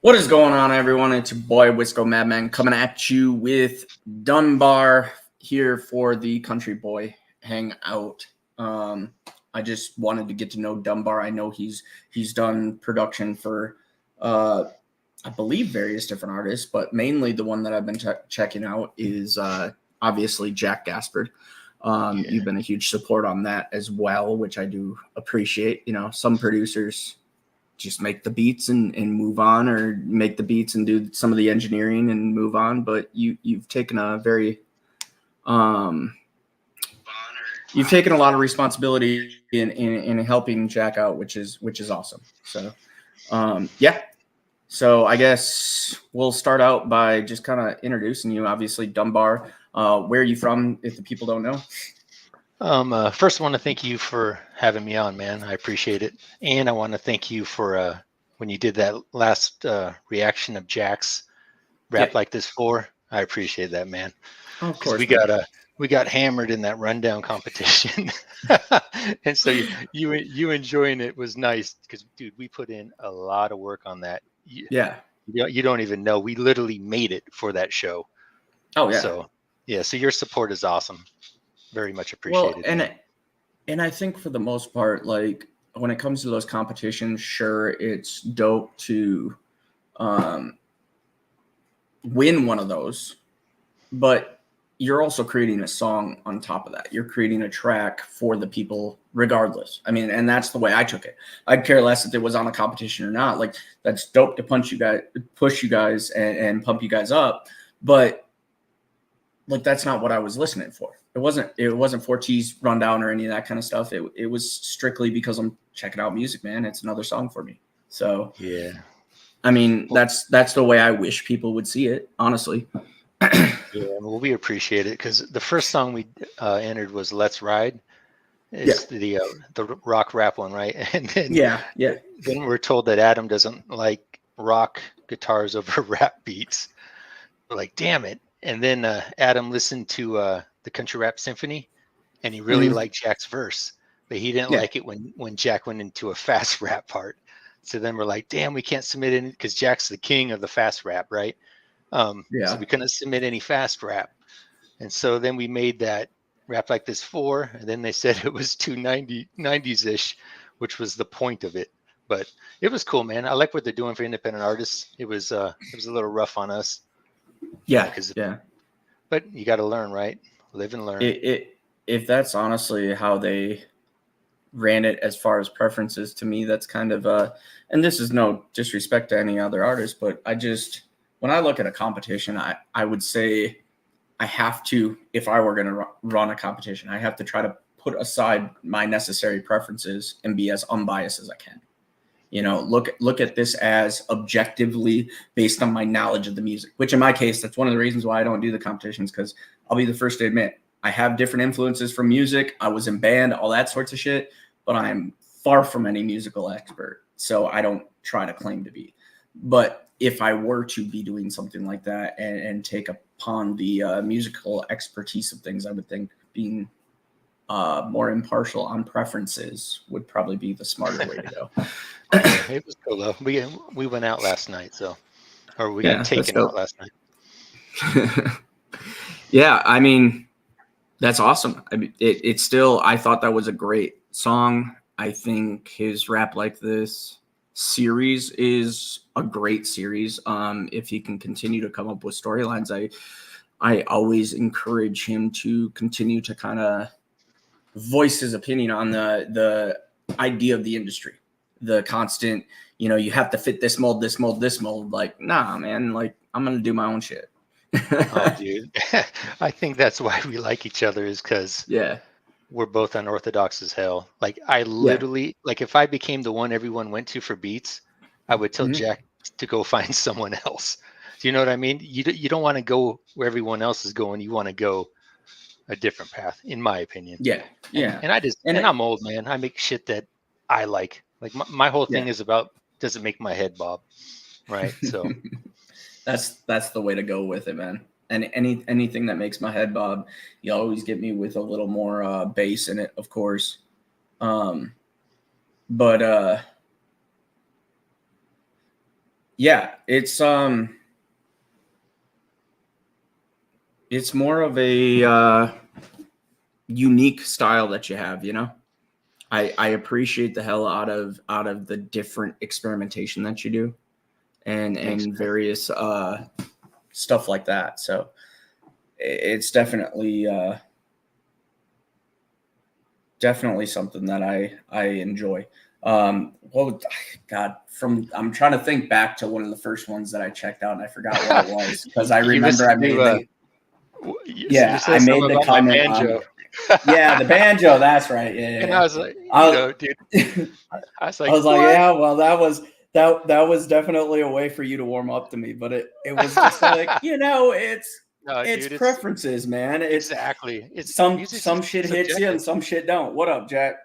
What is going on, everyone? It's your boy Wisco Madman coming at you with Dunbar here for the Country Boy Hangout. I just wanted to get to know Dunbar. I know he's done production for I believe various different artists, but mainly the one that I've been checking out is obviously Jack Gaspard. You've been a huge support on that as well, which I do appreciate. You know, some producers just make the beats and move on, or make the beats and do some of the engineering and move on. But you've taken a very you've taken a lot of responsibility in helping Jack out, which is awesome. So yeah. So I guess we'll start out by just kind of introducing you. Obviously, Dunbar. Where are you from, if the people don't know? First, I want to thank you for having me on, man. I appreciate it. And I want to thank you for when you did that last reaction of Jack's Rap Like This 4. I appreciate that, man. Oh, of course. We got hammered in that rundown competition. And so you enjoying it was nice because, dude, we put in a lot of work on that. You don't even know. We literally made it for that show. Oh, yeah. So your support is awesome. Very much appreciated. Well, and I think for the most part, like when it comes to those competitions, sure, it's dope to win one of those, but you're also creating a song on top of that. You're creating a track for the people regardless. I mean, and that's the way I took it. I'd care less if it was on a competition or not. Like, that's dope to push you guys and pump you guys up, but like, that's not what I was listening for. It wasn't Forte's rundown or any of that kind of stuff. It was strictly because I'm checking out music, man. It's another song for me. So yeah, I mean, that's the way I wish people would see it, honestly. Yeah, well, we appreciate it because the first song we entered was "Let's Ride." It's the rock rap one, right? And then then we're told that Adam doesn't like rock guitars over rap beats. We're like, damn it! And then Adam listened to the Country Rap Symphony, and he really liked Jack's verse, but he didn't like it when Jack went into a fast rap part. So then we're like, damn, we can't submit any because Jack's the king of the fast rap, right? So we couldn't submit any fast rap. And so then we made that Rap Like This 4, and then they said it was too 90s-ish, which was the point of it. But it was cool, man. I like what they're doing for independent artists. It was a little rough on us. But you got to learn, right? Live and learn. If that's honestly how they ran it as far as preferences, to me, that's kind of and this is no disrespect to any other artist, but when I look at a competition, I would say I have to, if I were going to run a competition, I have to try to put aside my necessary preferences and be as unbiased as I can. You know, look at this as objectively based on my knowledge of the music, which in my case, that's one of the reasons why I don't do the competitions, because I'll be the first to admit I have different influences from music. I was in band, all that sorts of shit, but I'm far from any musical expert. So I don't try to claim to be. But if I were to be doing something like that and take upon the musical expertise of things, I would think being more impartial on preferences would probably be the smarter way to go. It was cool though. We went out last night, we got taken out last night. Yeah, I mean, that's awesome. I mean, it's still, I thought that was a great song. I think his Rap Like This series is a great series. If he can continue to come up with storylines, I always encourage him to continue to kind of voice his opinion on the idea of the industry, the constant, you know, you have to fit this mold, this mold, this mold. Like, nah, man, like, I'm gonna do my own shit. Oh, dude. I think that's why we like each other, is because we're both unorthodox as hell. Like, I literally, like, if I became the one everyone went to for beats, I would tell Jack to go find someone else. Do you know what I mean? You don't want to go where everyone else is going. You want to go a different path, in my opinion. And I'm old, man. I make shit that I like. Like, my whole thing is about, does it make my head bob? Right. So that's the way to go with it, man. And anything that makes my head bob, you always get me with a little more bass in it, of course. But Yeah, it's more of a unique style that you have, you know. I appreciate the hell out of the different experimentation that you do, and Thanks, man. various stuff like that. So it's definitely definitely something that I enjoy. Well, God, I'm trying to think back to one of the first ones that I checked out, and I forgot what it was because I You remember listened I made to you I said made something the about my comment on banjo. the banjo. That's right. And Yeah. I was like, I, dude, I was I like, was like, what? yeah, well, that was definitely a way for you to warm up to me, but it was just like, No, it's dude, it's preferences, man. It's exactly. It's music's some shit hits you and subjective. some shit don't. What up, Jack?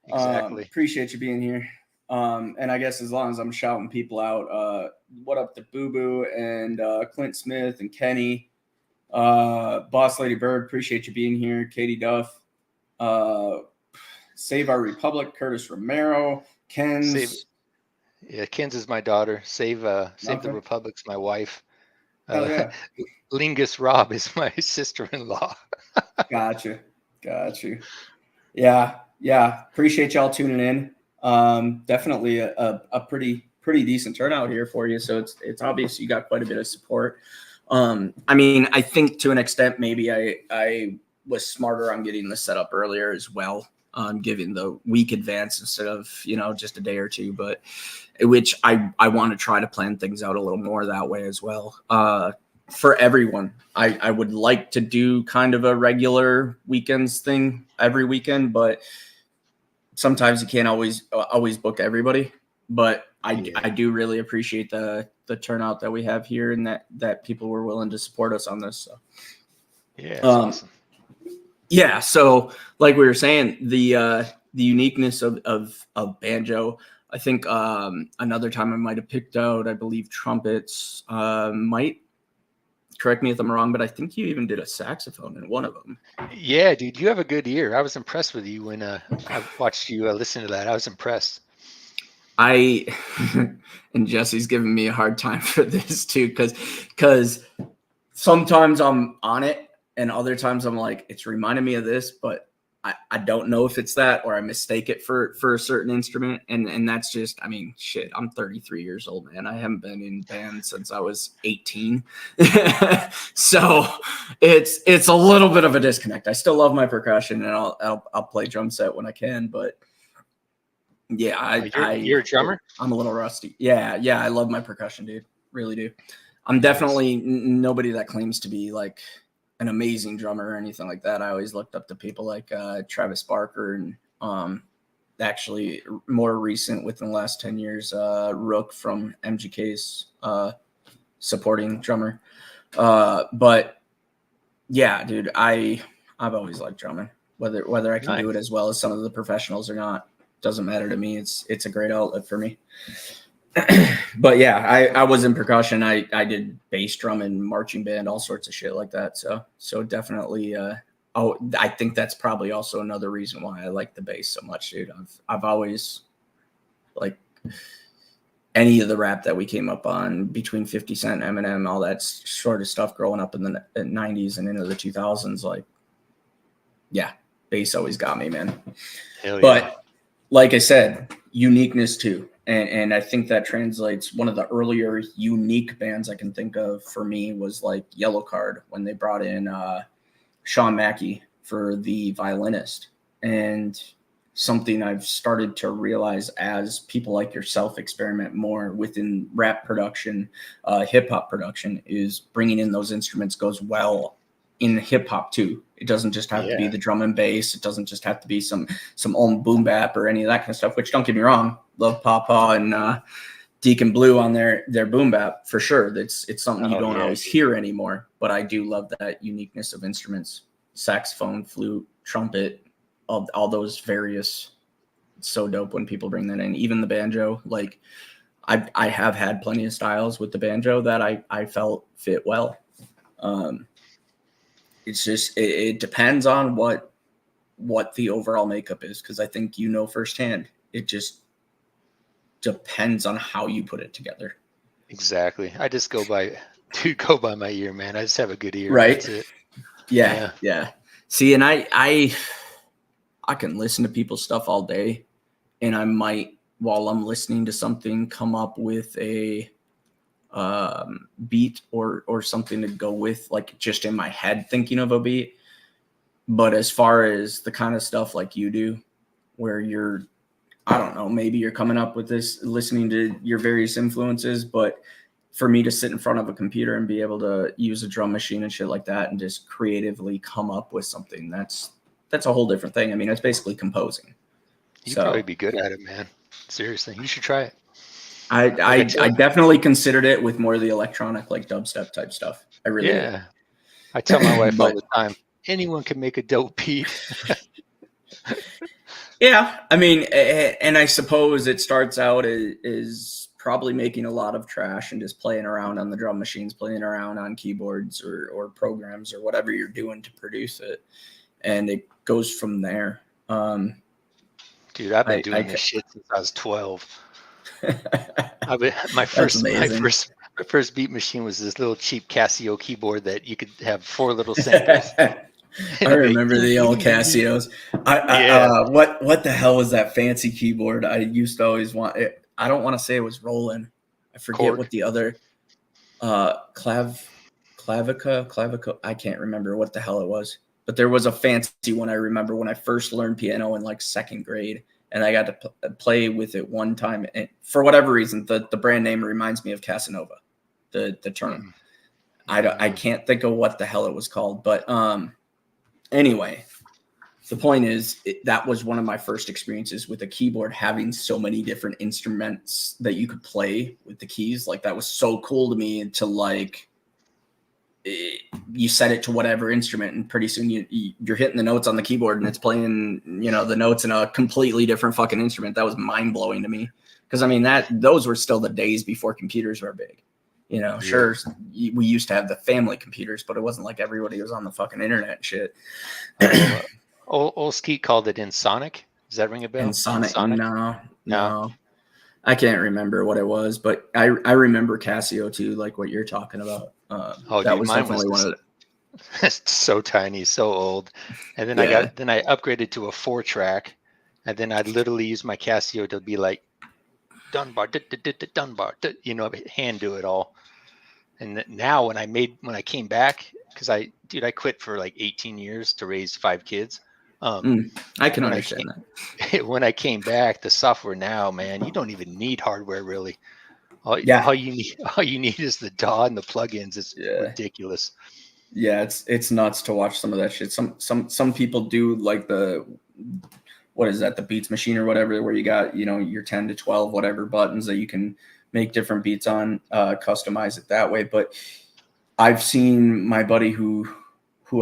Exactly. Appreciate you being here. And I guess as long as I'm shouting people out, what up to Boo Boo and Clint Smith and Kenny, Boss Lady Bird, appreciate you being here. Katie Duff, Save Our Republic, Curtis Romero, Save Ken's. Yeah, Ken's is my daughter. Save the Okay. Republic's my wife. Hell yeah. Lingus Rob is my sister-in-law. Gotcha. Yeah. Appreciate y'all tuning in. Definitely a pretty decent turnout here for you. So it's obvious you got quite a bit of support. I mean, I think to an extent, maybe I was smarter on getting this set up earlier as well, giving the week advance instead of, just a day or two, but which I want to try to plan things out a little more that way as well. For everyone, I would like to do kind of a regular weekends thing every weekend, but sometimes you can't always book everybody. But I do really appreciate the turnout that we have here, and that people were willing to support us on this. So yeah, it's awesome. Yeah, so like we were saying, the uniqueness of banjo. I think another time I might have picked out, I believe, trumpets. Might correct me if I'm wrong, but I think you even did a saxophone in one of them. Yeah, dude, you have a good ear. I was impressed with you when I watched you listen to that. I was impressed. And Jesse's giving me a hard time for this too, because sometimes I'm on it and other times I'm like, it's reminding me of this, but I don't know if it's that or I mistake it for a certain instrument. And that's just, I mean, shit, I'm 33 years old, man. I haven't been in bands since I was 18. So it's a little bit of a disconnect. I still love my percussion and I'll play drum set when I can, but yeah, you're a drummer? I'm a little rusty. Yeah. I love my percussion, dude. Really do. I'm Nice. definitely nobody that claims to be like an amazing drummer or anything like that. I always looked up to people like Travis Barker and actually more recent within the last 10 years, Rook from MGK's supporting drummer. But yeah, dude, I've always liked drumming. Whether I can do it as well as some of the professionals or not doesn't matter to me. It's a great outlet for me. But yeah, I was in percussion. I did bass drum and marching band, all sorts of shit like that. So definitely, I think that's probably also another reason why I like the bass so much, dude. I've always like any of the rap that we came up on between 50 Cent, Eminem, all that sort of stuff growing up in the 90s and into the 2000s. Like, yeah, bass always got me, man. Hell yeah. But like I said, uniqueness too. And I think that translates. One of the earlier unique bands I can think of for me was like Yellow Card when they brought in Sean Mackey for the violinist. And something I've started to realize as people like yourself experiment more within rap production, hip hop production, is bringing in those instruments goes well in hip hop too. It doesn't just have to be the drum and bass. It doesn't just have to be some old boom bap or any of that kind of stuff, which don't get me wrong. Love Pawpaw and Deacon Blue on their boom bap for sure. It's something you don't always hear anymore, but I do love that uniqueness of instruments, saxophone, flute, trumpet, all those various. It's so dope when people bring that in. Even the banjo, like I have had plenty of styles with the banjo that I felt fit well. It's just it depends on what the overall makeup is, because I think firsthand it just depends on how you put it together. Exactly. I just go by my ear, man. I just have a good ear. Right. That's it. Yeah. See, and I can listen to people's stuff all day, and I might, while I'm listening to something, come up with a beat or something to go with, like just in my head thinking of a beat. But as far as the kind of stuff like you do, where you're, I don't know, maybe you're coming up with this, listening to your various influences, but for me to sit in front of a computer and be able to use a drum machine and shit like that and just creatively come up with something, that's a whole different thing. I mean, it's basically composing. You'd probably be good at it, man. Seriously, you should try it. I definitely considered it with more of the electronic, like dubstep type stuff. I really did. I tell my wife all the time, anyone can make a dope beat. Yeah, I mean, and I suppose it starts out as probably making a lot of trash and just playing around on the drum machines, playing around on keyboards or programs or whatever you're doing to produce it, and it goes from there. Dude, I've been doing this shit since I was 12. My first beat machine was this little cheap Casio keyboard that you could have 4 little samples. I remember the old Casios. What the hell was that fancy keyboard? I used to always want it. I don't want to say it was Roland. I forget what the other clavica. I can't remember what the hell it was. But there was a fancy one I remember when I first learned piano in like 2nd grade, and I got to play with it one time. And for whatever reason, the brand name reminds me of Casanova, the term. I can't think of what the hell it was called, but anyway, the point is that was one of my first experiences with a keyboard, having so many different instruments that you could play with the keys. Like that was so cool to me, to like, you set it to whatever instrument and pretty soon you're hitting the notes on the keyboard and it's playing, the notes in a completely different fucking instrument. That was mind blowing to me. Cause I mean, those were still the days before computers were big. Sure, we used to have the family computers, but it wasn't like everybody was on the fucking internet and shit. Old Skeet called it Insonic. Does that ring a bell? Insonic? No. I can't remember what it was, but I remember Casio too, like what you're talking about. That was definitely one of the. So tiny, so old. And then I upgraded to a 4-track, and then I'd literally use my Casio to be like Dunbar, Dunbar, hand do it all. And now when I came back, because I quit for like 18 years to raise 5 kids. I can understand that. When I came back, the software now, man, you don't even need hardware really. All you need is the DAW and the plugins. It's ridiculous. Yeah, it's nuts to watch some of that shit. Some people do like what is that, the Beats Machine or whatever, where you got, your 10 to 12 whatever buttons that you can make different beats on, customize it that way. But I've seen my buddy who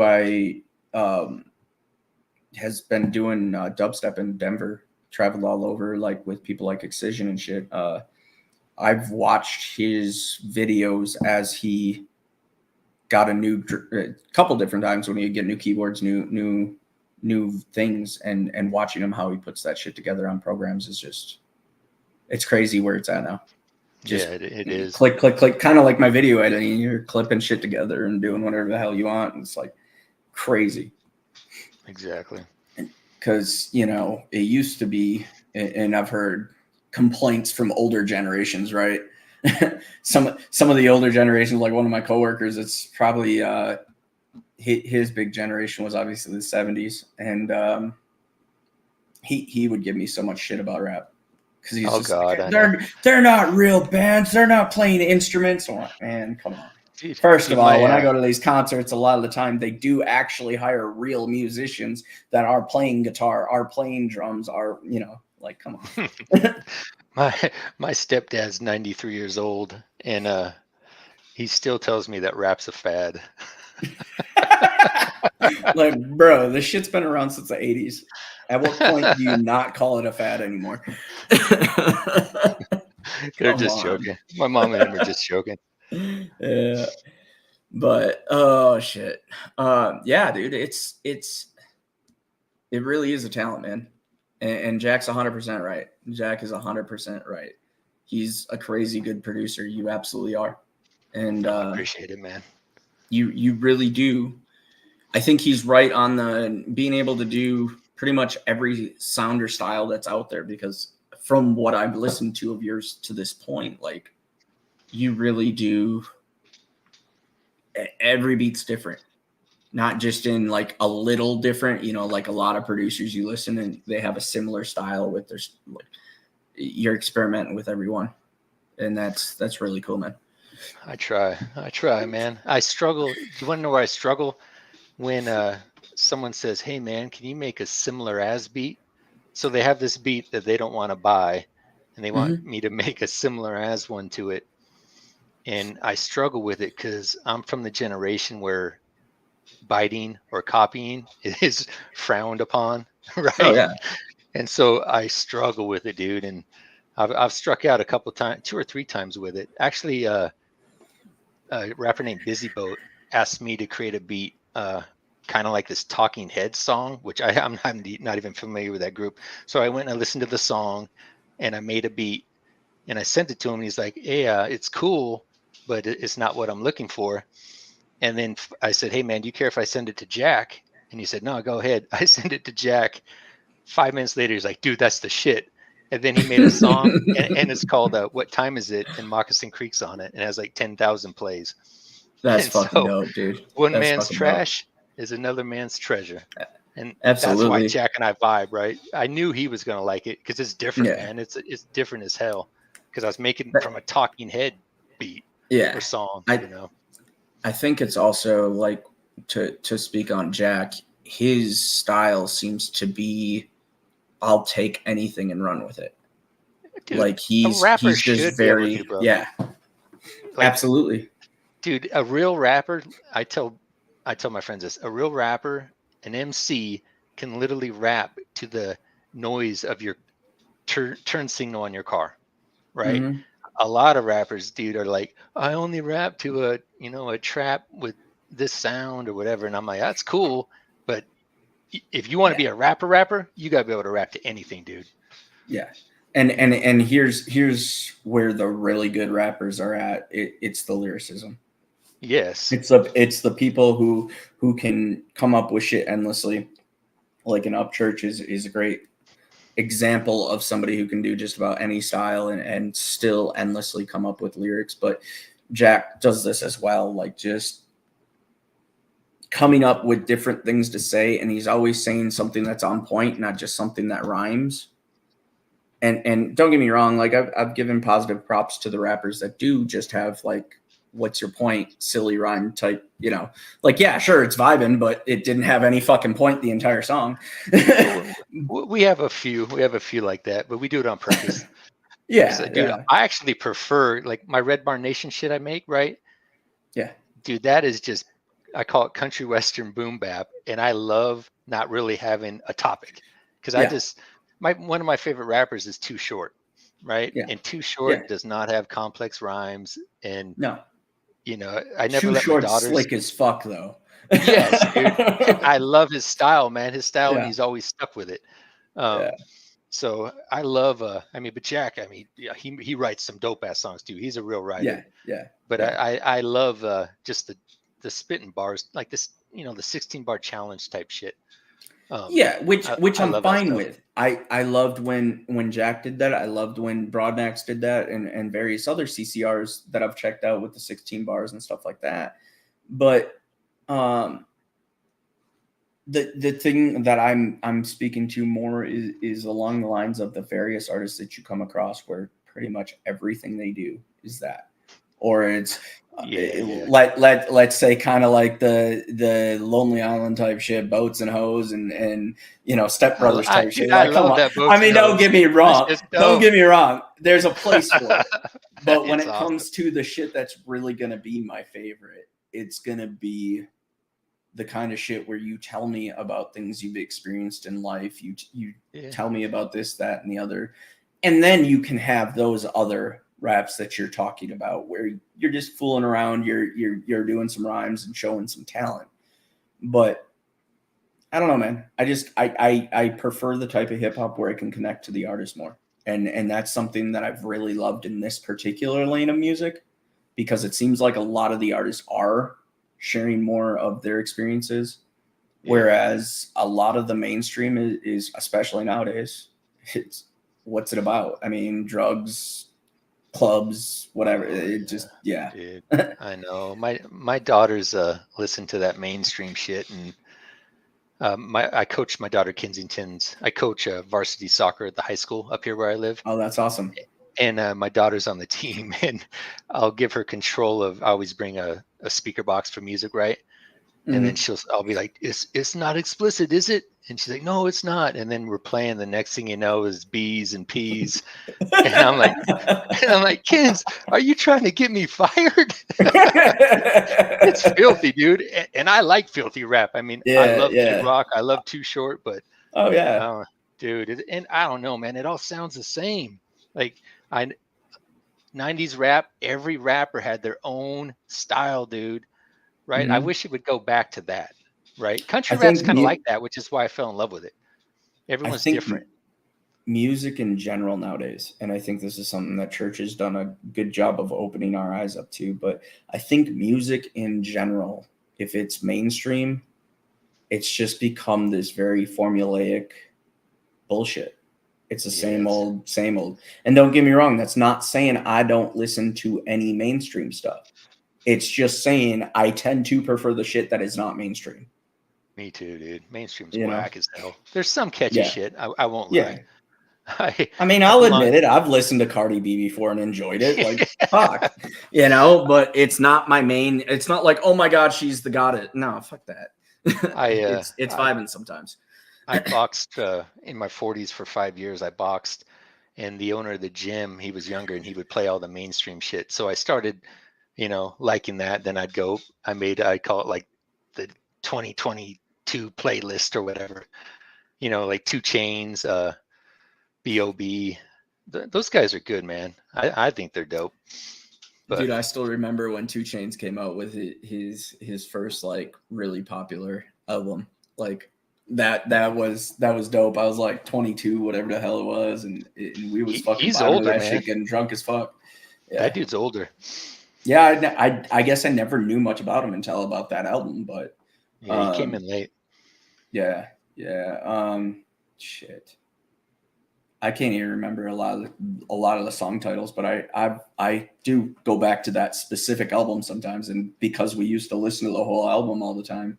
I has been doing dubstep in Denver, traveled all over, like with people like Excision and shit. I've watched his videos as he got a couple different times when he would get new keyboards, new things, and watching him how he puts that shit together on programs is just, it's crazy where it's at now. It is. Click, kind of like my video editing. You're clipping shit together and doing whatever the hell you want. And it's like crazy. Exactly. Because, it used to be, and I've heard complaints from older generations, right? some of the older generations, like one of my coworkers, it's probably his big generation was obviously the 70s. And he would give me so much shit about rap. Because he's they're not real bands. They're not playing instruments. Oh, man, come on. Dude, first of all, when I go to these concerts, a lot of the time they do actually hire real musicians that are playing guitar, are playing drums, are, like, come on. my stepdad's 93 years old, and he still tells me that rap's a fad. Like, bro, this shit's been around since the 80s. At what point do you not call it a fad anymore? They're just joking. My mom and him are just joking. Yeah. But oh shit. Yeah, dude, it really is a talent, man. And Jack's 100% right. Jack is 100% right. He's a crazy good producer. You absolutely are. And I appreciate it, man. You really do. I think he's right on the being able to do pretty much every sound or style that's out there, because from what I've listened to of yours to this point, like, you really do. Every beat's different, not just in like a little different, you know, like a lot of producers you listen and they have a similar style with their, like, you're experimenting with everyone. And that's really cool, man. I try, man. I struggle. Do you want to know where I struggle? When someone says, "Hey, man, can you make a similar as beat?" So they have this beat that they don't want to buy, and they want me to make a similar as one to it. And I struggle with it because I'm from the generation where biting or copying is frowned upon, right? Oh yeah. And so I struggle with it, dude. And I've struck out a couple times, 2 or 3 times with it. Actually, a rapper named Busy Boat asked me to create a beat, kind of like this Talking Heads song, which I'm not even familiar with that group. So I went and I listened to the song, and I made a beat, and I sent it to him. And he's like, "Hey, it's cool, but it's not what I'm looking for." And then I said, "Hey, man, do you care if I send it to Jack?" And he said, "No, go ahead." I sent it to Jack. 5 minutes later, he's like, "Dude, that's the shit." And then he made a song, and it's called "What Time Is It?" and Moccasin Creek's on it, and it has like 10,000 plays. That's And fucking so dope, dude. one That's man's fucking dope. trash is another man's treasure. And that's why Absolutely. Jack and I vibe, right? I knew he was gonna like it because it's different, Yeah. man. It's different as hell. Because I was making from a Talking Head beat or song, you know. I think it's also like, to speak on Jack, his style seems to be, I'll take anything and run with it. Dude, Like a rapper he's just should be able very, to, bro. yeah. Like, absolutely. dude, a real rapper, I tell my friends this, a real rapper, an MC can literally rap to the noise of your turn signal on your car, right? Mm-hmm. A lot of rappers, dude, are like, I only rap to a trap with this sound or whatever. And I'm like, that's cool. But if you want to be a rapper, you got to be able to rap to anything, dude. Yeah. And here's where the really good rappers are at. It's the lyricism. Yes. It's the people who can come up with shit endlessly. Like an Upchurch is a great example of somebody who can do just about any style and still endlessly come up with lyrics. But Jack does this as well, like just coming up with different things to say, and he's always saying something that's on point, not just something that rhymes. And don't get me wrong, like I've given positive props to the rappers that do just have like, what's your point, silly rhyme type, you know, like, yeah, sure, it's vibing, but it didn't have any fucking point the entire song. We have a few like that, but we do it on purpose. Yeah, dude, yeah. I actually prefer like my Red Barn Nation shit I make, right? Yeah. Dude, that is just, I call it country western boom bap, and I love not really having a topic because I just one of my favorite rappers is Too Short, right? Yeah. And Too Short does not have complex rhymes, and no, you know, I never Too let my Short's daughters. Slick as fuck though. Yes, dude. I love his style, man. His style, and he's always stuck with it. So I love. I mean, but Jack, I mean, yeah, he writes some dope ass songs too. He's a real writer. Yeah. But I love just the spitting bars, like this, you know, the 16 bar challenge type shit. Which I'm fine stuff. with. I loved when Jack did that. I loved when Broadnax did that, and various other CCRs that I've checked out with the 16 bars and stuff like that. But the thing that I'm speaking to more is along the lines of the various artists that you come across where pretty much everything they do is that, or it's let's say kind of like the Lonely Island type shit, Boats and Hoes and you know, Step Brothers type shit. Like, come on. I mean, don't get me wrong. Don't get me wrong. There's a place for it. But when it comes to the shit that's really gonna be my favorite, it's gonna be the kind of shit where you tell me about things you've experienced in life. You tell me about this, that, and the other. And then you can have those other raps that you're talking about where you're just fooling around, you're doing some rhymes and showing some talent. But I don't know, man. I prefer the type of hip hop where I can connect to the artist more. And that's something that I've really loved in this particular lane of music, because it seems like a lot of the artists are sharing more of their experiences, whereas a lot of the mainstream is especially nowadays, it's what's it about? I mean, drugs, clubs, whatever. It just, yeah. Dude, I know. My daughters listen to that mainstream shit, and I coach my daughter Kensington's. I coach varsity soccer at the high school up here where I live. Oh, that's awesome. And my daughter's on the team, and I'll give her control of. I always bring a speaker box for music, right? And then I'll be like, it's not explicit, is it? And she's like, no, it's not. And then we're playing. The next thing you know is B's and P's. And I'm like, Kens, are you trying to get me fired? It's filthy, dude. And I like filthy rap. I mean, I love Kid Rock. I love Too Short, but oh yeah, dude. And I don't know, man. It all sounds the same. Like 90s rap. Every rapper had their own style, dude. Right. I wish it would go back to that. Right. Country rap's kind of like that, which is why I fell in love with it. Everyone's different. Music in general nowadays, and I think this is something that church has done a good job of opening our eyes up to, but I think music in general, if it's mainstream, it's just become this very formulaic bullshit. It's the same old. And don't get me wrong, that's not saying I don't listen to any mainstream stuff. It's just saying I tend to prefer the shit that is not mainstream. Me too, dude. Mainstream's whack as hell. There's some catchy shit. I won't lie. I mean, I'll admit it. I've listened to Cardi B before and enjoyed it. Like, fuck, but it's not my main. It's not like, oh my God, she's the goddess. No, fuck that. It's vibing sometimes. I boxed in my 40s for 5 years. I boxed, and the owner of the gym, he was younger, and he would play all the mainstream shit. So I started, liking that. Then I call it like the 2022 playlist or whatever. Like 2 Chainz, B.O.B. Those guys are good, man. I think they're dope. But, dude, I still remember when 2 Chainz came out with his first like really popular album. Like that was dope. I was like 22, whatever the hell it was, and we was fucking. He's older, that man. shit, getting drunk as fuck. Yeah. That dude's older. Yeah, I guess I never knew much about him until about that album, but he came in late. Yeah. Shit. I can't even remember a lot of the song titles, but I do go back to that specific album sometimes, and because we used to listen to the whole album all the time,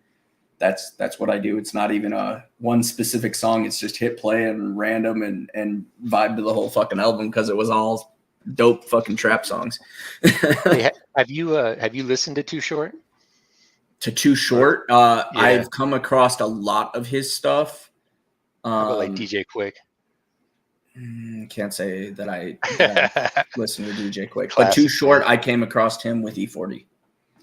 that's what I do. It's not even a one specific song. It's just hit play and random and vibe to the whole fucking album because it was all dope fucking trap songs. Hey, have you listened to Too Short? To Too Short? I've come across a lot of his stuff. How about like DJ Quick? Can't say that I listen to DJ Quick, but Too Short, I came across him with E40.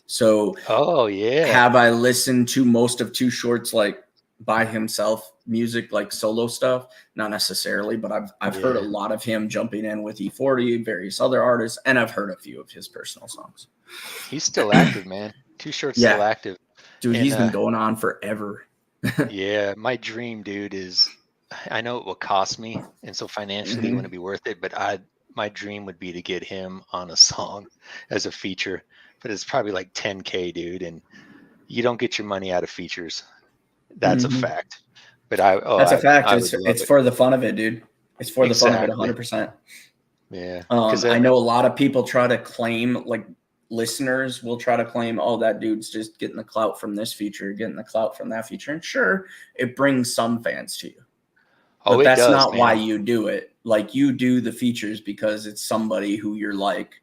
So, have I listened to most of Too Short's like by himself music, like solo stuff? Not necessarily, but I've heard a lot of him jumping in with E40, various other artists, and I've heard a few of his personal songs. He's still active, man. Too Short's still active, dude. He's been going on forever. Yeah, my dream, dude, is. I know it will cost me, and so financially it wouldn't be worth it, but my dream would be to get him on a song as a feature, but it's probably like $10K, dude, and you don't get your money out of features. That's a fact. But that's a fact. It's for the fun of it, dude. It's for the fun of it, 100%. Yeah. I know a lot of people try to claim, like listeners will try to claim, oh, that dude's just getting the clout from this feature, getting the clout from that feature. And sure, it brings some fans to you. But that's not why you do it. Like, you do the features because it's somebody who you're like,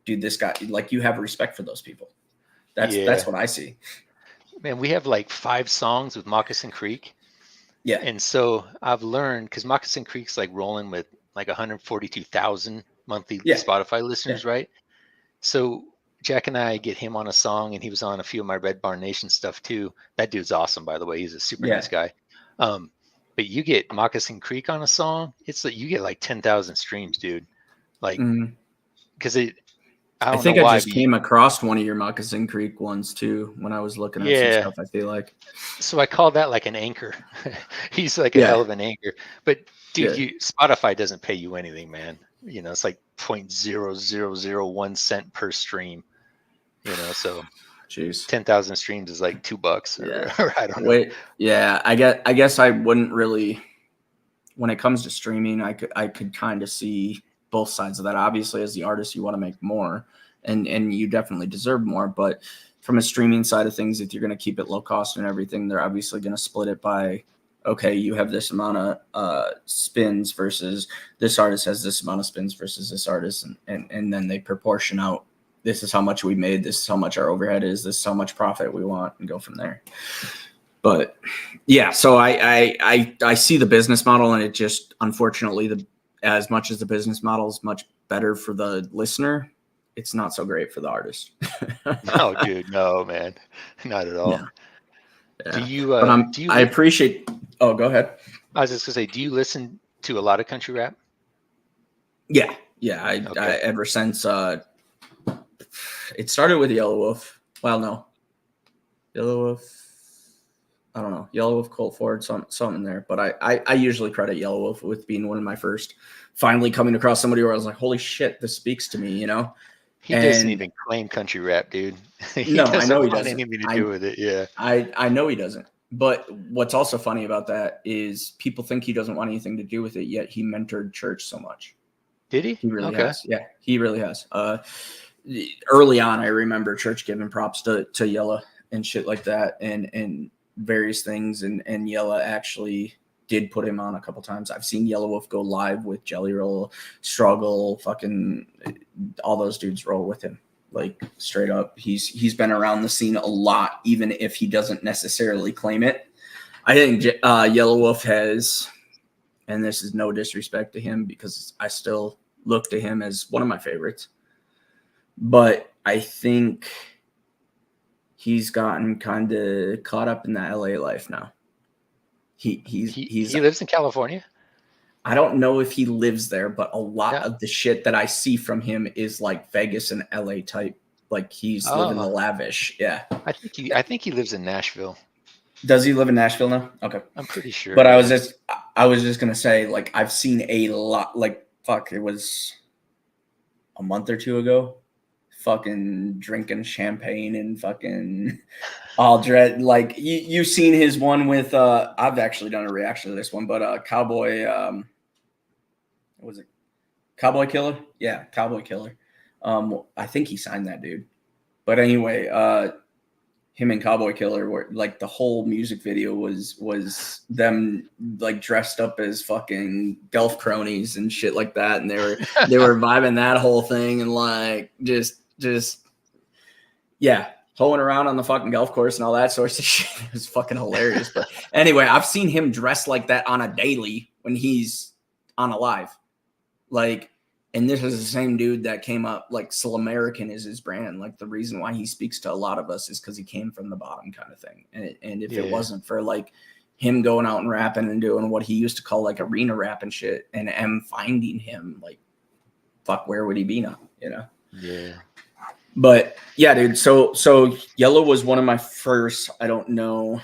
dude, this guy, like, you have respect for those people. That's what I see. Man, we have like 5 songs with Moccasin Creek. Yeah. And so I've learned, because Moccasin Creek's like rolling with like 142,000 monthly Spotify listeners, right? So Jack and I get him on a song, and he was on a few of my Red Barn Nation stuff too. That dude's awesome, by the way. He's a super nice guy. But you get Moccasin Creek on a song, it's like you get like 10,000 streams, dude. Like, because I don't think know I why. just came across one of your Moccasin Creek ones too when I was looking at some stuff. I feel like. So I call that like an anchor. He's like a hell of an anchor. But dude, Spotify doesn't pay you anything, man. You know, it's like 0.0001 cent per stream. You know, so jeez, 10,000 streams is like $2. Or I don't know. Wait, yeah, I guess I wouldn't really. When it comes to streaming, I could kind of see both sides of that. Obviously, as the artist, you want to make more, and you definitely deserve more. But from a streaming side of things, if you're going to keep it low cost and everything, they're obviously going to split it by, okay, you have this amount of spins versus this artist has this amount of spins versus this artist, and then they proportion out. This is how much we made. This is how much our overhead is. This is how much profit we want, and go from there. But yeah, so I see the business model, and it just, unfortunately, as much as the business model is much better for the listener, it's not so great for the artist. No, dude, no, man, not at all. Yeah. Do you? I appreciate. Oh, go ahead. I was just gonna say, do you listen to a lot of country rap? Yeah. I ever since it started with Yellow Wolf. Well, no, Yellow Wolf. I don't know, Yellow Wolf, Colt Ford, something there. But I usually credit Yellow Wolf with being one of my first finally coming across somebody where I was like, holy shit, this speaks to me, you know? He doesn't even claim country rap, dude. No, I know he doesn't. Anything to do with it, yeah. I know he doesn't. But what's also funny about that is people think he doesn't want anything to do with it, yet he mentored Church so much. Did he? He really has. Yeah, he really has. Early on, I remember Church giving props to Yella and shit like that, and various things, and Yella actually did put him on a couple times. I've seen Yellow Wolf go live with Jelly Roll, Struggle, fucking all those dudes roll with him. Like straight up, he's been around the scene a lot, even if he doesn't necessarily claim it. I think Yellow Wolf has, and this is no disrespect to him because I still look to him as one of my favorites, but I think he's gotten kind of caught up in the LA life now. He lives in California. I don't know if he lives there, but a lot of the shit that I see from him is like Vegas and LA type. Like he's living the lavish. Yeah. I think he lives in Nashville. Does he live in Nashville now? Okay. I'm pretty sure. But I was just going to say, like, I've seen a lot, like, fuck, it was a month or two ago, fucking drinking champagne and fucking all dread. Like you've seen his one with, I've actually done a reaction to this one, but Cowboy, what was it? Cowboy Killer? Yeah, Cowboy Killer. I think he signed that dude. But anyway, him and Cowboy Killer were like, the whole music video was them like dressed up as fucking golf cronies and shit like that, and they were vibing that whole thing and like just yeah, hoeing around on the fucking golf course and all that sorts of shit. It was fucking hilarious. But anyway, I've seen him dressed like that on a daily when he's on a live. Like, and this is the same dude that came up, like, Soul American is his brand. Like, the reason why he speaks to a lot of us is because he came from the bottom kind of thing. And if it wasn't for, like, him going out and rapping and doing what he used to call, like, arena rap and shit, and M finding him, like, fuck, where would he be now, you know? Yeah. But, yeah, dude, so Yellow was one of my first, I don't know,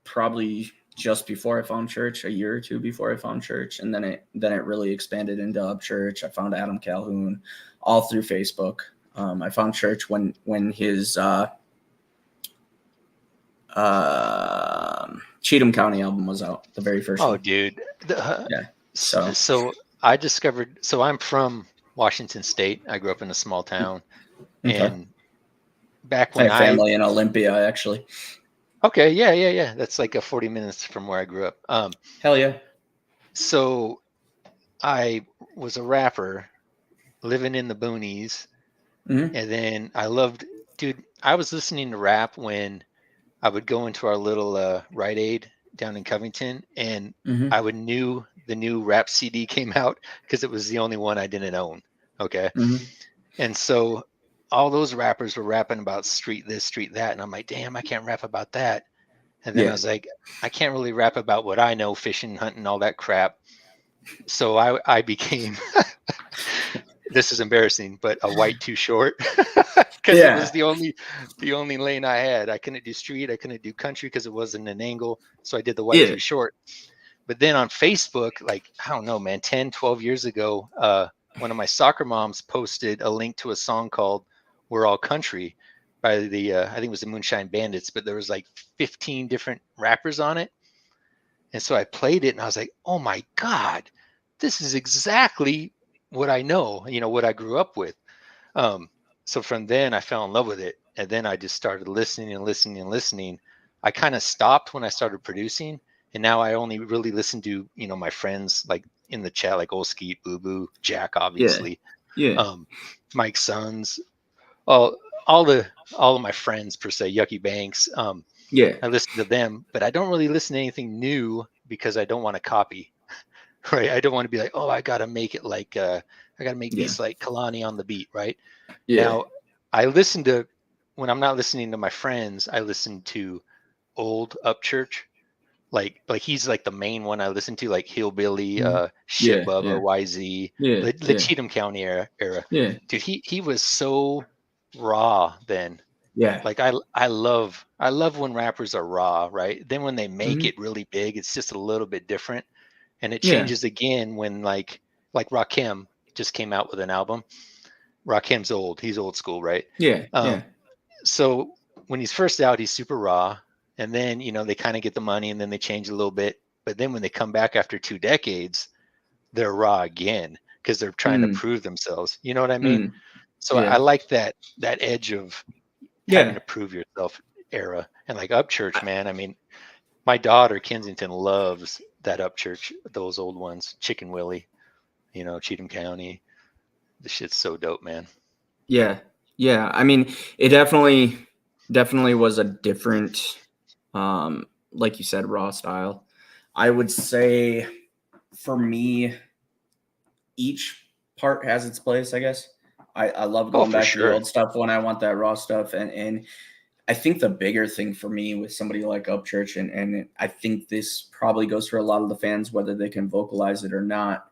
probably just before I found Church, a year or two before I found Church, and then it really expanded into Upchurch. I found Adam Calhoun all through Facebook. I found Church when his Cheatham County album was out, the very first one. Dude. Yeah. So I discovered, so I'm from Washington State. I grew up in a small town. Okay. And back when I have family in Olympia, actually. Okay, yeah. That's like 40 minutes from where I grew up. Hell yeah. So I was a rapper living in the boonies. Mm-hmm. And then I was listening to rap when I would go into our little Rite Aid down in Covington, and mm-hmm. I would knew the new rap CD came out because it was the only one I didn't own. Okay. Mm-hmm. And so all those rappers were rapping about street this, street that. And I'm like, damn, I can't rap about that. And then I was like, I can't really rap about what I know, fishing, hunting, all that crap. So I became this is embarrassing, but a white too short because it was the only lane I had. I couldn't do street, I couldn't do country because it wasn't an angle. So I did the white too short. But then on Facebook, like, I don't know, man, 10, 12 years ago, one of my soccer moms posted a link to a song called We're All Country by the, I think it was the Moonshine Bandits, but there was like 15 different rappers on it. And so I played it and I was like, oh my God, this is exactly what I know, what I grew up with. So from then I fell in love with it. And then I just started listening and listening and listening. I kind of stopped when I started producing. And now I only really listen to, my friends like in the chat, like Old Skeet, Boo Boo, Jack, obviously. Mike Sons, all of my friends per se, Yucky Banks. I listen to them, but I don't really listen to anything new because I don't want to copy. Right. I don't want to be like, oh, I gotta make it like I gotta make beats like Kalani on the beat, right? Now I listen to, when I'm not listening to my friends, I listen to old Upchurch. Like he's like the main one I listen to, like Hillbilly, Shit Bubba, YZ, the Cheatham County era. Dude, he was so raw then. Like I love when rappers are raw, right? Then when they make it really big, it's just a little bit different. And it changes again when like Rakim just came out with an album. Rakim's old. He's old school, right? So when he's first out, he's super raw. And then, they kind of get the money and then they change a little bit. But then when they come back after 2 decades, they're raw again because they're trying to prove themselves. You know what I mean? So I like that edge of having to prove yourself era. And like Upchurch, man, I mean, my daughter Kensington loves that Upchurch, those old ones, Chicken Willie, Cheatham County. The shit's so dope, man. Yeah. I mean, it definitely was a different, like you said, raw style. I would say for me, each part has its place, I guess. I love going back to the old stuff when I want that raw stuff. And I think the bigger thing for me with somebody like Upchurch, and I think this probably goes for a lot of the fans, whether they can vocalize it or not.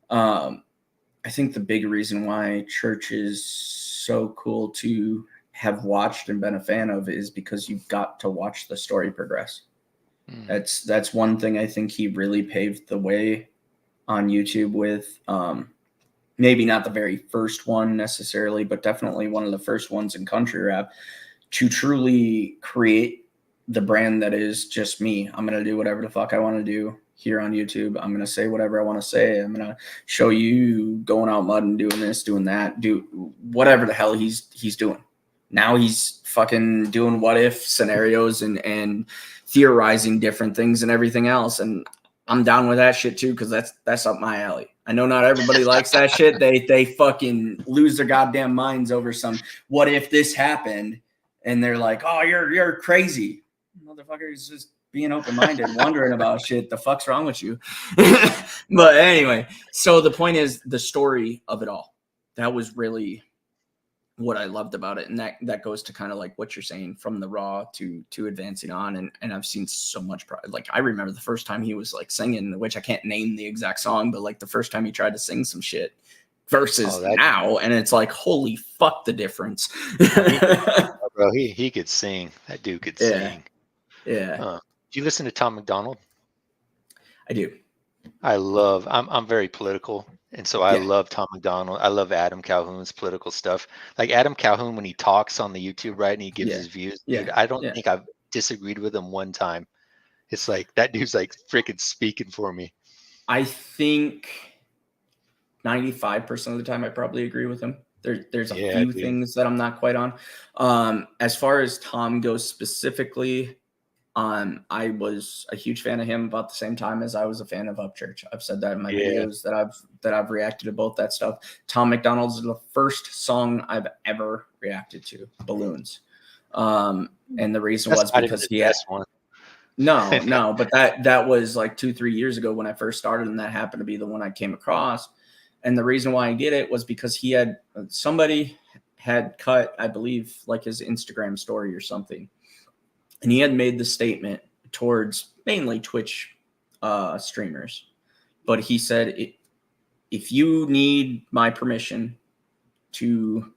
I think the big reason why Church is so cool to have watched and been a fan of is because you've got to watch the story progress. That's one thing I think he really paved the way on YouTube with. Maybe not the very first one necessarily, but definitely one of the first ones in country rap to truly create the brand that is just me. I'm going to do whatever the fuck I want to do here on YouTube. I'm going to say whatever I want to say. I'm going to show you going out mud and doing this, doing that, do whatever the hell he's doing. Now he's fucking doing what if scenarios and theorizing different things and everything else. And I'm down with that shit too, because that's up my alley. I know not everybody likes that shit. They fucking lose their goddamn minds over some what if this happened, and they're like, oh, you're crazy. Motherfucker is just being open-minded, wondering about shit. The fuck's wrong with you? But anyway, so the point is the story of it all. That was really what I loved about it. And that goes to kind of like what you're saying, from the raw to advancing on. And I've seen so much like I remember the first time he was like singing, which I can't name the exact song, but like the first time he tried to sing some shit versus now, and it's like, holy fuck, the difference. Bro, he could sing. That dude could sing. Do you listen to Tom McDonald? I do. I'm very political. And so I love Tom McDonald. I love Adam Calhoun's political stuff. Like Adam Calhoun, when he talks on the YouTube, right, and he gives his views, dude, I don't think I've disagreed with him one time. It's like that dude's like freaking speaking for me. I think 95% of the time I probably agree with him. There's a few things that I'm not quite on. As far as Tom goes specifically, I was a huge fan of him about the same time as I was a fan of Upchurch. I've said that in my videos that I've reacted to both that stuff. Tom McDonald's is the first song I've ever reacted to, Balloons. And the reason was because he had one. No, but that was like 2-3 years ago when I first started, and that happened to be the one I came across. And the reason why I get it was because somebody had cut, I believe, like his Instagram story or something. And he had made the statement towards mainly Twitch streamers. But he said, if you need my permission to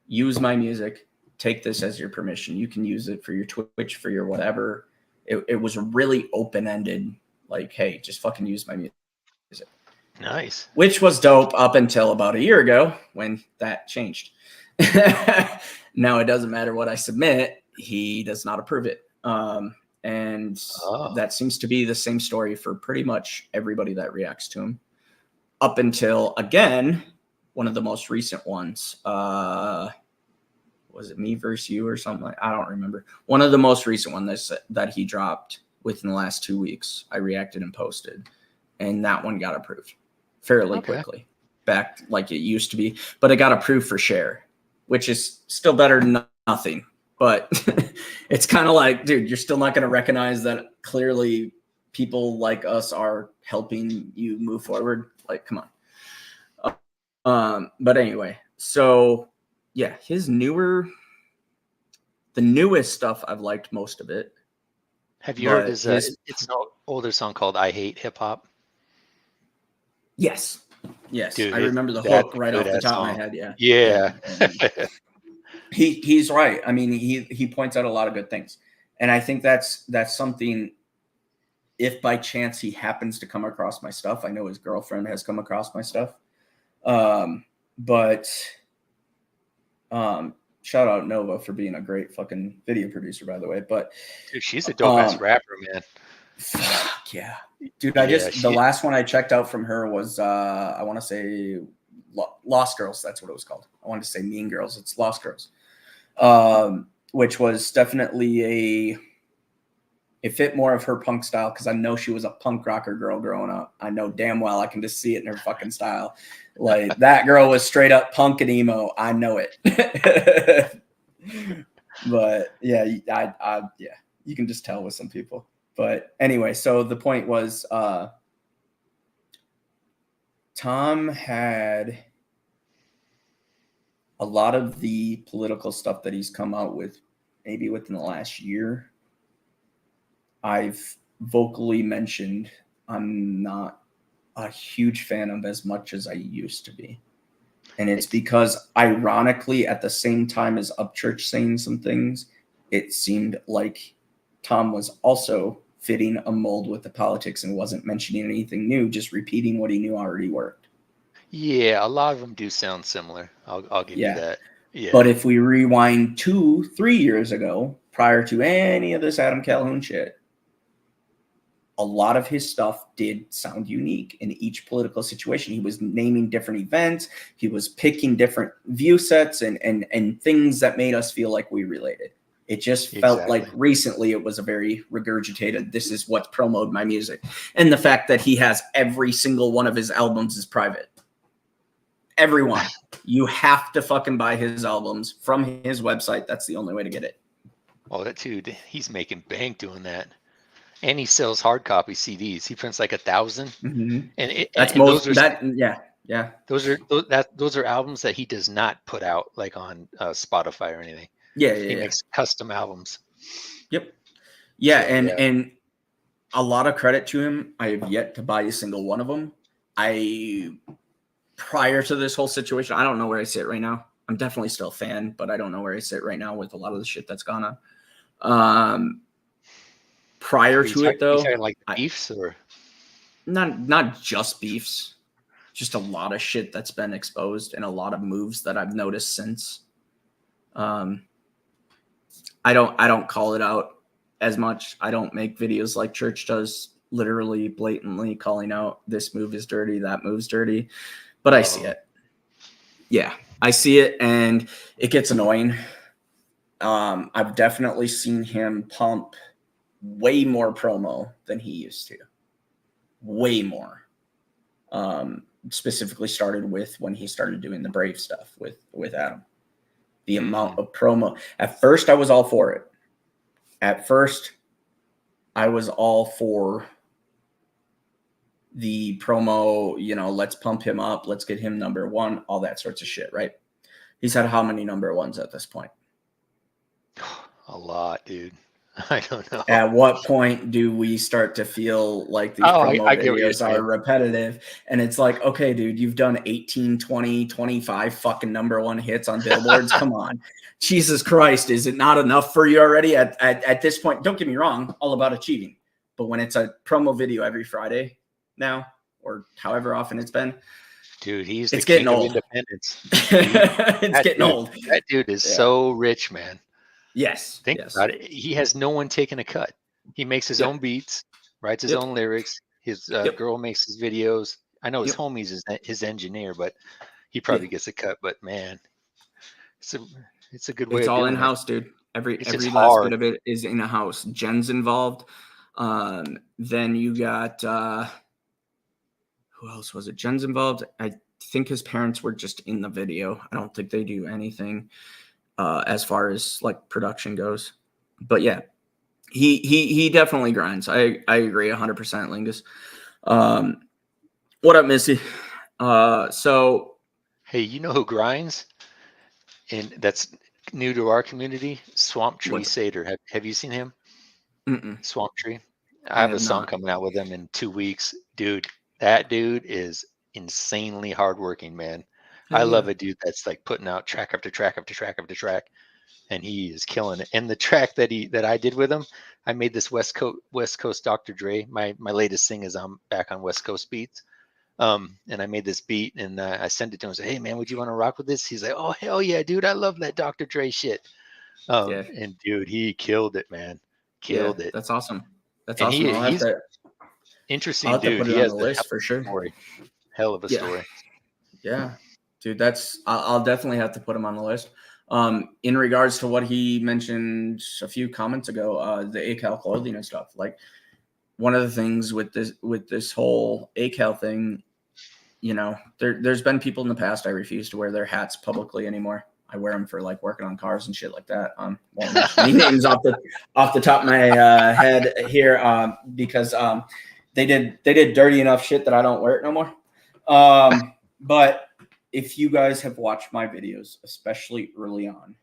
use my music. Take this as your permission. You can use it for your Twitch, for your whatever. It was really open-ended, like, hey, just fucking use my music. Nice. Which was dope up until about a year ago when that changed. Now it doesn't matter what I submit. He does not approve it. And that seems to be the same story for pretty much everybody that reacts to him. Up until, again, one of the most recent ones. Was it Me Versus You or something? I don't remember. One of the most recent ones that he dropped within the last 2 weeks. I reacted and posted. And that one got approved fairly quickly. Back like it used to be. But it got approved for share, which is still better than nothing. But it's kind of like, dude, you're still not going to recognize that clearly people like us are helping you move forward. Like, come on. But anyway, so yeah, the newest stuff, I've liked most of it. Have you heard it's an older song called I Hate Hip Hop? Yes. Dude, I remember the hook right off the top of my head. Yeah. He's right. I mean, he points out a lot of good things. And I think that's something, if by chance he happens to come across my stuff, I know his girlfriend has come across my stuff. But shout out Nova for being a great fucking video producer, by the way. But dude, she's a dope ass rapper, man. Fuck yeah, dude. The last one I checked out from her was I want to say Lost Girls. That's what it was called. I wanted to say Mean Girls. It's Lost Girls, which was definitely it fit more of her punk style, because I know she was a punk rocker girl growing up. I know damn well, I can just see it in her fucking style. Like, that girl was straight up punk and emo. I know it. But yeah, you can just tell with some people. But anyway, so the point was, Tom had a lot of the political stuff that he's come out with maybe within the last year. I've vocally mentioned I'm not a huge fan of as much as I used to be. And it's because, ironically, at the same time as Upchurch saying some things, it seemed like Tom was also fitting a mold with the politics and wasn't mentioning anything new, just repeating what he knew already worked. Yeah, a lot of them do sound similar. I'll give you that. Yeah. But if we rewind 2-3 years ago, prior to any of this Adam Calhoun shit, a lot of his stuff did sound unique in each political situation. He was naming different events. He was picking different view sets and things that made us feel like we related. It just felt like recently it was a very regurgitated, this is what's promoted my music. And the fact that he has every single one of his albums is private. Everyone. You have to fucking buy his albums from his website. That's the only way to get it. Oh, that dude, he's making bank doing that. And he sells hard copy CDs. He prints like 1,000. Mm-hmm. And that's most those that. Yeah. Those are albums that he does not put out like on Spotify or anything. He makes custom albums. Yep. Yeah, so, and a lot of credit to him. I have yet to buy a single one of them. Prior to this whole situation, I don't know where I sit right now. I'm definitely still a fan, but I don't know where I sit right now with a lot of the shit that's gone on. Prior to it, though, like beefs or not just beefs, just a lot of shit that's been exposed and a lot of moves that I've noticed since. I don't call it out as much. I don't make videos like Church does, literally blatantly calling out this move is dirty, that move's dirty, but I see it. Yeah, I see it, and it gets annoying. I've definitely seen him pump way more promo than he used to. Way more. Specifically started with when he started doing the Brave stuff with Adam. The amount of promo. At first, I was all for it. At first, I was all for the promo, let's pump him up, let's get him number one, all that sorts of shit, right? He's had how many number ones at this point? A lot, dude. I don't know. At what point do we start to feel like these promo videos are repetitive? And it's like, okay, dude, you've done 18, 20, 25 fucking #1 hits on billboards. Come on. Jesus Christ. Is it not enough for you already at this point? Don't get me wrong, all about achieving. But when it's a promo video every Friday now, or however often it's been, dude, he's it's the king getting of old. independence. It's getting old. That dude is so rich, man. Yes. Think about it. He has no one taking a cut. He makes his own beats, writes his own lyrics. His girl makes his videos. I know his homie's his engineer, but he probably gets a cut. But man, it's a good way. It's of all doing in house, dude. Every last bit of it is in a house. Jen's involved. Then you got who else was it? Jen's involved. I think his parents were just in the video. I don't think they do anything as far as like production goes. But yeah, he definitely grinds. I agree 100%, Lingus. What up, Missy? So hey, you know who grinds? And that's new to our community. Swamp Tree Seder. Have you seen him? Mm-mm. Swamp Tree. I have a song coming out with him in 2 weeks, dude. That dude is insanely hardworking, man. I love a dude that's like putting out track after track after track after track, and he is killing it. And the track that I did with him, I made this West Coast Dr. Dre. My latest thing is I'm back on West Coast beats. And I made this beat and I sent it to him and said, hey man, would you want to rock with this? He's like, oh hell yeah, dude, I love that Dr. Dre shit. And dude, he killed it, man. Killed it. That's awesome. That's and awesome. He's interesting, I'll have dude. to put it he on has the list for sure. Story. Hell of a story. Yeah, dude, I'll definitely have to put him on the list. In regards to what he mentioned a few comments ago, the ACAL clothing and stuff, like one of the things with this whole ACAL thing, you know, there's been people in the past. I refuse to wear their hats publicly anymore. I wear them for like working on cars and shit like that. Won't mention any names off the top of my head here because they did dirty enough shit that I don't wear it no more. But if you guys have watched my videos, especially early on,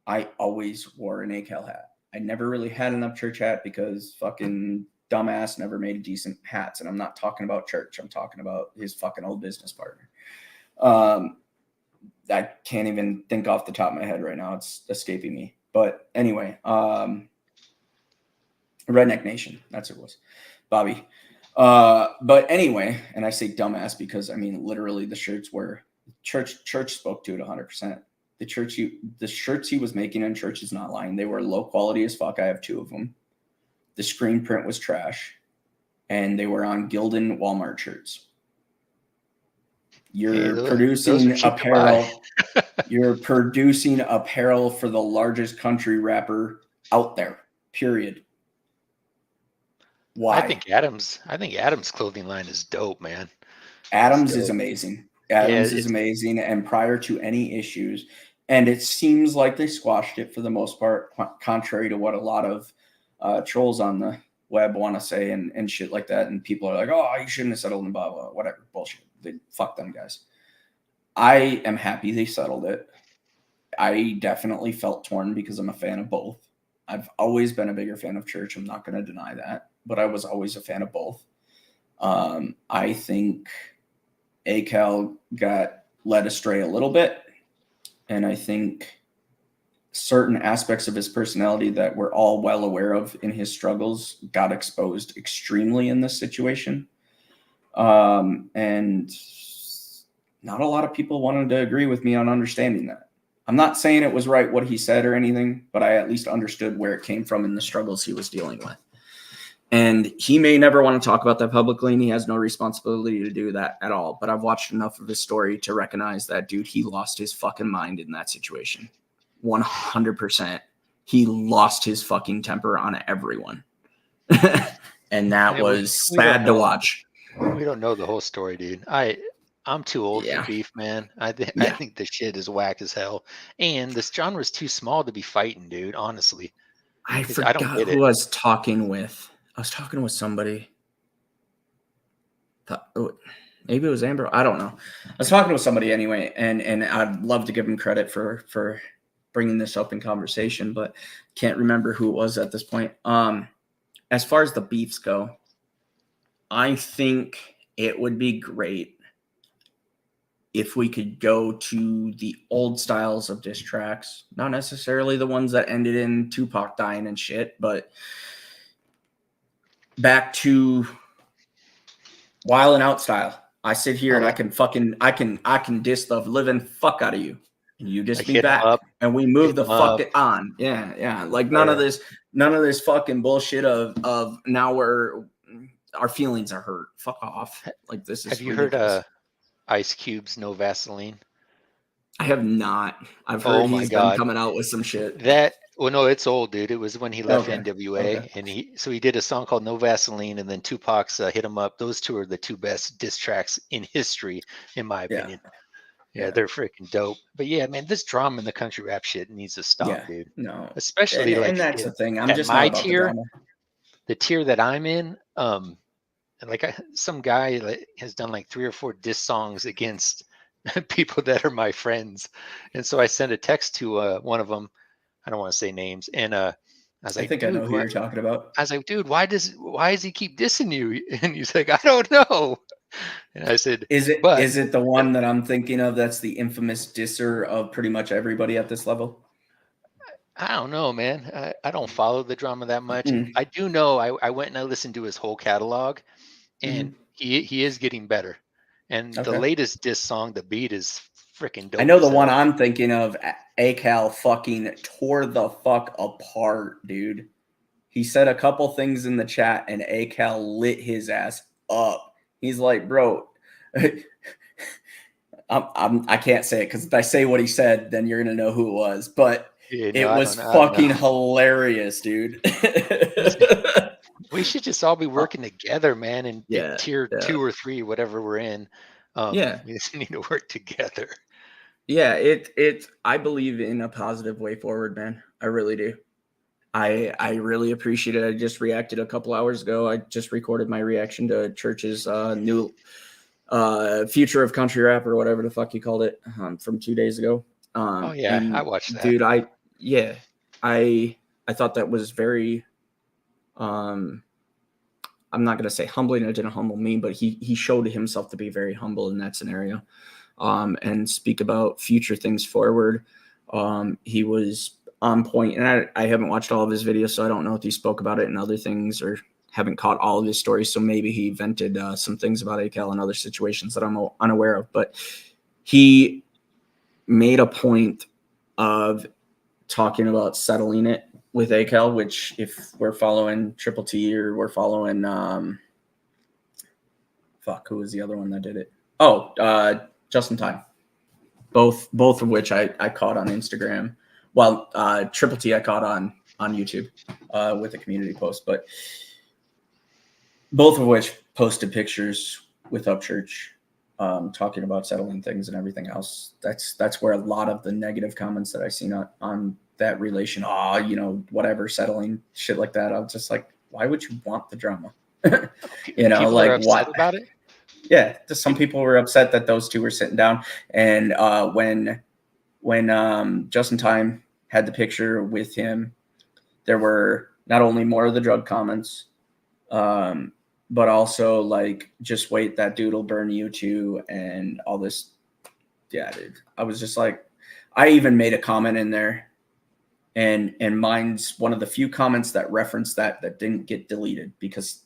I always wore an ACAL hat. I never really had an Upchurch hat because fucking dumbass never made decent hats. And I'm not talking about church. I'm talking about his fucking old business partner. I can't even think off the top of my head right now. It's escaping me. But anyway, Redneck Nation. That's what it was. Bobby. But anyway, and I say dumbass because I mean literally the shirts were church spoke to it 100%. The shirts he was making in church is not lying. They were low quality as fuck. I have 2 of them. The screen print was trash, and they were on Gildan Walmart shirts. You're producing apparel. You're producing apparel for the largest country rapper out there. Period. Why? I think Adam's clothing line is dope, man. Adams is amazing. Adams is amazing. And prior to any issues, and it seems like they squashed it for the most part, contrary to what a lot of trolls on the web want to say and shit like that. And people are like, oh, you shouldn't have settled in blah, blah, whatever. Bullshit. Fuck them guys. I am happy they settled it. I definitely felt torn because I'm a fan of both. I've always been a bigger fan of church. I'm not going to deny that, but I was always a fan of both. I think ACAL got led astray a little bit. And I think certain aspects of his personality that we're all well aware of in his struggles got exposed extremely in this situation. And not a lot of people wanted to agree with me on understanding that. I'm not saying it was right what he said or anything, but I at least understood where it came from and the struggles he was dealing with. And he may never want to talk about that publicly, and he has no responsibility to do that at all. But I've watched enough of his story to recognize that, dude, he lost his fucking mind in that situation. 100%. He lost his fucking temper on everyone. And that was sad to watch. We don't know the whole story, dude. I'm too old for beef, man. I think the shit is whack as hell. And this genre is too small to be fighting, dude, honestly. I forgot who I was talking with. I was talking with somebody. Maybe it was Amber. I don't know. I was talking with somebody anyway, and I'd love to give him credit for bringing this up in conversation, but can't remember who it was at this point. As far as the beefs go, I think it would be great if we could go to the old styles of diss tracks, not necessarily the ones that ended in Tupac dying and shit, but back to Wild and Out style. I sit here and I can diss the living fuck out of you, and you diss me back, and we move the fuck on. Yeah. Like none of this fucking bullshit of now our feelings are hurt. Fuck off. Like this is. Have you heard Ice Cube's No Vaseline? I have not. I've heard he's been coming out with some shit. No, it's old, dude. It was when he left NWA, and he did a song called No Vaseline, and then Tupac's Hit 'Em Up. Those two are the two best diss tracks in history, in my opinion. Yeah, they're freaking dope. But yeah, man, this drama in the country rap shit needs to stop, dude. No, especially and that's the thing. I'm just my tier, the tier that I'm in. Some guy has done like 3 or 4 diss songs against people that are my friends, and so I sent a text to one of them. I don't want to say names, and I was like, I think I know who you're talking about. I was like, dude, why does he keep dissing you? And he's like, I don't know. And I said, is it the one that I'm thinking of? That's the infamous disser of pretty much everybody at this level. I don't know, man. I don't follow the drama that much. I do know I went and I listened to his whole catalog, and he is getting better. And the latest diss song, the beat is freaking dope. I know the one I'm thinking of. ACAL fucking tore the fuck apart, dude. He said a couple things in the chat, and ACAL lit his ass up. He's like, bro, I can't say it because if I say what he said, then you're gonna know who it was. But it was fucking hilarious, dude. We should just all be working together, man, and tier 2 or 3, whatever we're in. We just need to work together. Yeah, I believe in a positive way forward, man. I really do. I really appreciate it. I just reacted a couple hours ago. I just recorded my reaction to Church's new Future of Country Rap or whatever the fuck you called it from 2 days ago. I watched that. Dude, I thought that was very I'm not going to say humbling. It didn't humble me, but he showed himself to be very humble in that scenario. And speak about future things forward. He was on point, and I haven't watched all of his videos, so I don't know if he spoke about it in other things or haven't caught all of his stories. So maybe he vented some things about ACAL and other situations that I'm unaware of. But he made a point of talking about settling it with ACAL, which if we're following Triple T or we're following who was the other one that did it? Just in Time. Both of which I caught on Instagram. Well, Triple T I caught on YouTube with a community post, but both of which posted pictures with Upchurch talking about settling things and everything else. That's where a lot of the negative comments that I seen on that relation, whatever, settling, shit like that. I was just like, why would you want the drama? People like, are upset about it? Yeah, some people were upset that those two were sitting down, and when Just in Time had the picture with him, there were not only more of the drug comments, but also like, just wait, that dude will burn you too, and all this. Yeah, dude. I was just like, I even made a comment in there, and mine's one of the few comments that referenced that didn't get deleted because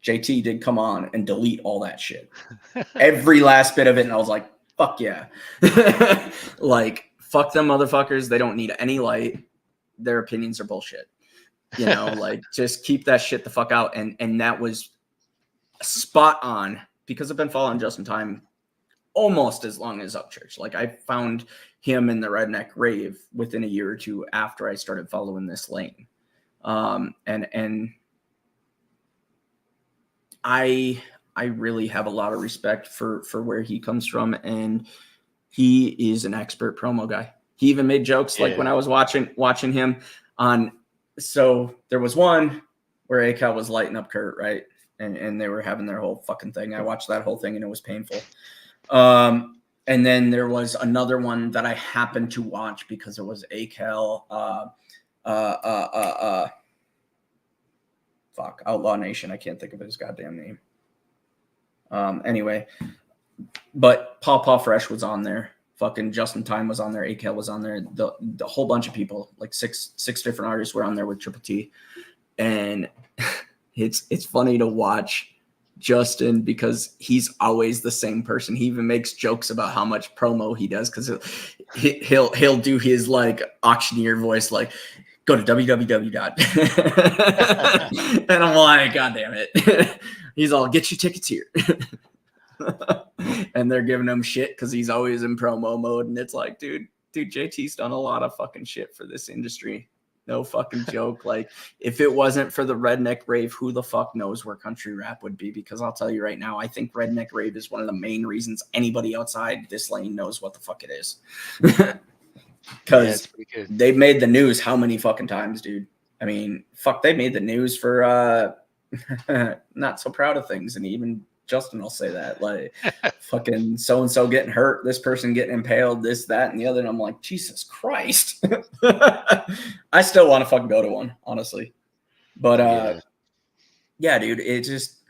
JT did come on and delete all that shit. Every last bit of it. And I was like, fuck yeah. Like, fuck them motherfuckers. They don't need any light. Their opinions are bullshit. Like, just keep that shit the fuck out. And that was spot on because I've been following Just in Time almost as long as Upchurch. Like, I found him in the Redneck Rave within a year or two after I started following this lane. And I really have a lot of respect for where he comes from, and he is an expert promo guy. He even made jokes like when I was watching him on. So there was one where ACAL was lighting up Kurt, right, and they were having their whole fucking thing. I watched that whole thing and it was painful. And then there was another one that I happened to watch because it was ACAL. Fuck, Outlaw Nation. I can't think of his goddamn name. Anyway, but Paw Fresh was on there. Fucking Justin Time was on there. ACAL was on there. The whole bunch of people, like six different artists were on there with Triple T. And it's funny to watch Justin because he's always the same person. He even makes jokes about how much promo he does because he'll do his like auctioneer voice, like go to www. And I'm like, God damn it. He's all, get your tickets here. And they're giving him shit because he's always in promo mode. And it's like, dude, JT's done a lot of fucking shit for this industry. No fucking joke. Like, if it wasn't for the Redneck Rave, who the fuck knows where country rap would be? Because I'll tell you right now, I think Redneck Rave is one of the main reasons anybody outside this lane knows what the fuck it is. Because they made the news how many fucking times, dude? I mean, fuck, they made the news for not so proud of things. And even Justin will say that, like, fucking so-and-so getting hurt, this person getting impaled, this, that, and the other. And I'm like, Jesus Christ. I still want to fucking go to one, honestly. But yeah, dude, it just,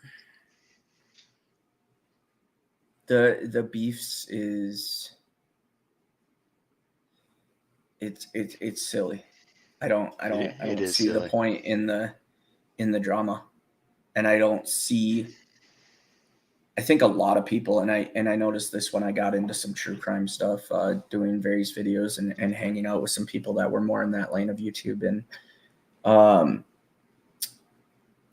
the beefs is, it's silly. I don't see silly. The point in the drama. And I don't see, I think a lot of people, and I noticed this when I got into some true crime stuff, doing various videos and hanging out with some people that were more in that lane of YouTube. And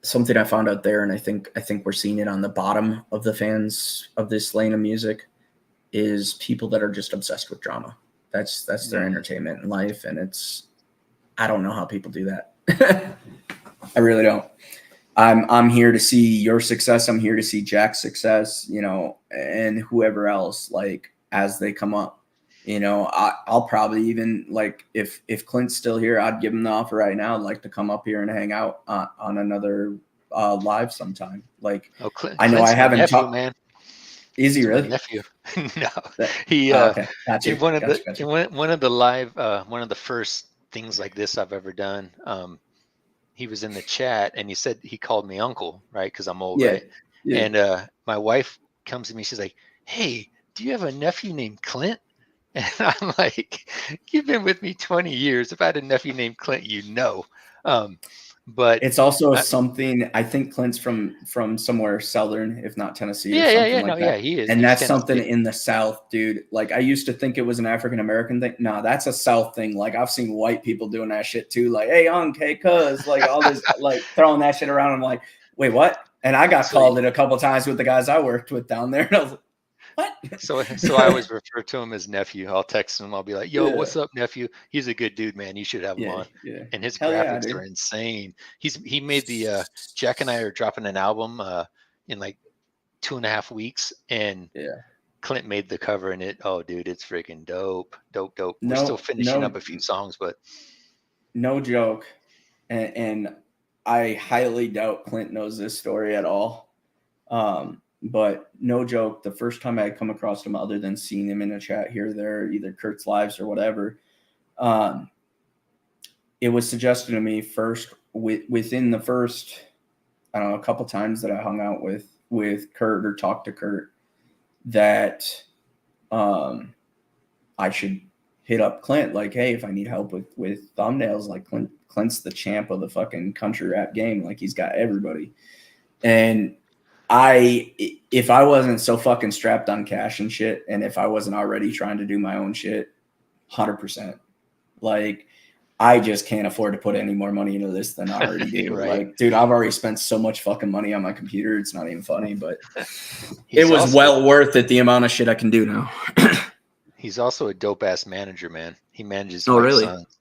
something I found out there, and I think we're seeing it on the bottom of the fans of this lane of music, is people that are just obsessed with drama. That's their entertainment in life. And it's, I don't know how people do that. I really don't. I'm here to see your success. I'm here to see Jack's success, you know, and whoever else, like, as they come up. You know, I'll probably even, like, if Clint's still here, I'd give him the offer right now. I'd like to come up here and hang out on another live sometime. Like, I know I haven't talked, man. Is he really? Nephew. No, he okay. Gotcha. One of the live, one of the first things like this I've ever done. He was in the chat and he said, he called me uncle, right? Because I'm old, right? Yeah. And my wife comes to me, she's like, hey, do you have a nephew named Clint? And I'm like, you've been with me 20 years. If I had a nephew named Clint, you know. But it's also something, I think Clint's from somewhere southern, if not Tennessee, or something like that. Yeah, he is. And that's something in the South, dude. Like, I used to think it was an African American thing. Nah, that's a South thing. Like, I've seen white people doing that shit too. Like, hey, hey, cuz, like, all this, like, throwing that shit around. I'm like, wait, what? And I got called it a couple times with the guys I worked with down there. And I was like, what? So I always refer to him as nephew. I'll text him. I'll be like, yo, what's up, nephew? He's a good dude, man. You should have him on. Yeah. And his graphics are insane. He made the Jack and I are dropping an album in like 2.5 weeks, and Clint made the cover, and dude, it's freaking dope. We're still finishing up a few songs, but no joke. And I highly doubt Clint knows this story at all. But no joke, the first time I had come across him, other than seeing him in a chat here or there, either Kurt's lives or whatever, it was suggested to me first within the first, I don't know, a couple times that I hung out with Kurt or talked to Kurt, that I should hit up Clint, like, hey, if I need help with thumbnails, like, Clint's the champ of the fucking country rap game. Like, he's got everybody. And if I wasn't so fucking strapped on cash and shit, and if I wasn't already trying to do my own shit, 100%. Like, I just can't afford to put any more money into this than I already do. Right. Like, dude, I've already spent so much fucking money on my computer. It's not even funny, but it was also well worth it, the amount of shit I can do now. He's also a dope ass manager, man. He manages. Oh, really? Sons.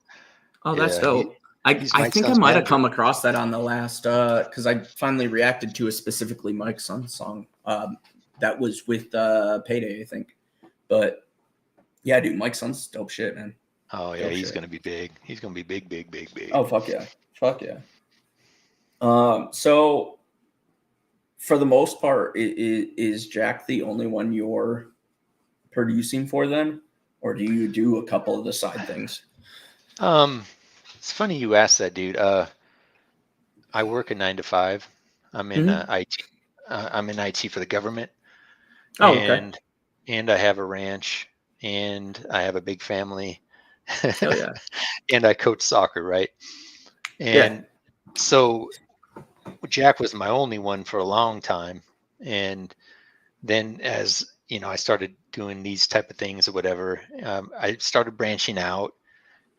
Oh, that's dope. I think I might have come across that on the last, because I finally reacted to a specifically Mike's Son song that was with Payday, I think. But yeah, dude, Mike's Son's dope shit, man. Oh yeah, he's gonna be big. He's gonna be big. Oh fuck yeah. So for the most part, is Jack the only one you're producing for them, or do you do a couple of the side things? It's funny you asked that, dude. I work a 9 to 5. I'm in IT. I'm in IT for the government, Oh, okay. and I have a ranch, and I have a big family. Oh yeah. And I coach soccer, right? Yeah. And so Jack was my only one for a long time, and then as you know, I started doing these type of things or whatever. I started branching out,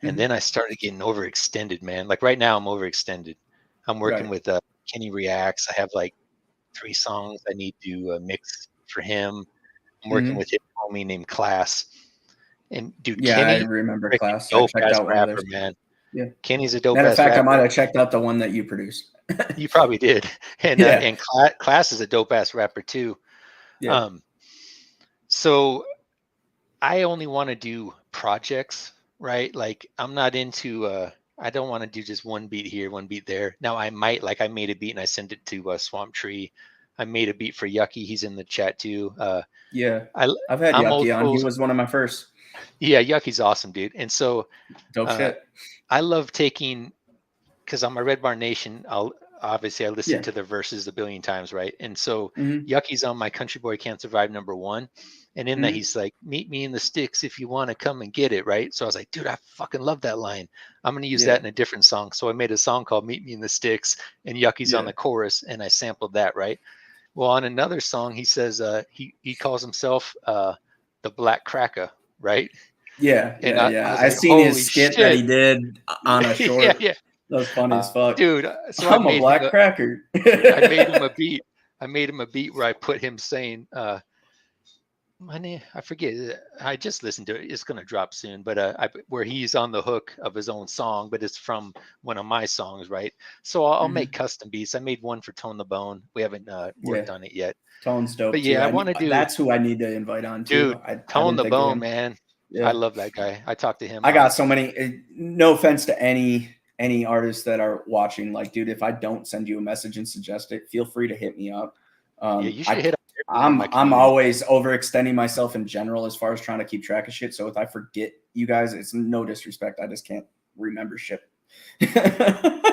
and then I started getting overextended, man. Like right now, I'm overextended. I'm working Right. with Kenny Reacts. I have like 3 songs I need to mix for him. I'm working with his homie named Class. And dude, Yeah, I Kenny, remember freaking Class. I dope checked ass out one of rapper, theirs. man. Yeah. Kenny's a dope Matter of ass fact, I might rapper. have checked out the one that you produced. You probably did. And Yeah. Class is a dope ass rapper too. Yeah. Um, so I only want to do projects, right? Like I'm not into I don't want to do just one beat here, one beat there. Now I might, like I made a beat and I sent it to Swamp Tree. I made a beat for Yucky. He's in the chat too. Yeah. I I've had I'm old Yucky on. school. He was one of my first. Yeah, Yucky's awesome, dude. And so Dope uh, shit. I love taking, because on my Red Bar Nation, I listen Yeah. to the verses a billion times, right? And so Mm-hmm. Yucky's on my Country Boy Can't Survive #1, and in that he's like, "Meet me in the sticks if you want to come and get it," right? So I was like, "Dude, I fucking love that line. I'm gonna use Yeah. that in a different song." So I made a song called "Meet Me in the Sticks," and Yucky's on Yeah. the chorus, and I sampled that, right? Well, on another song, he says he calls himself the Black Cracker, right? Yeah. And Yeah. I Yeah. was I like, seen his "Holy skit that shit!" he did on a Yeah, short. yeah. That was funny as fuck. Dude, so I'm a black cracker. I made him a beat. I made him a beat where I put him saying, my name, I forget. I just listened to it. It's gonna drop soon, but where he's on the hook of his own song, but it's from one of my songs, right? So I'll make custom beats. I made one for Tone the Bone. We haven't Yeah. worked on it yet, Tone's dope but too. yeah, I want to do, That's who I need to invite on too. dude, I Tone didn't the think of Bone, him. man. I Yeah. love that guy. I talked to him. I got so many. No offense to any artists that are watching. Like, dude, if I don't send you a message and suggest it, feel free to hit me up. Yeah, you should hit up everyone in my I'm community. always overextending myself in general as far as trying to keep track of shit. So if I forget you guys, it's no disrespect. I just can't remember shit. I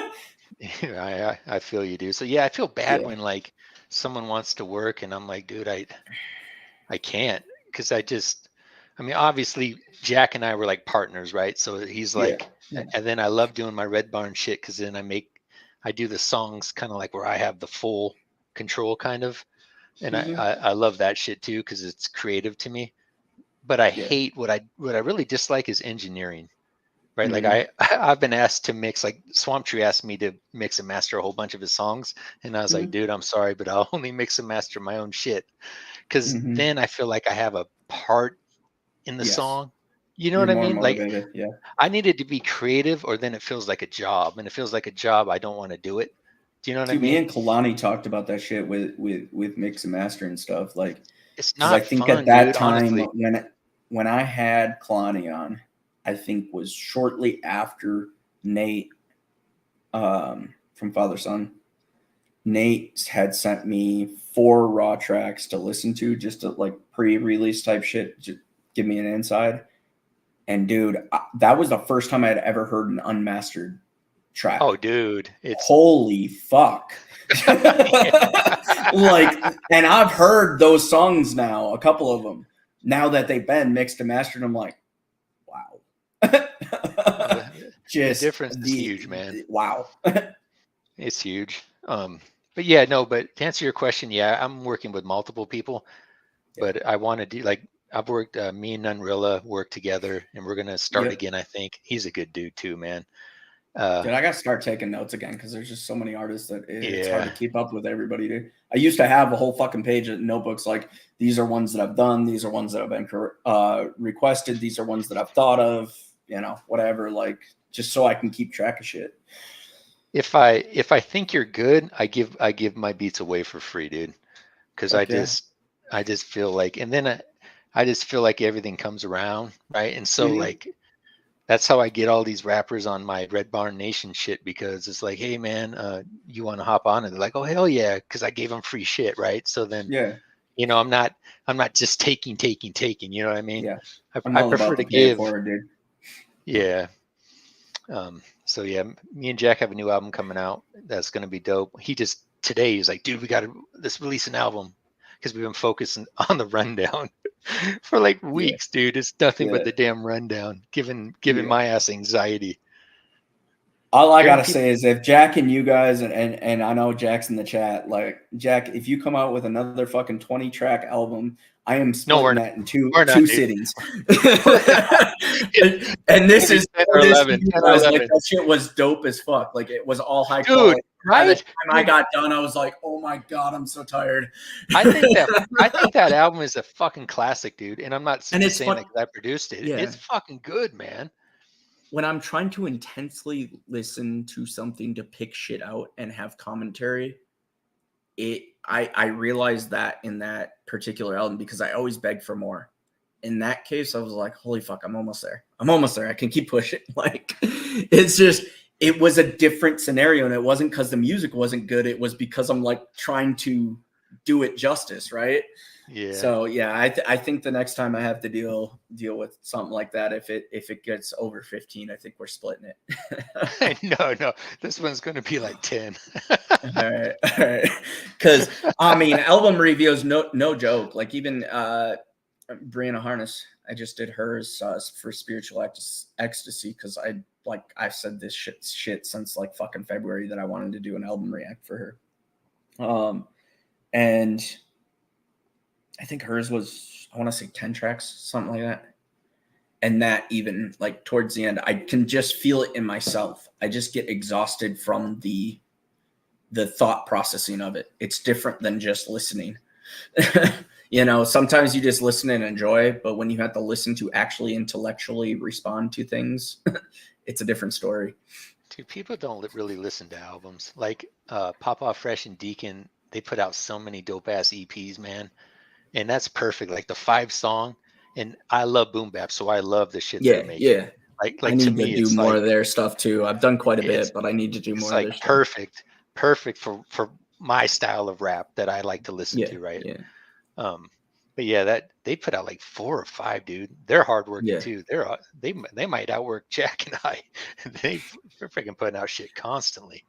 feel you, dude. So yeah, I feel bad Yeah. when like someone wants to work and I'm like, dude, I can't, because I mean, obviously Jack and I were like partners, right? So he's like, and then I love doing my Red Barn shit because then I do the songs kind of like where I have the full control kind of, and I love that shit too because it's creative to me. But I hate what I really dislike is engineering. Right. Like I've been asked to mix, like Swamp Tree asked me to mix and master a whole bunch of his songs. And I was like, dude, I'm sorry, but I'll only mix and master my own shit. Cause then I feel like I have a part in the song. You know You're what I more mean? motivated. Like Yeah. I needed to be creative or then it feels like a job. And it feels like a job. I don't want to do it. Do you know what I mean? Me and Kalani talked about that shit with mix and master and stuff. Like, it's because not I think fun, at that dude, time honestly. when I had Kalani on, I think was shortly after Nate from Father Son. Nate had sent me 4 raw tracks to listen to, just to like pre-release type shit, just give me an inside. And dude, that was the first time I had ever heard an unmastered track. Oh, dude, it's holy fuck. Like, and I've heard those songs now, a couple of them, now that they've been mixed and mastered. I'm like, wow. The difference is huge, man. Wow. It's huge. But yeah, no, but to answer your question, yeah, I'm working with multiple people, but I want to do, like, I've worked, me and Nunrilla work together and we're going to start again. I think he's a good dude too, man. Dude, I got to start taking notes again because there's just so many artists that it's hard to keep up with everybody, dude. I used to have a whole fucking page of notebooks. Like, these are ones that I've done. These are ones that have been requested. These are ones that I've thought of, you know, whatever, like, just so I can keep track of shit. If I think you're good, I give my beats away for free, dude. Cause I just feel like, and then I just feel like everything comes around. Right. And so like, that's how I get all these rappers on my Red Barn Nation shit, because it's like, hey man, you want to hop on? And they're like, oh hell yeah, because I gave them free shit, right? So then You know, I'm not just taking. You know what I mean? Yeah. I prefer to give. Forward, dude. Yeah. So yeah, me and Jack have a new album coming out. That's going to be dope. He just today he's like, dude, let's release an album because we've been focusing on the rundown for like weeks, dude. It's nothing but the damn rundown, giving my ass anxiety. All I gotta say is if Jack and you guys and I know Jack's in the chat, like Jack, if you come out with another fucking 20-track album, I am splitting that in two cities. and this is 10 or 11. Like that shit was dope as fuck. Like it was all high quality. Right? By the time I got done, I was like, oh my God, I'm so tired. I think that album is a fucking classic, dude. And I'm not saying that because I produced it. Yeah. It's fucking good, man. When I'm trying to intensely listen to something to pick shit out and have commentary, I realized that in that particular album because I always beg for more. In that case, I was like, holy fuck, I'm almost there. I can keep pushing. Like, it's just, it was a different scenario. And it wasn't because the music wasn't good. It was because I'm like trying to do it justice, right? Yeah. So yeah, I think the next time I have to deal with something like that, if it gets over 15, I think we're splitting it. No, this one's going to be like 10. all right. Because I mean, album reviews, no joke. Like even Brianna Harness, I just did hers for Spiritual Ecstasy because I've said this shit since like fucking February that I wanted to do an album react for her. And I think hers was, I want to say 10 tracks, something like that. And that even like towards the end, I can just feel it in myself. I just get exhausted from the thought processing of it. It's different than just listening. You know, sometimes you just listen and enjoy, but when you have to listen to actually intellectually respond to things, it's a different story. Dude, people don't really listen to albums. Like Papa Fresh and Deacon, they put out so many dope ass EPs, man. And that's perfect. Like the 5-song, and I love boom bap, so I love the shit they're making. Yeah. Like I need to do more of their stuff too. I've done quite a bit, but I need to do more of their stuff. Perfect for my style of rap that I like to listen to, right? Yeah. But yeah, that they put out like 4 or 5, dude. They're hardworking too. They might outwork Jack and I. They're freaking putting out shit constantly.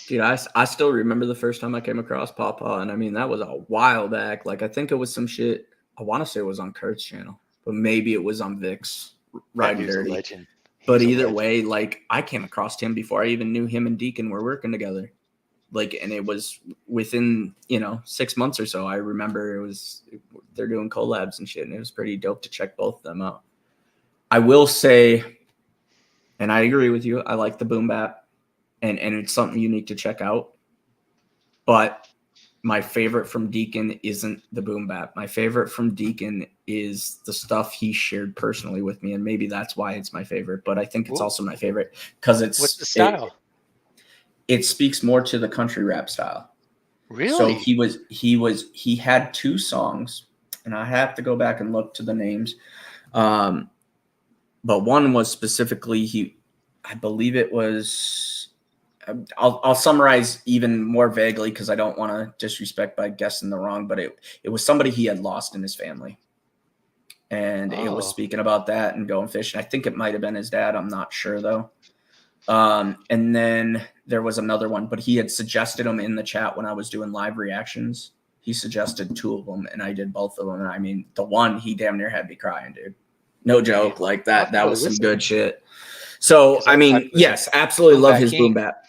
Dude, I still remember the first time I came across Papa, and I mean that was a while back. Like I think it was some shit. I want to say it was on Kurt's channel, but maybe it was on Vic's Riding Dirty. But either way, like I came across him before I even knew him and Deacon were working together. Like, and it was within 6 months or so. I remember they're doing collabs and shit, and it was pretty dope to check both of them out. I will say, and I agree with you, I like the boom bap, and it's something unique to check out. But my favorite from Deacon isn't the boom bap. My favorite from Deacon is the stuff he shared personally with me, and maybe that's why it's my favorite. But I think it's also my favorite because it's what's the style? It speaks more to the country rap style. Really? So he had 2 songs, and I have to go back and look to the names. But one was specifically I believe it was. I'll summarize even more vaguely because I don't want to disrespect by guessing the wrong. But it was somebody he had lost in his family, and it was speaking about that and going fishing. I think it might have been his dad. I'm not sure though. And then there was another one, but he had suggested them in the chat when I was doing live reactions. He suggested 2 of them, and I did both of them. And I mean, the one he damn near had me crying, dude. No joke, like that was some good shit. So I mean, yes, absolutely love his boom bap.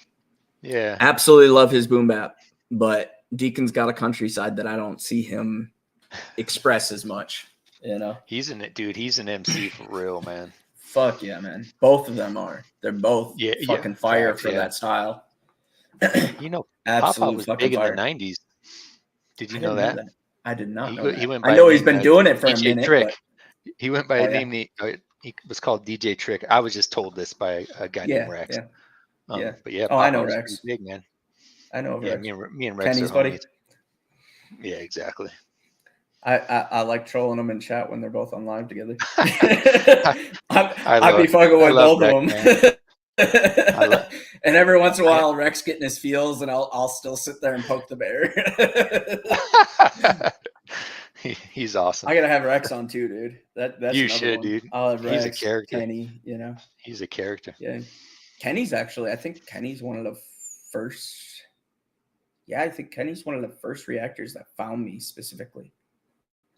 Yeah, absolutely love his boom bap. But Deacon's got a countryside that I don't see him express as much. He's He's an MC for real, man. Fuck yeah, man. Both of them are. They're both fucking fire for that style. Papa was big in the 90s. Did you know that? I did not know that. I know he's been doing it for a minute. Trick. He went by a name. He was called DJ Trick. I was just told this by a guy named Rex. But yeah. I know Rex. Big, man. I know Rex. Me and Rex Kenny's buddy. Yeah, exactly. I like trolling them in chat when they're both on live together. I'd be fucking with both of them. And every once in a while, Rex getting his feels, and I'll still sit there and poke the bear. He's awesome. I gotta have Rex on too, dude. That's you another should, one. dude. I'll have He's Rex, a character. Kenny, you know. He's a character. Yeah. Kenny's actually, I think Kenny's one of the first. Yeah, I think Kenny's one of the first reactors that found me specifically.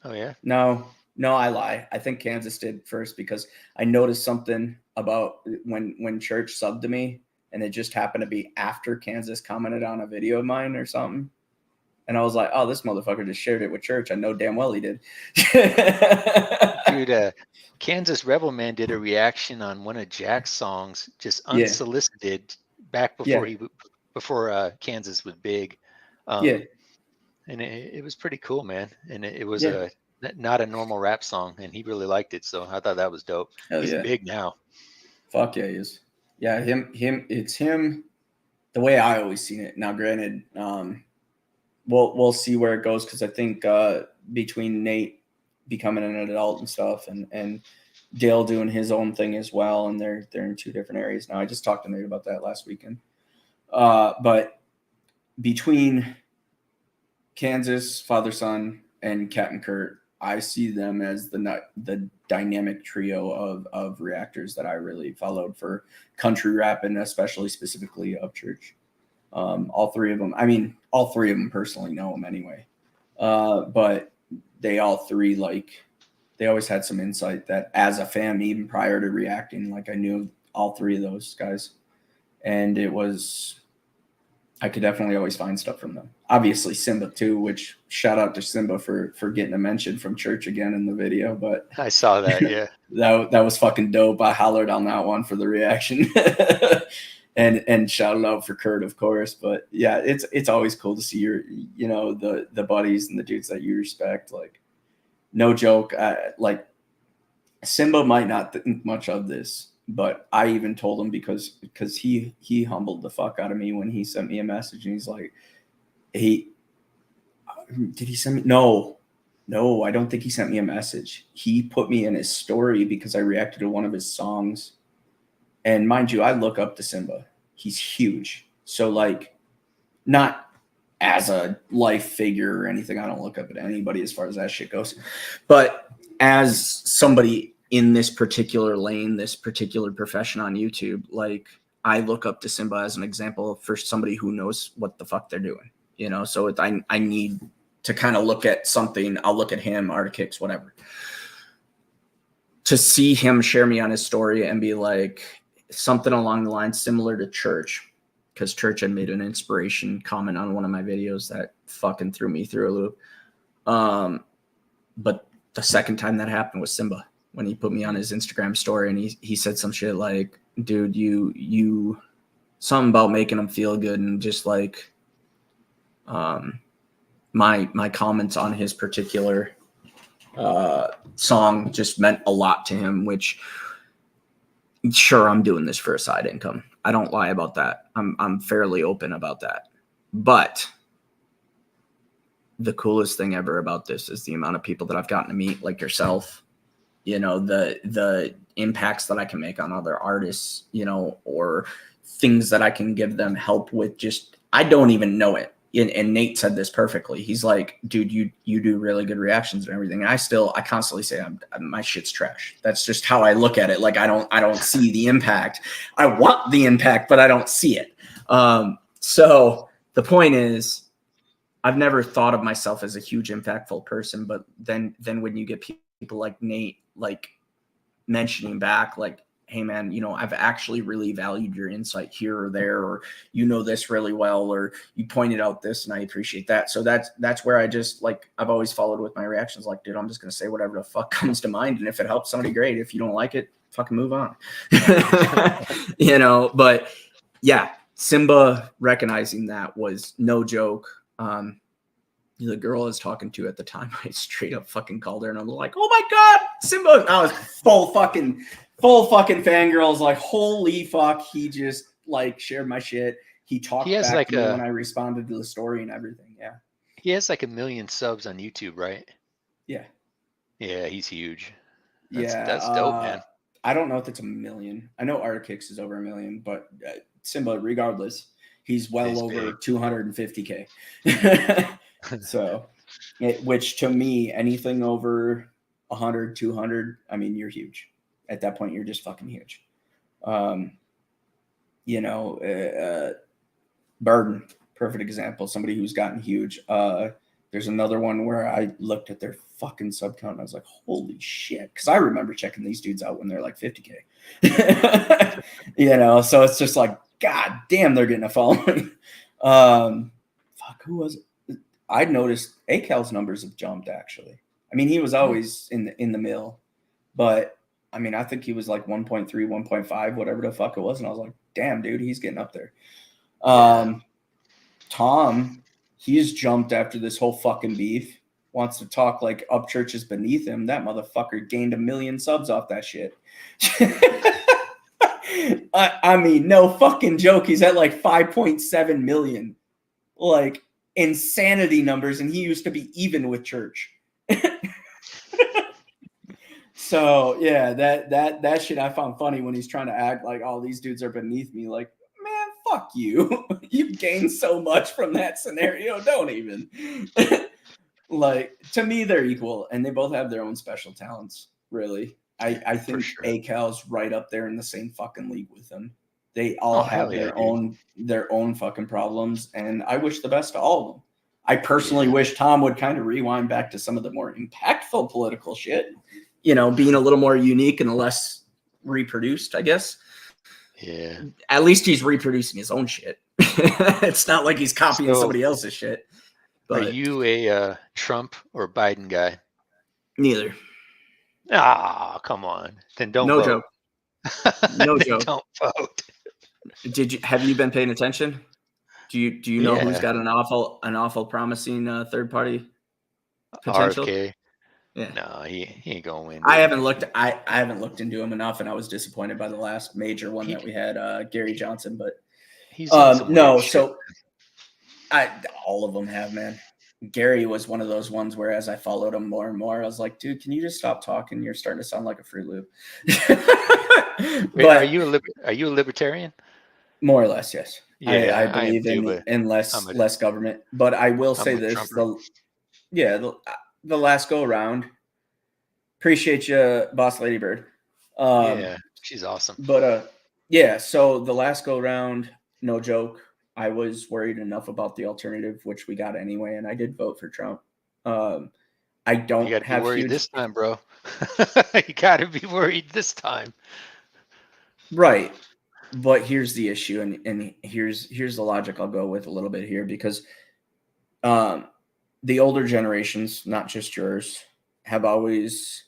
Oh yeah. No, I lie. I think Kansas did first because I noticed something about when Church subbed to me, and it just happened to be after Kansas commented on a video of mine or something. And I was like, oh, this motherfucker just shared it with Church. I know damn well he did. Dude, Kansas Rebel Man did a reaction on one of Jack's songs, just unsolicited, back before before Kansas was big. And it was pretty cool, man. And it was not a normal rap song, and he really liked it. So I thought that was dope. He's big now. Fuck yeah, he is. Yeah, it's him. The way I always seen it. Now, granted, we'll see where it goes because I think between Nate becoming an adult and stuff, and Dale doing his own thing as well, and they're in two different areas now. I just talked to Nate about that last weekend. But between Kansas, Father Son, and Captain Kurt, I see them as the dynamic trio of reactors that I really followed for country rap, and especially specifically of church. All three of them. I mean, all three of them personally know them anyway. But they all three, like, they always had some insight that as a fan, even prior to reacting, like I knew all three of those guys. And it was, I could definitely always find stuff from them. Obviously Simba too, which shout out to Simba for getting a mention from church again in the video. But I saw that, yeah. that was fucking dope. I hollered on that one for the reaction. and shout out for Kurt, of course. But yeah, it's always cool to see your, you know, the buddies and the dudes that you respect. Like, no joke. Like, Simba might not think much of this, but I even told him because he humbled the fuck out of me when he sent me a message, and he's like, did he send me? No, I don't think he sent me a message. He put me in his story because I reacted to one of his songs. And mind you, I look up to Simba. He's huge. So, like, not as a life figure or anything. I don't look up at anybody as far as that shit goes. But as somebody in this particular lane, this particular profession on YouTube, like, I look up to Simba as an example for somebody who knows what the fuck they're doing. You know, so I need to kind of look at something. I'll look at him, Arctics, whatever. To see him share me on his story and be like something along the lines similar to Church, because Church had made an inspiration comment on one of my videos that fucking threw me through a loop. But the second time that happened was Simba, when he put me on his Instagram story, and he said some shit like, dude, you something about making him feel good, and just like my comments on his particular song just meant a lot to him, which, sure, I'm doing this for a side income. I don't lie about that. I'm fairly open about that. But the coolest thing ever about this is the amount of people that I've gotten to meet, like yourself, you know, the impacts that I can make on other artists, you know, or things that I can give them help with. Just, I don't even know it. And Nate said this perfectly. He's like, dude, you do really good reactions and everything. And I constantly say my shit's trash. That's just how I look at it. Like, I don't see the impact. I want the impact, but I don't see it. So the point is, I've never thought of myself as a huge impactful person, but then when you get people like Nate, like, mentioning back, like, hey man, you know, I've actually really valued your insight here or there, or, you know, this really well, or you pointed out this and I appreciate that. So that's where I just, like, I've always followed with my reactions. Like, dude, I'm just going to say whatever the fuck comes to mind. And if it helps somebody, great. If you don't like it, fucking move on. You know, but yeah, Simba recognizing that was no joke. The girl I was talking to at the time, I straight up fucking called her and I'm like, oh my God, Simba. And I was full fucking fangirls, like, holy fuck. He just, like, shared my shit. He talked back like to me when I responded to the story and everything. Yeah. He has like 1 million subs on YouTube, right? Yeah. Yeah, he's huge. That's dope, man. I don't know if it's 1 million. I know Arctics is over 1 million, but Simba, regardless, he's over big. 250K. So which to me, anything over 100, 200, I mean, you're huge. At that point, you're just fucking huge. Burden, perfect example. Somebody who's gotten huge. There's another one where I looked at their fucking sub count and I was like, holy shit. Because I remember checking these dudes out when they're like 50K. So it's just like, God damn, they're getting a following. Who was it? I noticed ACAL's numbers have jumped, actually. I mean, he was always in the mill. But, I mean, I think he was like 1.3, 1.5, whatever the fuck it was. And I was like, damn, dude, he's getting up there. Tom, he's jumped after this whole fucking beef. Wants to talk like Upchurch is beneath him. That motherfucker gained 1 million subs off that shit. I mean, no fucking joke. He's at like 5.7 million. Like insanity numbers, and he used to be even with Church. So yeah, that shit I found funny when he's trying to act like all these dudes are beneath me. Like, man, fuck you. You gained so much from that scenario. Don't even. Like, to me, they're equal, and they both have their own special talents, really. I think sure. ACAL's right up there in the same fucking league with them. They all have their own fucking problems, and I wish the best to all of them. I personally wish Tom would kind of rewind back to some of the more impactful political shit, being a little more unique and less reproduced, I guess. Yeah. At least he's reproducing his own shit. It's not like he's copying somebody else's shit. But are you a Trump or Biden guy? Neither. Ah, come on. Then don't no vote. Joke. No joke. Don't vote. Have you been paying attention? Do you know who's got an awful promising third party potential? RFK. Yeah. No, he ain't gonna win. I haven't looked into him enough, and I was disappointed by the last major one that we had, Gary Johnson. But he's no, so all of them have, man. Gary was one of those ones where as I followed him more and more, I was like, dude, can you just stop talking? You're starting to sound like a Fruit Loop. But are you a libertarian? More or less, yes. Yeah, I believe in less government. But I will say this: the last go around. Appreciate you, Boss Lady Bird. Yeah, she's awesome. But so the last go around, no joke. I was worried enough about the alternative, which we got anyway, and I did vote for Trump. I don't have be worried this time, bro. You got to be worried this time, right? But here's the issue, and here's the logic I'll go with a little bit here, because the older generations, not just yours, have always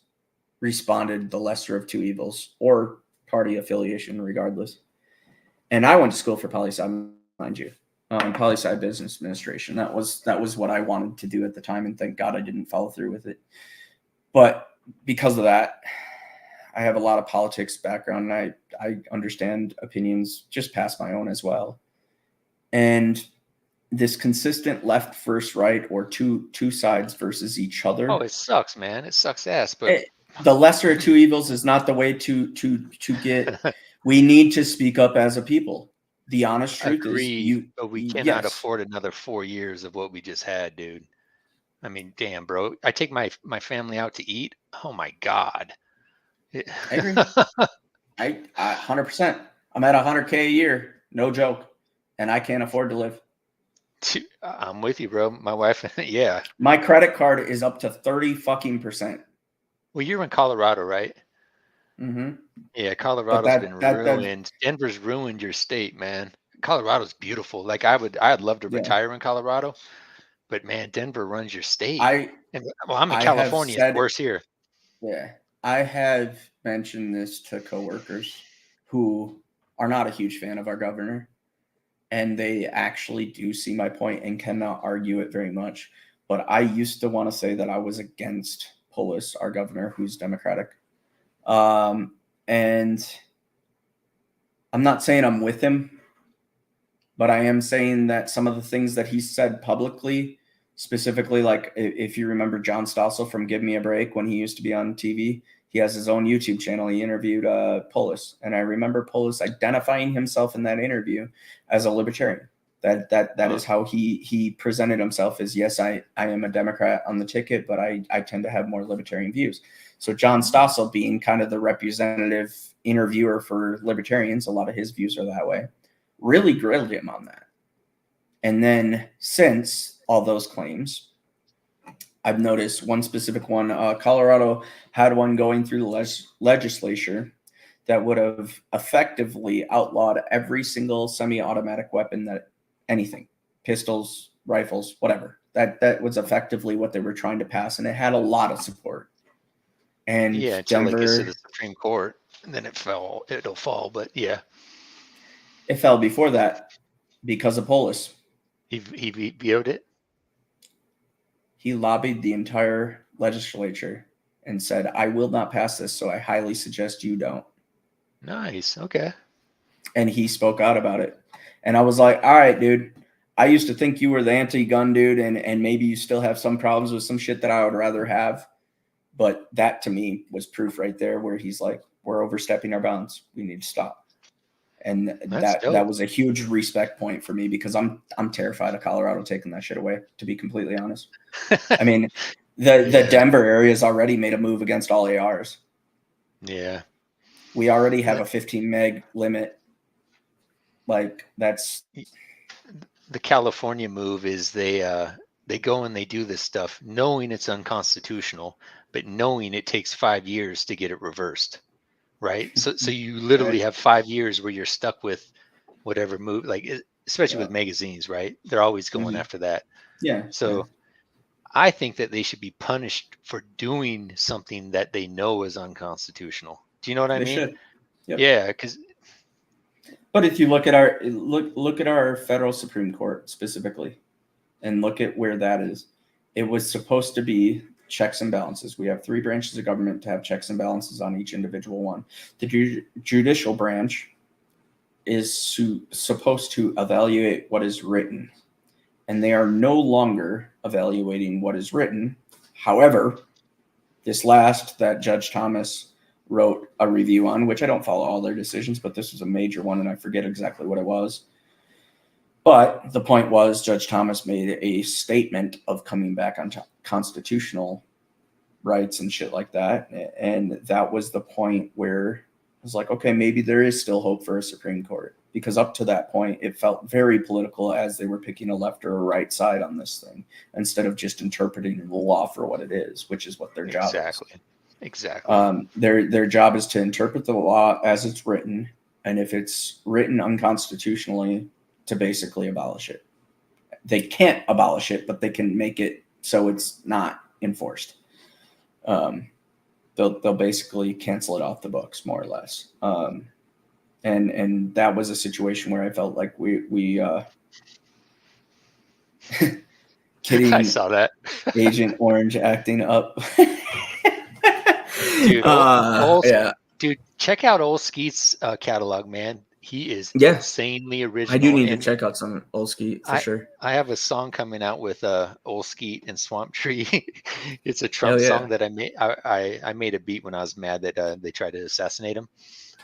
responded the lesser of two evils, or party affiliation, regardless. And I went to school for poli-sci, mind you, poli-sci business administration. That was what I wanted to do at the time, and thank God I didn't follow through with it. But because of that, I have a lot of politics background, and I understand opinions just past my own as well. And this consistent left versus right, or two sides versus each other. Oh, it sucks, man. It sucks ass. But the lesser of two evils is not the way to get. We need to speak up as a people. The honest truth is, but we cannot afford another 4 years of what we just had, dude. I mean, damn, bro. I take my family out to eat. Oh my God. I agree. I 100%. I'm at 100K a year, no joke, and I can't afford to live. I'm with you, bro. My wife, yeah. My credit card is up to 30%. Well, you're in Colorado, right? Mm-hmm. Yeah, Colorado's been ruined. Denver's ruined your state, man. Colorado's beautiful. Like I'd love to retire in Colorado, but man, Denver runs your state. I'm in California. It's worse here. Yeah, I have mentioned this to coworkers who are not a huge fan of our governor, and they actually do see my point and cannot argue it very much. But I used to want to say that I was against Polis, our governor, who's Democratic. And I'm not saying I'm with him, but I am saying that some of the things that he said publicly, specifically, like if you remember John Stossel from Give Me a Break, when he used to be on TV, he has his own YouTube channel. He interviewed Polis, and I remember Polis identifying himself in that interview as a libertarian. That is how he presented himself as, yes, I am a Democrat on the ticket, but I tend to have more libertarian views. So John Stossel, being kind of the representative interviewer for libertarians, a lot of his views are that way, really grilled him on that. And then since all those claims, I've noticed one specific one. Colorado had one going through the legislature that would have effectively outlawed every single semi-automatic weapon, that anything, pistols, rifles, whatever. That was effectively what they were trying to pass, and it had a lot of support. And yeah, until it gets to the Supreme Court, and then it'll fall. But yeah, it fell before that because of Polis. He vetoed it. He lobbied the entire legislature and said, "I will not pass this, so I highly suggest you don't." Nice. Okay. And he spoke out about it. And I was like, all right, dude, I used to think you were the anti-gun dude, and maybe you still have some problems with some shit that I would rather have. But that to me was proof right there where he's like, we're overstepping our bounds. We need to stop. And that was a huge respect point for me, because I'm terrified of Colorado taking that shit away, to be completely honest. I mean, the Denver area has already made a move against all ARs. Yeah. We already have a 15 meg limit. Like, that's the California move is they go and they do this stuff knowing it's unconstitutional, but knowing it takes 5 years to get it reversed, right? So you literally have 5 years where you're stuck with whatever move, like especially with magazines, right? They're always going after that. Yeah. So I think that they should be punished for doing something that they know is unconstitutional. Do you know what I mean? Should. Yep. Yeah, because. But if you look at our federal Supreme Court specifically, and look at where that is, it was supposed to be checks and balances. We have 3 branches of government to have checks and balances on each individual one. The judicial branch is supposed to evaluate what is written, and they are no longer evaluating what is written. However, this last that Judge Thomas wrote a review on, which I don't follow all their decisions, but this was a major one, and I forget exactly what it was. But the point was, Judge Thomas made a statement of coming back on constitutional rights and shit like that. And that was the point where I was like, okay, maybe there is still hope for a Supreme Court. Because up to that point, it felt very political, as they were picking a left or a right side on this thing, instead of just interpreting the law for what it is, which is what their job is. Exactly. Their job is to interpret the law as it's written, and if it's written unconstitutionally, to basically abolish it. They can't abolish it, but they can make it so it's not enforced. They'll basically cancel it off the books, more or less. And that was a situation where I felt like we kidding. I saw that. Agent Orange acting up. Dude, dude, check out Old Skeet's catalog, man. He is insanely original. I do need to check out some Old Skeet for sure. I have a song coming out with Old Skeet and Swamp Tree. It's a Trump song that I made. I made a beat when I was mad that they tried to assassinate him,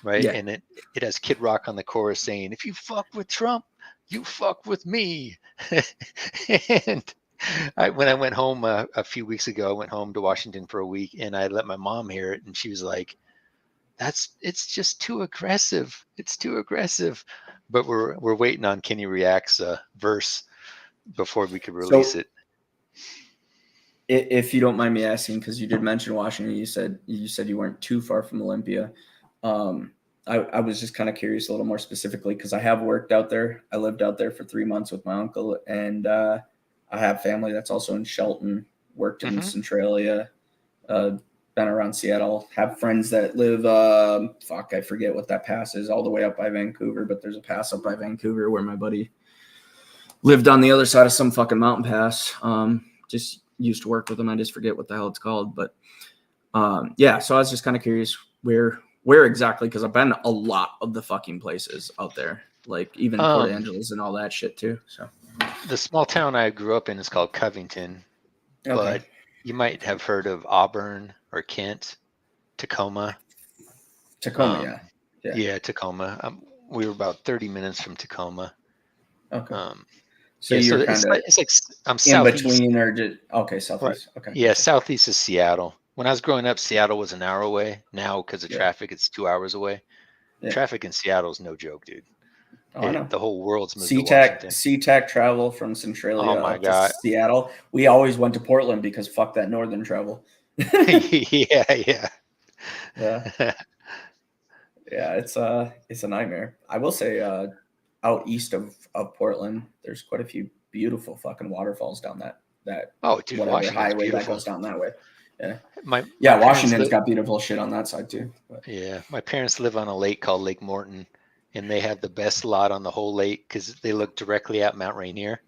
right? Yeah. And it has Kid Rock on the chorus saying, "If you fuck with Trump, you fuck with me." And when I went home a few weeks ago, I went home to Washington for a week, and I let my mom hear it, and she was like, it's just too aggressive. It's too aggressive." But we're waiting on Kenny React's verse before we could release it. If you don't mind me asking, because you did mention Washington, you said you weren't too far from Olympia. I was just kind of curious a little more specifically, because I have worked out there. I lived out there for 3 months with my uncle, and I have family that's also in Shelton, worked in Centralia, been around Seattle, have friends that live, I forget what that pass is, all the way up by Vancouver, but there's a pass up by Vancouver where my buddy lived on the other side of some fucking mountain pass. Just used to work with him. I just forget what the hell it's called. But so I was just kind of curious where exactly, because I've been a lot of the fucking places out there, like even Port Angeles and all that shit too. So the small town I grew up in is called Covington, but you might have heard of Auburn or Kent, Tacoma. Tacoma, Yeah, Tacoma. We were about 30 minutes from Tacoma. Okay. So you're kind of it's like I'm in southeast. between, or just southeast. Right. Okay. Yeah, southeast is Seattle. When I was growing up, Seattle was an hour away. Now, because of traffic, it's 2 hours away. Yeah. Traffic in Seattle is no joke, dude. Oh, I know. The whole world's moved to Washington. SeaTac travel from Centralia up to Seattle. We always went to Portland because fuck that northern travel. Yeah. Yeah, it's a nightmare. I will say, out east of Portland, there's quite a few beautiful fucking waterfalls down that dude, whatever highway beautiful. that goes down that way. Yeah, Washington's got beautiful shit on that side too. But. Yeah, my parents live on a lake called Lake Morton, and they have the best lot on the whole lake because they look directly at Mount Rainier.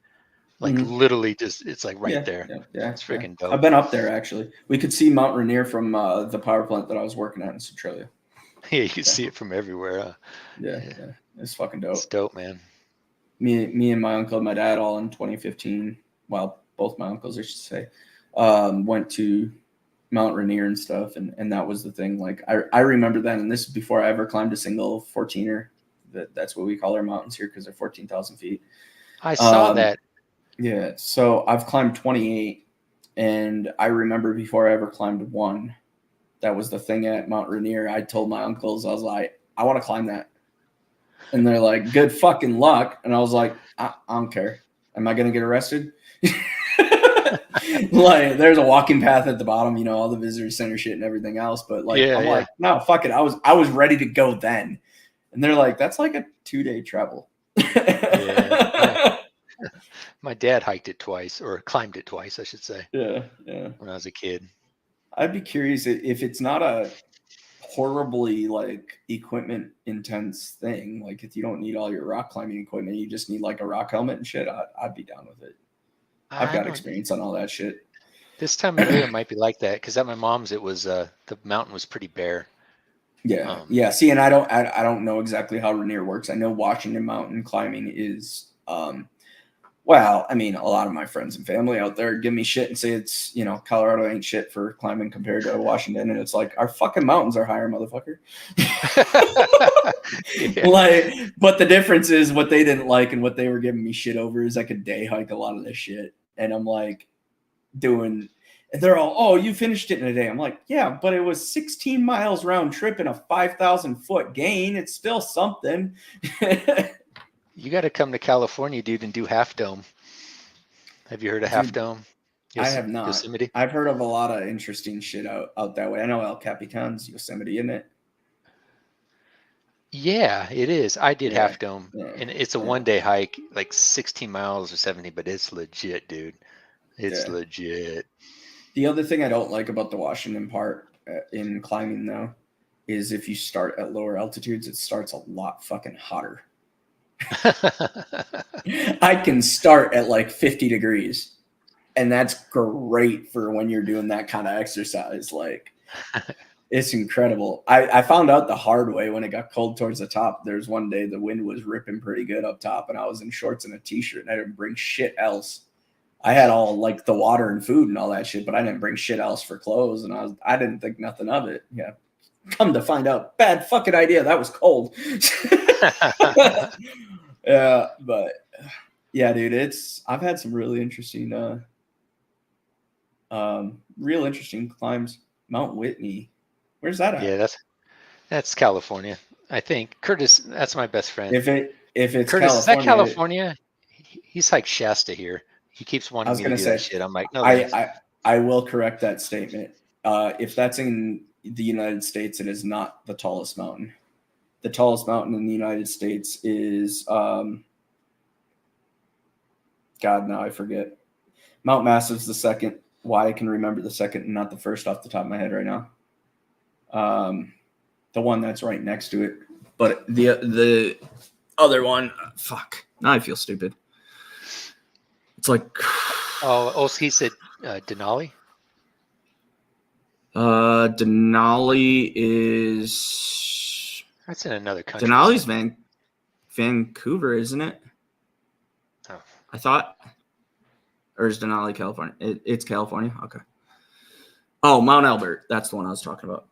Like literally just, it's like right there. Yeah. It's freaking dope. I've been up there actually. We could see Mount Rainier from the power plant that I was working at in Centralia. Yeah, you can see it from everywhere. Yeah. It's fucking dope. It's dope, man. Me and my uncle and my dad all in 2015. Well, both my uncles, I should say, went to Mount Rainier and stuff, and that was the thing. Like I remember then, and this is before I ever climbed a single 14er. That's what we call our mountains here because they're 14,000 feet. I saw that. Yeah, so I've climbed 28, and I remember before I ever climbed one, that was the thing at Mount Rainier. I told my uncles, I was like, I want to climb that. And they're like, good fucking luck. And I was like, I don't care. Am I going to get arrested? Like, there's a walking path at the bottom, all the visitor center shit and everything else. But I'm like, no, fuck it. I was ready to go then. And they're like, that's like a 2-day travel. Yeah. My dad hiked it twice, or climbed it twice, I should say. Yeah. When I was a kid. I'd be curious if it's not a horribly like equipment intense thing. Like if you don't need all your rock climbing equipment, you just need like a rock helmet and shit. I'd be down with it. I've got experience on all that shit. This time of year it might be like that because at my mom's it was the mountain was pretty bare. Yeah. See, and I don't know exactly how Rainier works. I know Washington mountain climbing is well, I mean, a lot of my friends and family out there give me shit and say it's, Colorado ain't shit for climbing compared to Washington. And it's like, our fucking mountains are higher, motherfucker. Like, but the difference is what they didn't like and what they were giving me shit over is I could day hike a lot of this shit. And I'm like and they're all, oh, you finished it in a day. I'm like, yeah, but it was 16 miles round trip and a 5,000 foot gain. It's still something. You got to come to California, dude, and do Half Dome. Have you heard of Half Dome? I have not. Yosemite? I've heard of a lot of interesting shit out that way. I know El Capitan's Yosemite, isn't it? Yeah, it is. I did Half Dome, and it's a 1-day hike, like 16 miles or 70, but it's legit, dude. It's legit. The other thing I don't like about the Washington part in climbing, though, is if you start at lower altitudes, it starts a lot fucking hotter. I can start at like 50 degrees, and that's great for when you're doing that kind of exercise. Like, it's incredible. I found out the hard way when it got cold towards the top. There's one day the wind was ripping pretty good up top, and I was in shorts and a t-shirt, and I didn't bring shit else. I had all like the water and food and all that shit, but I didn't bring shit else for clothes, and I didn't think nothing of it. Yeah. Come to find out, bad fucking idea. That was cold. Yeah, but yeah, dude, I've had some really interesting, real interesting climbs. Mount Whitney, where's that at? Yeah, that's California, I think. Curtis, that's my best friend. If it's Curtis, California, is that California? He's like Shasta here. He keeps wanting me to do that shit. I'm like, no. I will correct that statement. If that's in the United States, it is not the tallest mountain. The tallest mountain in the United States is God, now I forget. Mount Massive's the second. Why I can remember the second and not the first off the top of my head right now. The one that's right next to it. But the other one, fuck. Now I feel stupid. It's like oh, he said Denali? Denali is that's in another country. Denali's Vancouver, isn't it? Oh. I thought. Or is Denali California? It's California? Okay. Oh, Mount Albert. That's the one I was talking about.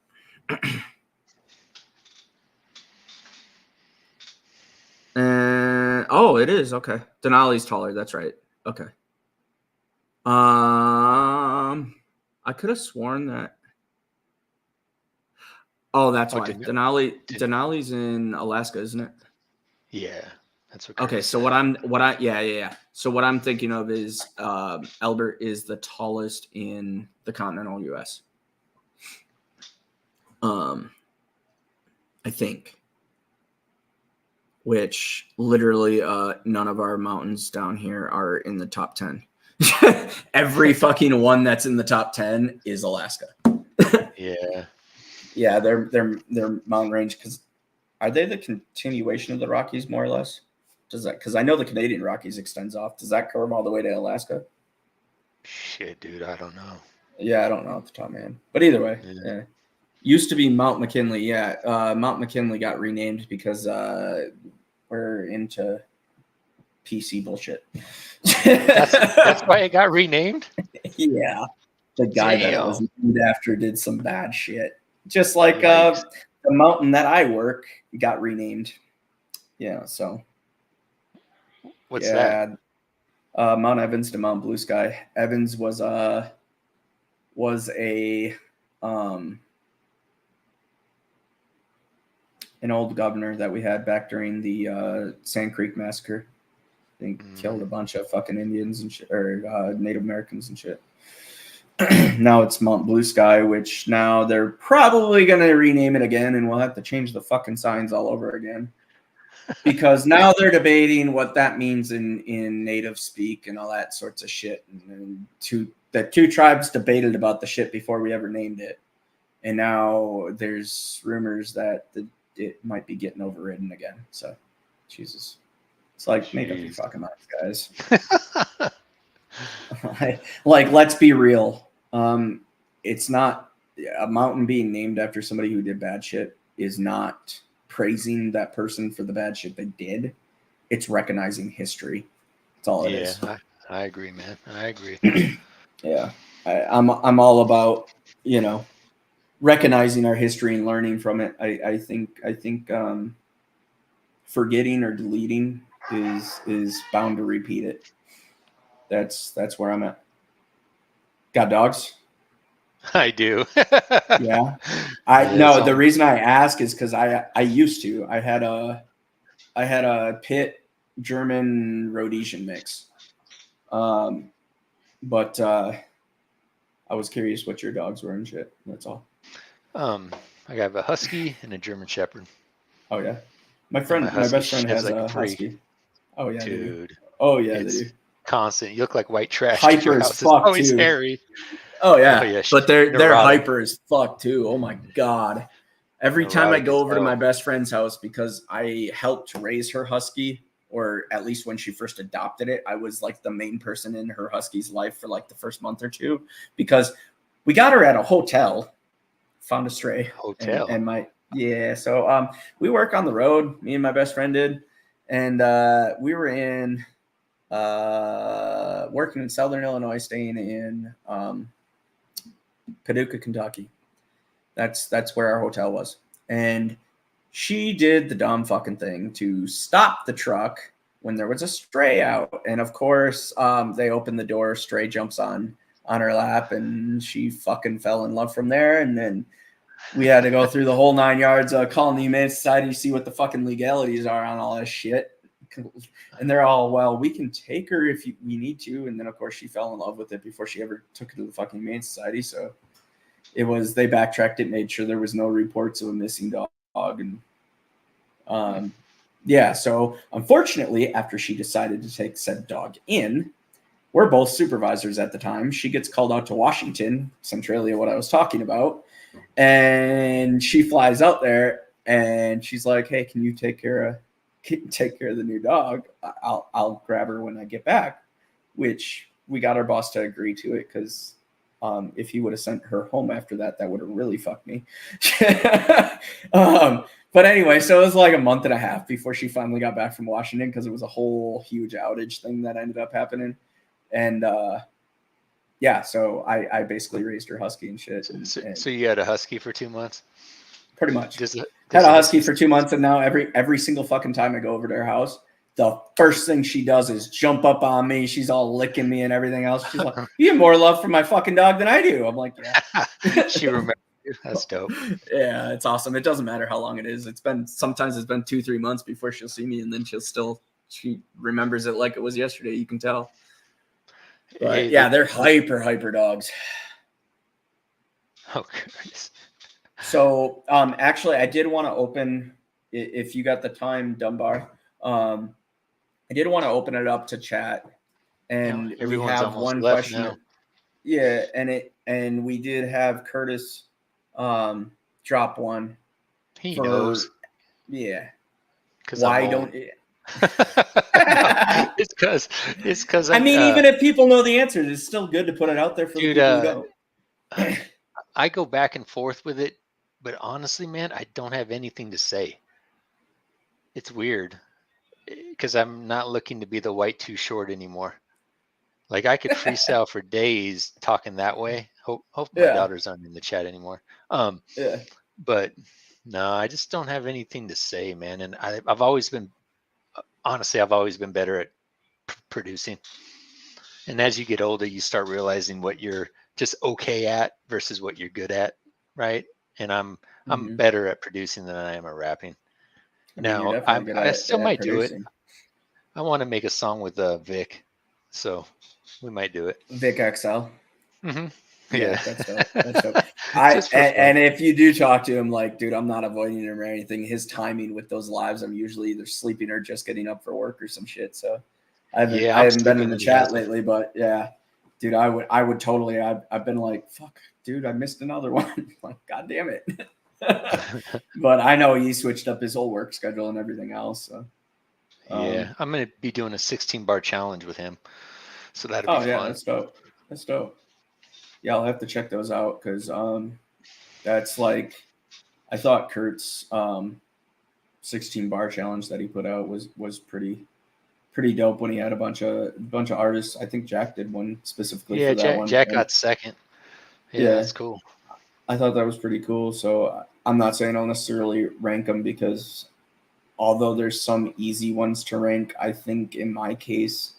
Oh, it is. Okay. Denali's taller. That's right. Okay. I could have sworn that. Oh, that's why. Denali's in Alaska, isn't it? Yeah. That's what. Okay, so yeah. So what I'm thinking of is Elbert is the tallest in the continental U.S. I think, which literally none of our mountains down here are in the top 10. Every fucking one that's in the top 10 is Alaska. Yeah. Yeah, they're mountain range, because are they the continuation of the Rockies more or less? Does that, because I know the Canadian Rockies extends off. Does that curve all the way to Alaska? Shit, dude, I don't know. Yeah, I don't know off the top, man. But either way, yeah. Used to be Mount McKinley. Yeah, Mount McKinley got renamed because we're into PC bullshit. That's why it got renamed? Yeah. The guy that it was named after did some bad shit. Just like the mountain that I work got renamed. Yeah, so. What's that? Mount Evans to Mount Blue Sky. Evans was a an old governor that we had back during the Sand Creek Massacre. I think killed a bunch of fucking Indians and shit, or Native Americans and shit. Now it's Mount Blue Sky, which now they're probably going to rename it again, and we'll have to change the fucking signs all over again. Because now they're debating what that means in native speak and all that sorts of shit. And the two tribes debated about the shit before we ever named it. And now there's rumors that it might be getting overridden again. So, Jesus. It's like, make up your fucking minds, guys. Like, let's be real. It's not a mountain being named after somebody who did bad shit is not praising that person for the bad shit they did. It's recognizing history. That's all it is. I agree, man. I agree. Yeah. I'm all about, recognizing our history and learning from it. I think forgetting or deleting is bound to repeat it. That's where I'm at. Got dogs? I do. Yeah. The reason I ask is because I used to. I had a pit German Rhodesian mix. But I was curious what your dogs were and shit. That's all. I have a husky and a German shepherd. Oh yeah. My best friend has a husky. Oh yeah, dude. Oh yeah, they do. Constant. You look like white trash. Hyper as fuck always too. Hairy. Oh yeah. But they're hyper as fuck too. Oh my god. Every time I go over to my best friend's house, because I helped raise her husky, or at least when she first adopted it, I was like the main person in her husky's life for like the first month or two, because we got her at a hotel, found a stray hotel. So we work on the road, me and my best friend did. And we were in working in Southern Illinois, staying in Paducah, Kentucky. That's where our hotel was. And she did the dumb fucking thing to stop the truck when there was a stray out. And of course, they opened the door, stray jumps on her lap, and she fucking fell in love from there. And then we had to go through the whole 9 yards, calling the Humane Society to see what the fucking legalities are on all this shit. And they're all, well, we can take her if we need to. And then, of course, she fell in love with it before she ever took it to the fucking Humane Society. So they backtracked it, made sure there was no reports of a missing dog. And so unfortunately, after she decided to take said dog in, we're both supervisors at the time. She gets called out to Washington, Centralia, what I was talking about. And she flies out there and she's like, hey, can you take care of the new dog? I'll grab her when I get back, which we got our boss to agree to it, because if he would have sent her home after that would have really fucked me. But anyway, so it was like a month and a half before she finally got back from Washington, because it was a whole huge outage thing that ended up happening. And so I basically raised her husky and shit. So you had a husky for 2 months? Pretty much. Had a husky for 2 months, and now every single fucking time I go over to her house, the first thing she does is jump up on me. She's all licking me and everything else. She's like, you have more love for my fucking dog than I do. I'm like, yeah. She remembers you. That's dope. Yeah, it's awesome. It doesn't matter how long it is. Sometimes it's been 2-3 months before she'll see me, and then she remembers it like it was yesterday. You can tell. But hey, yeah, they're hyper dogs. Oh, Christ. So, actually, I did want to open, if you got the time, Dunbar. I did want to open it up to chat, and we have one question. Now. Yeah, and we did have Curtis drop one. He knows. Yeah. Why don't? No, it's because I mean, even if people know the answer, it's still good to put it out there for the people who don't. I go back and forth with it, but honestly, man, I don't have anything to say. It's weird because I'm not looking to be the white too short anymore. Like I could freestyle for days talking that way. Hope my daughters aren't in the chat anymore. Yeah. But no, I just don't have anything to say, man. And I've always been better at producing. And as you get older, you start realizing what you're just okay at versus what you're good at, right? And I'm better at producing than I am at rapping. Now I still might do it. I want to make a song with Vic, so we might do it. Vic XL. Mm-hmm. Yeah, that's dope. That's dope. And if you do talk to him, like, dude, I'm not avoiding him or anything. His timing with those lives, I'm usually either sleeping or just getting up for work or some shit. So I haven't been in the chat lately, but yeah, dude, I would totally. I've been like, fuck, dude, I missed another one. Like, god damn it. But I know he switched up his whole work schedule and everything else. So yeah, I'm gonna be doing a 16-bar challenge with him, so that'll be fun. Yeah, that's dope. That's dope. Yeah, I'll have to check those out because that's like, I thought Kurt's 16-bar challenge that he put out was pretty dope when he had a bunch of artists. I think Jack did one specifically for that one. Jack got second. Yeah, that's cool. I thought that was pretty cool. So I'm not saying I'll necessarily rank them because although there's some easy ones to rank, I think in my case,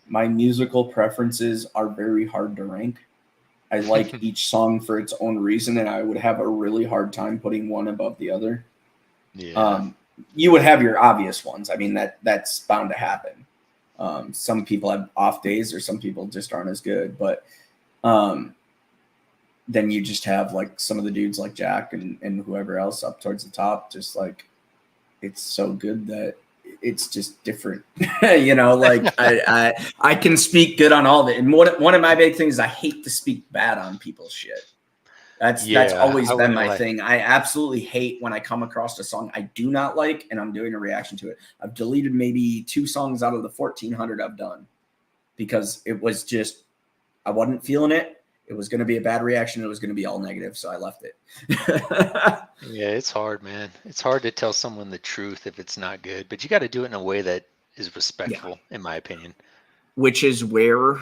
my musical preferences are very hard to rank. I like each song for its own reason, and I would have a really hard time putting one above the other. Yeah. You would have your obvious ones. I mean, that's bound to happen. Some people have off days, or some people just aren't as good. But then you just have like some of the dudes like Jack and whoever else up towards the top. Just like, it's so good that it's just different. Like I can speak good on all of it. And one of my big things is I hate to speak bad on people's shit. That's always been my thing. I absolutely hate when I come across a song I do not like and I'm doing a reaction to it. I've deleted maybe 2 songs out of the 1,400 I've done because it was just, I wasn't feeling it. It was going to be a bad reaction. It was going to be all negative. So I left it. Yeah, it's hard, man. It's hard to tell someone the truth if it's not good, but you got to do it in a way that is respectful, in my opinion. Which is where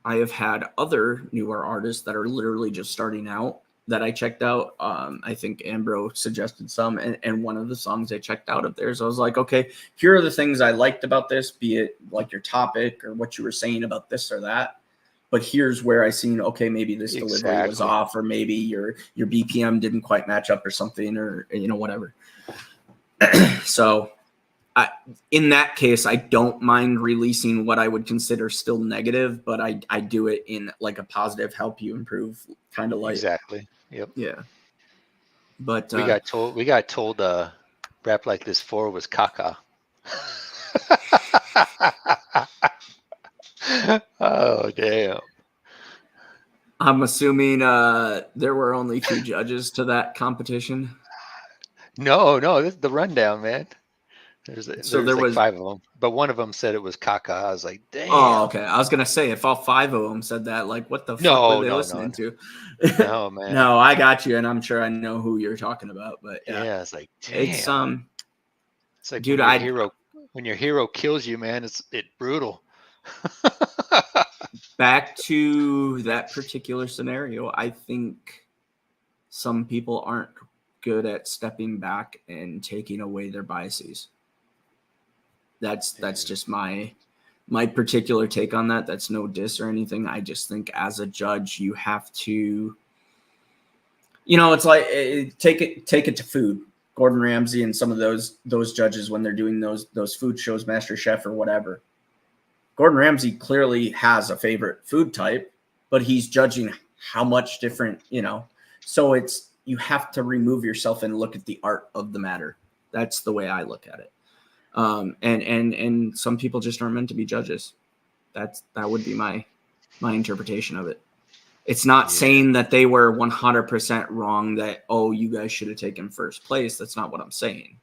I have had other newer artists that are literally just starting out that I checked out. I think Ambro suggested some, and one of the songs I checked out of theirs, I was like, okay, here are the things I liked about this, be it like your topic or what you were saying about this or that. But here's where I seen, okay, maybe this delivery was off, or maybe your BPM didn't quite match up or something, or, whatever. So in that case, I don't mind releasing what I would consider still negative, but I do it in like a positive, help you improve kind of light. Exactly. Yep. Yeah. But we got told Rap Like This 4 was caca. Oh, damn. I'm assuming there were only 2 judges to that competition. No, this is the rundown, man. There's like was 5 of them, but one of them said it was caca. I was like, damn. Oh, okay. I was gonna say, if all 5 of them said that, like, what the fuck were they listening to? No, man. No, I got you, and I'm sure I know who you're talking about. But yeah, it's like, damn. It's like, dude, when your hero kills you, man, it's brutal. Back to that particular scenario, I think some people aren't good at stepping back and taking away their biases. That's just my particular take on that. That's no diss or anything. I just think as a judge, you have to, it's like take it to food. Gordon Ramsay and some of those judges when they're doing those food shows, Master Chef or whatever. Gordon Ramsay clearly has a favorite food type, but he's judging how much different, So you have to remove yourself and look at the art of the matter. That's the way I look at it. And some people just aren't meant to be judges. That would be my interpretation of it. It's not saying that they were 100% wrong, that, you guys should have taken first place. That's not what I'm saying.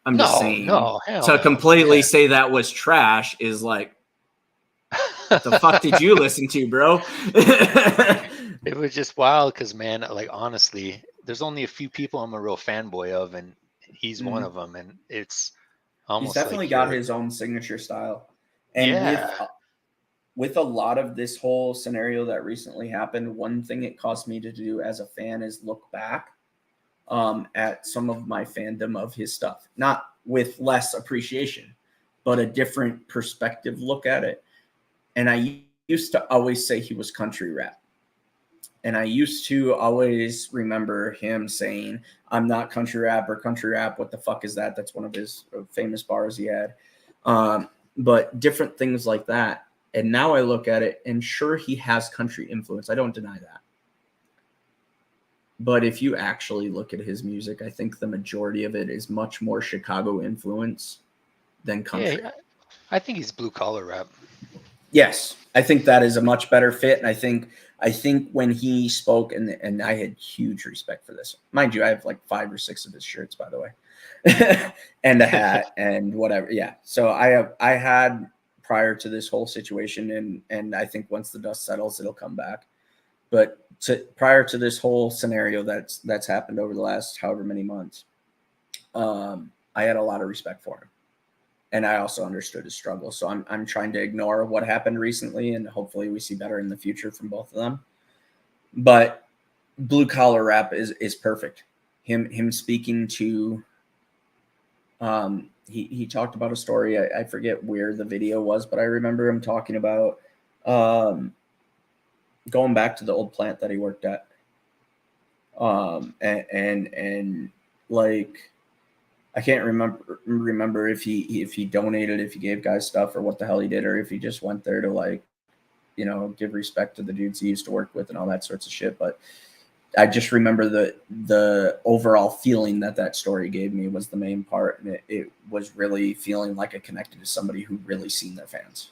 I'm just saying to completely say that was trash is like, what the fuck did you listen to, bro? It was just wild because, man, like, honestly, there's only a few people I'm a real fanboy of, and he's one of them. And it's almost he's definitely got his own signature style. And with a lot of this whole scenario that recently happened, one thing it caused me to do as a fan is look back at some of my fandom of his stuff, not with less appreciation, but a different perspective look at it. And I used to always say he was country rap. And I used to always remember him saying, I'm not country rap or country rap. What the fuck is that? That's one of his famous bars he had. But different things like that. And now I look at it, and sure, he has country influence. I don't deny that. But if you actually look at his music, I think the majority of it is much more Chicago influence than country. Yeah, I think he's blue collar rap. Yes, I think that is a much better fit. And I think when he spoke, and I had huge respect for this. Mind you, I have like 5 or 6 of his shirts, by the way, and a hat and whatever. Yeah. So I had prior to this whole situation, and I think once the dust settles, it'll come back. But prior to this whole scenario that's happened over the last however many months, I had a lot of respect for him. And I also understood his struggle. So I'm trying to ignore what happened recently, and hopefully we see better in the future from both of them. But blue collar rap is perfect. Him speaking to he talked about a story. I forget where the video was, but I remember him talking about going back to the old plant that he worked at. And like, I can't remember if he donated, if he gave guys stuff or what the hell he did, or if he just went there to, like, give respect to the dudes he used to work with and all that sorts of shit. But I just remember the overall feeling that story gave me was the main part. And it was really feeling like I connected to somebody who really seen their fans.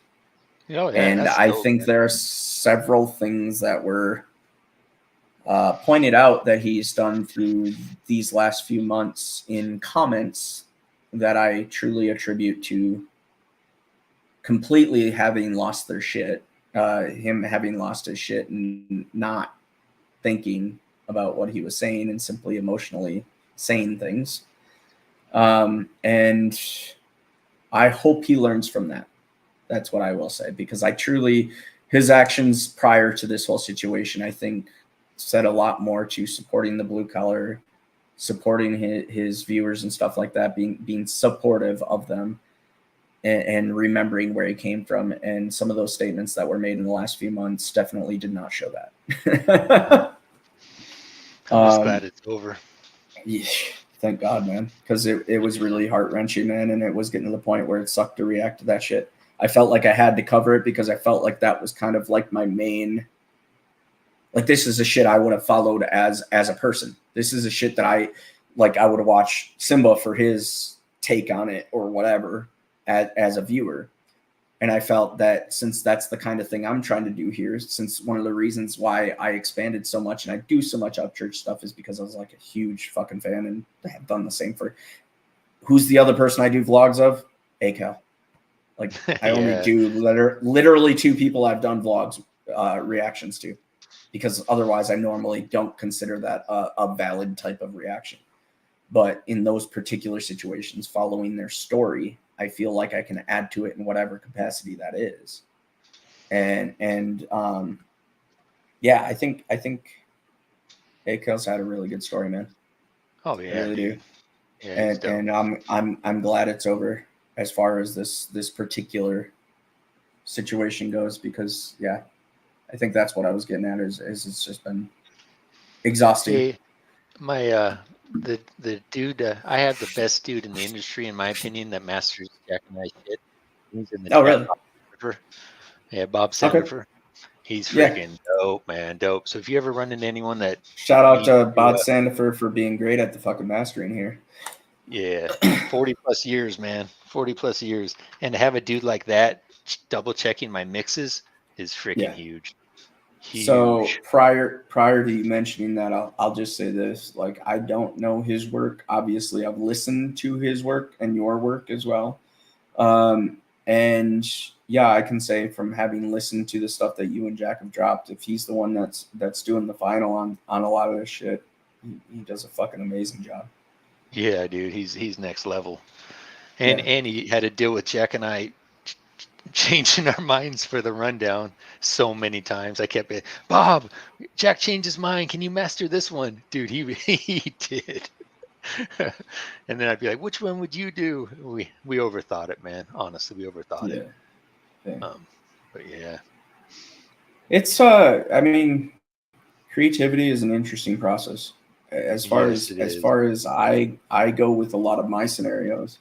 Oh, yeah, and I think there are several things that were pointed out that he's done through these last few months in comments that I truly attribute to completely having lost their shit, him having lost his shit and not thinking about what he was saying and simply emotionally saying things. And I hope he learns from that. That's what I will say, because his actions prior to this whole situation, I think, said a lot more to supporting the blue collar, supporting his viewers and stuff like that, being supportive of them, and remembering where he came from. And some of those statements that were made in the last few months definitely did not show that. I'm just glad it's over. Yeah, thank God, man, because it was really heart-wrenching, man, and it was getting to the point where it sucked to react to that shit. I felt like I had to cover it because I felt like that was kind of like my main, like, this is a shit I would have followed as a person. This is a shit that I would have watched Simba for his take on it or whatever as a viewer. And I felt that since that's the kind of thing I'm trying to do here, since one of the reasons why I expanded so much and I do so much Upchurch stuff is because I was like a huge fucking fan and have done the same for, who's the other person I do vlogs of? Acal. Like, I only do literally 2 people I've done vlogs reactions to, because otherwise I normally don't consider that a valid type of reaction. But in those particular situations, following their story, I feel like I can add to it in whatever capacity that is. And yeah, I think Akel's had a really good story, man. Oh yeah, I really dude. do. Yeah, and I'm glad it's over. as far as this particular situation goes, because I think that's what I was getting at is it's just been exhausting. Hey, my the dude I have the best dude in the industry in my opinion that masters jackknife shit. He's in the chat. Really? Bob Sandifer. Okay. He's freaking dope, man, dope. So if you ever run into anyone that shout out to Bob Sandifer for being great at the fucking mastering here. Yeah, 40 plus years, man, 40 plus years, and to have a dude like that double checking my mixes is freaking huge. So prior to you mentioning that, I'll just say this: like, I don't know his work. Obviously, I've listened to his work and your work as well. And yeah, I can say from having listened to the stuff that you and Jack have dropped, if he's the one that's doing the final on a lot of this shit, he does a fucking amazing job. Yeah, dude, he's next level. And he had to deal with Jack and I changing our minds for the rundown so many times. I kept it, Bob, Jack changed his mind. Can you master this one? Dude, he did. And then I'd be like, which one would you do? We overthought it, man. Honestly, we overthought it. But yeah. It's I mean, creativity is an interesting process. As far as I go with a lot of my scenarios,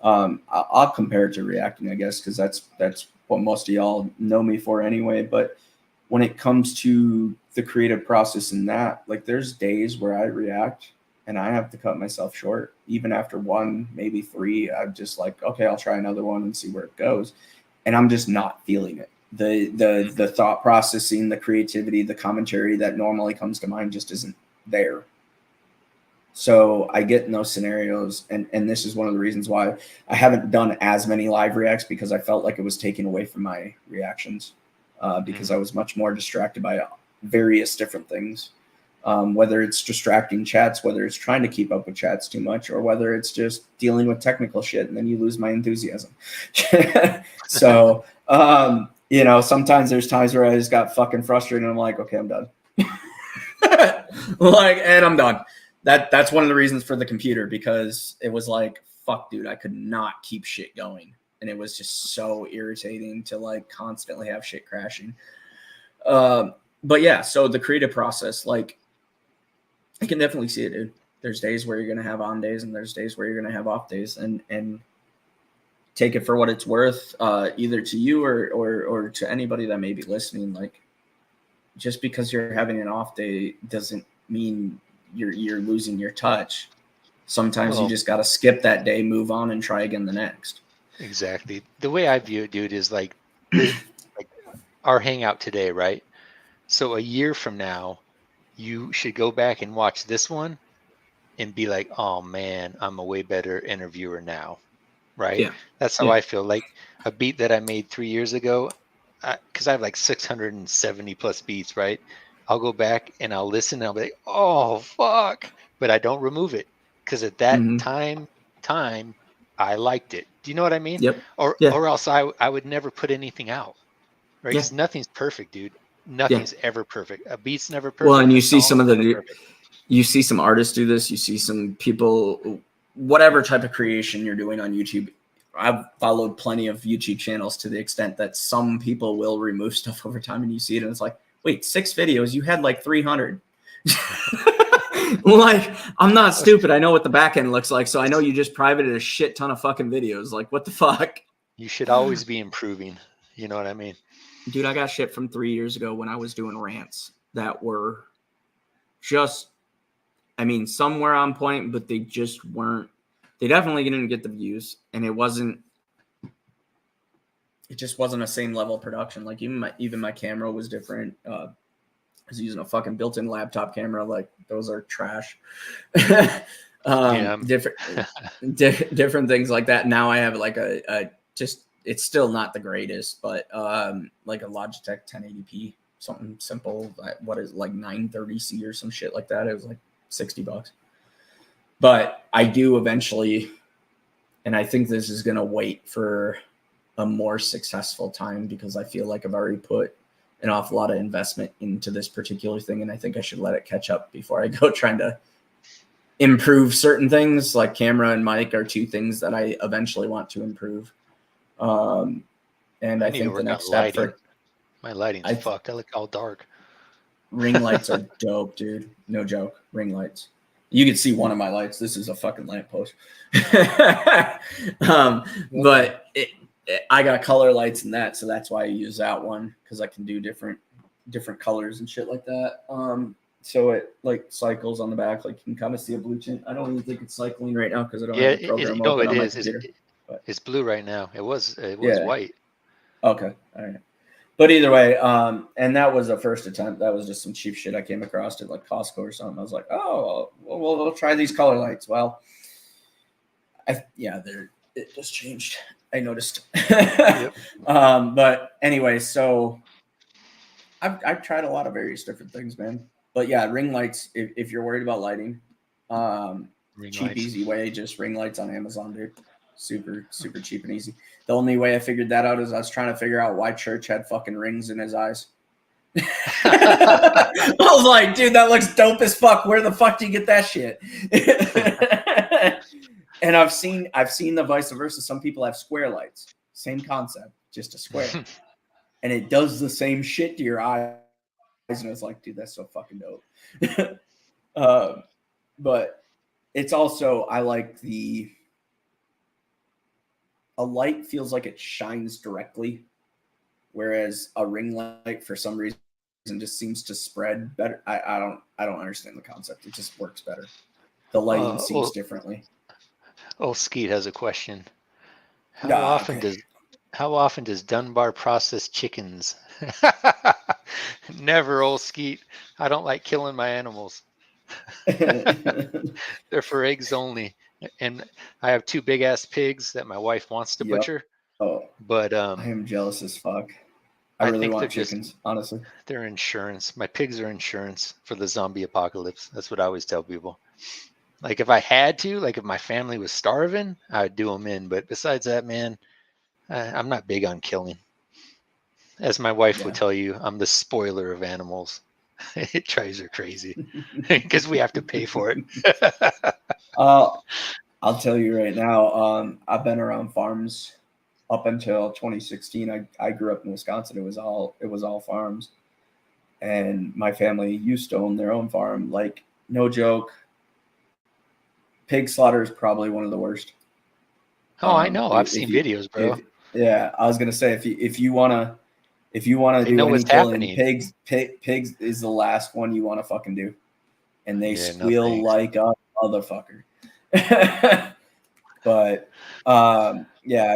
I'll compare it to reacting, I guess, because that's what most of y'all know me for anyway. But when it comes to the creative process in that, like, there's days where I react and I have to cut myself short. Even after 1, maybe 3, I'm just like, okay, I'll try another one and see where it goes. And I'm just not feeling it. The thought processing, the creativity, the commentary that normally comes to mind just isn't there. So I get in those scenarios, and this is one of the reasons why I haven't done as many live reacts, because I felt like it was taken away from my reactions, because I was much more distracted by various different things, whether it's distracting chats, whether it's trying to keep up with chats too much, or whether it's just dealing with technical shit, and then you lose my enthusiasm. So, sometimes there's times where I just got fucking frustrated, and I'm like, okay, I'm done. And I'm done. That's one of the reasons for the computer, because it was like, fuck, dude, I could not keep shit going. And it was just so irritating to like constantly have shit crashing. But yeah, so the creative process, like, I can definitely see it, dude. There's days where you're going to have on days, and there's days where you're going to have off days, and take it for what it's worth, either to you or to anybody that may be listening. Like, just because you're having an off day doesn't mean you're losing your touch. Sometimes you just got to skip that day, move on, and try again the next. Exactly. The way I view it, dude, is like our hangout today, right? So a year from now, you should go back and watch this one and be like, oh man, I'm a way better interviewer now, right? Yeah. That's how I feel. Like a beat that I made 3 years ago, because I have like 670 plus beats, right? I'll go back and I'll listen and I'll be like, oh, fuck. But I don't remove it, because at that time, I liked it. Do you know what I mean? Yep. Or else I would never put anything out, right? Because nothing's perfect, dude. Nothing's ever perfect. A beat's never perfect. Well, and you see some of you see some artists do this. You see some people, whatever type of creation you're doing on YouTube. I've followed plenty of YouTube channels to the extent that some people will remove stuff over time, and you see it and it's like, wait, 6 videos, you had like 300. Like, I'm not stupid. I know what the back end looks like. So I know you just privated a shit ton of fucking videos. Like, what the fuck? You should always be improving. You know what I mean? Dude, I got shit from 3 years ago when I was doing rants that were just, I mean, some were on point, but they just weren't. They definitely didn't get the views, and it just wasn't a same level of production. Like, even my camera was different. I was using a fucking built-in laptop camera. Like, those are trash. Different things like that. Now I have like a just, it's still not the greatest, but like a Logitech 1080p, something simple. What is it, like 930C or some shit like that? It was like $60. But I do eventually, and I think this is gonna wait for a more successful time, because I feel like I've already put an awful lot of investment into this particular thing, and I think I should let it catch up before I go trying to improve certain things, like camera and mic are two things that I eventually want to improve. And I think the next step for my lighting's fucked. I look all dark. Ring lights are dope, dude. No joke. Ring lights. You can see one of my lights. This is a fucking lamppost. But I got color lights in that, so that's why I use that one, because I can do different colors and shit like that. So it like cycles on the back, like you can kind of see a blue tint. I don't even think it's cycling right now because I don't have the program open on my computer. It's blue right now. It was white. Okay, all right. But either way, and that was a first attempt. That was just some cheap shit I came across at like Costco or something. I was like, oh, well, we'll try these color lights. Well, it just changed. I noticed. Yep. But anyway, so I've tried a lot of various different things, man. But yeah, ring lights. If you're worried about lighting, cheap, easy way, just ring lights on Amazon, dude. Super cheap and easy. The only way I figured that out is I was trying to figure out why Church had fucking rings in his eyes. I was like, dude, that looks dope as fuck. Where the fuck do you get that shit? And I've seen the vice versa. Some people have square lights. Same concept, just a square. And it does the same shit to your eyes. And it's like, dude, that's so fucking dope. But it's also, I like a light feels like it shines directly, whereas a ring light for some reason just seems to spread better. I don't understand the concept. It just works better. The lighting seems differently. Skeet has a question. How often does Dunbar process chickens? Never, old Skeet. I don't like killing my animals. They're for eggs only. And I have 2 big ass pigs that my wife wants to butcher. Oh, but I am jealous as fuck. I really want chickens, honestly. They're insurance. My pigs are insurance for the zombie apocalypse. That's what I always tell people. Like if I had to, like if my family was starving, I would do them in. But besides that, man, I'm not big on killing. As my wife would tell you, I'm the spoiler of animals. It drives her crazy because we have to pay for it. I'll tell you right now, I've been around farms up until 2016. I grew up in Wisconsin. It was all farms, and my family used to own their own farm. Like, no joke, pig slaughter is probably one of the worst. Oh, I know. I've seen videos, bro. I was gonna say if you wanna do any killing, pigs is the last one you want to fucking do, and they squeal like a motherfucker. But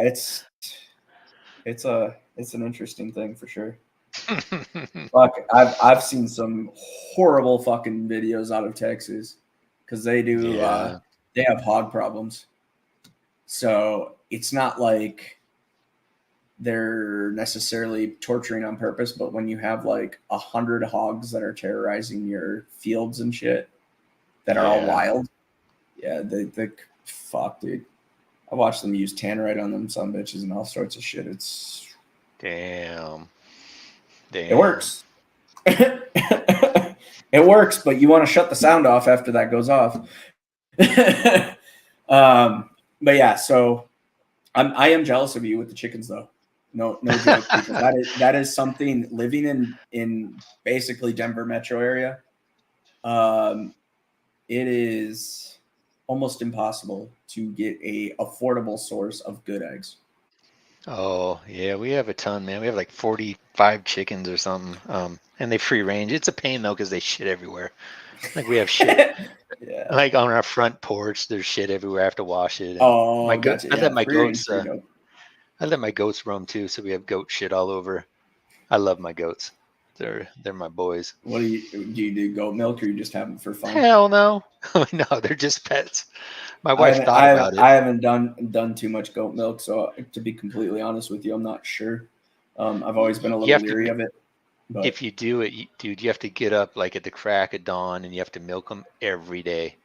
it's an interesting thing for sure. Fuck, I've seen some horrible fucking videos out of Texas because they do they have hog problems. So it's not like they're necessarily torturing on purpose, but when you have like 100 hogs that are terrorizing your fields and shit that are all wild, they fuck, dude. I watched them use tannerite on them some bitches and all sorts of shit. It's damn. It works. It works, but you want to shut the sound off after that goes off. But yeah, so I am jealous of you with the chickens, though. No joke. Because that is something, living in basically Denver metro area. It is almost impossible to get a affordable source of good eggs. Oh yeah, we have a ton, man. We have like 45 chickens or something, and they free range. It's a pain though because they shit everywhere. Like we have shit. Like on our front porch, there's shit everywhere. I have to wash it. Oh, gotcha. I let my goats. I let my goats roam too, so we have goat shit all over. I love my goats. They're my boys. What do you do goat milk, or you just have them for fun? Hell no, no, they're just pets. My wife thought about it. I haven't done too much goat milk, so to be completely honest with you, I'm not sure. I've always been a little leery of it. But if you do it, dude, you have to get up like at the crack of dawn, and you have to milk them every day.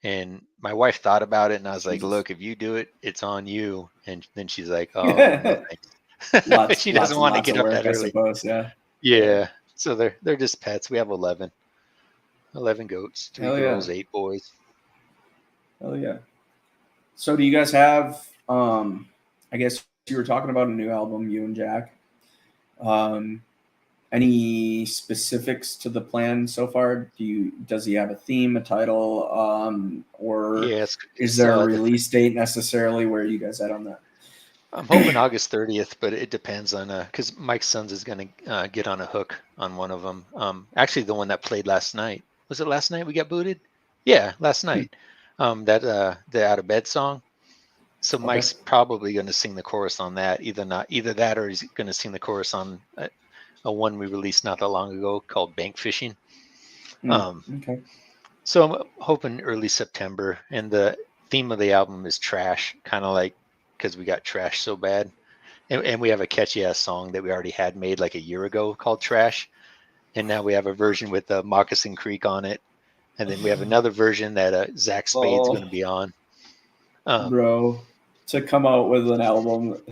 And my wife thought about it, and I was like, "Look, if you do it, it's on you." And then she's like, "Oh, no, thanks." She doesn't want to get up that early. I suppose, yeah. So they're just pets. We have 11 goats, 3 girls, 8 boys. Hell yeah. So do you guys have, I guess you were talking about a new album, you and Jack. Any specifics to the plan so far? Does he have a theme, a title, or is there a release date necessarily? Where are you guys at on that? I'm hoping August 30th, but it depends on because Mike Sons is going to get on a hook on one of them. Actually, the one that played last night. Was it last night we got booted? Yeah, last night. The Out of Bed song. So okay. Mike's probably going to sing the chorus on that. Either that or he's going to sing the chorus on a one we released not that long ago called Bank Fishing. Okay. So I'm hoping early September, and the theme of the album is trash, kind of like because we got trash so bad. And we have a catchy ass song that we already had made like a year ago called Trash. And now we have a version with Moccasin Creek on it. And then we have another version that Zach Spade's going to be on. Bro, to come out with an album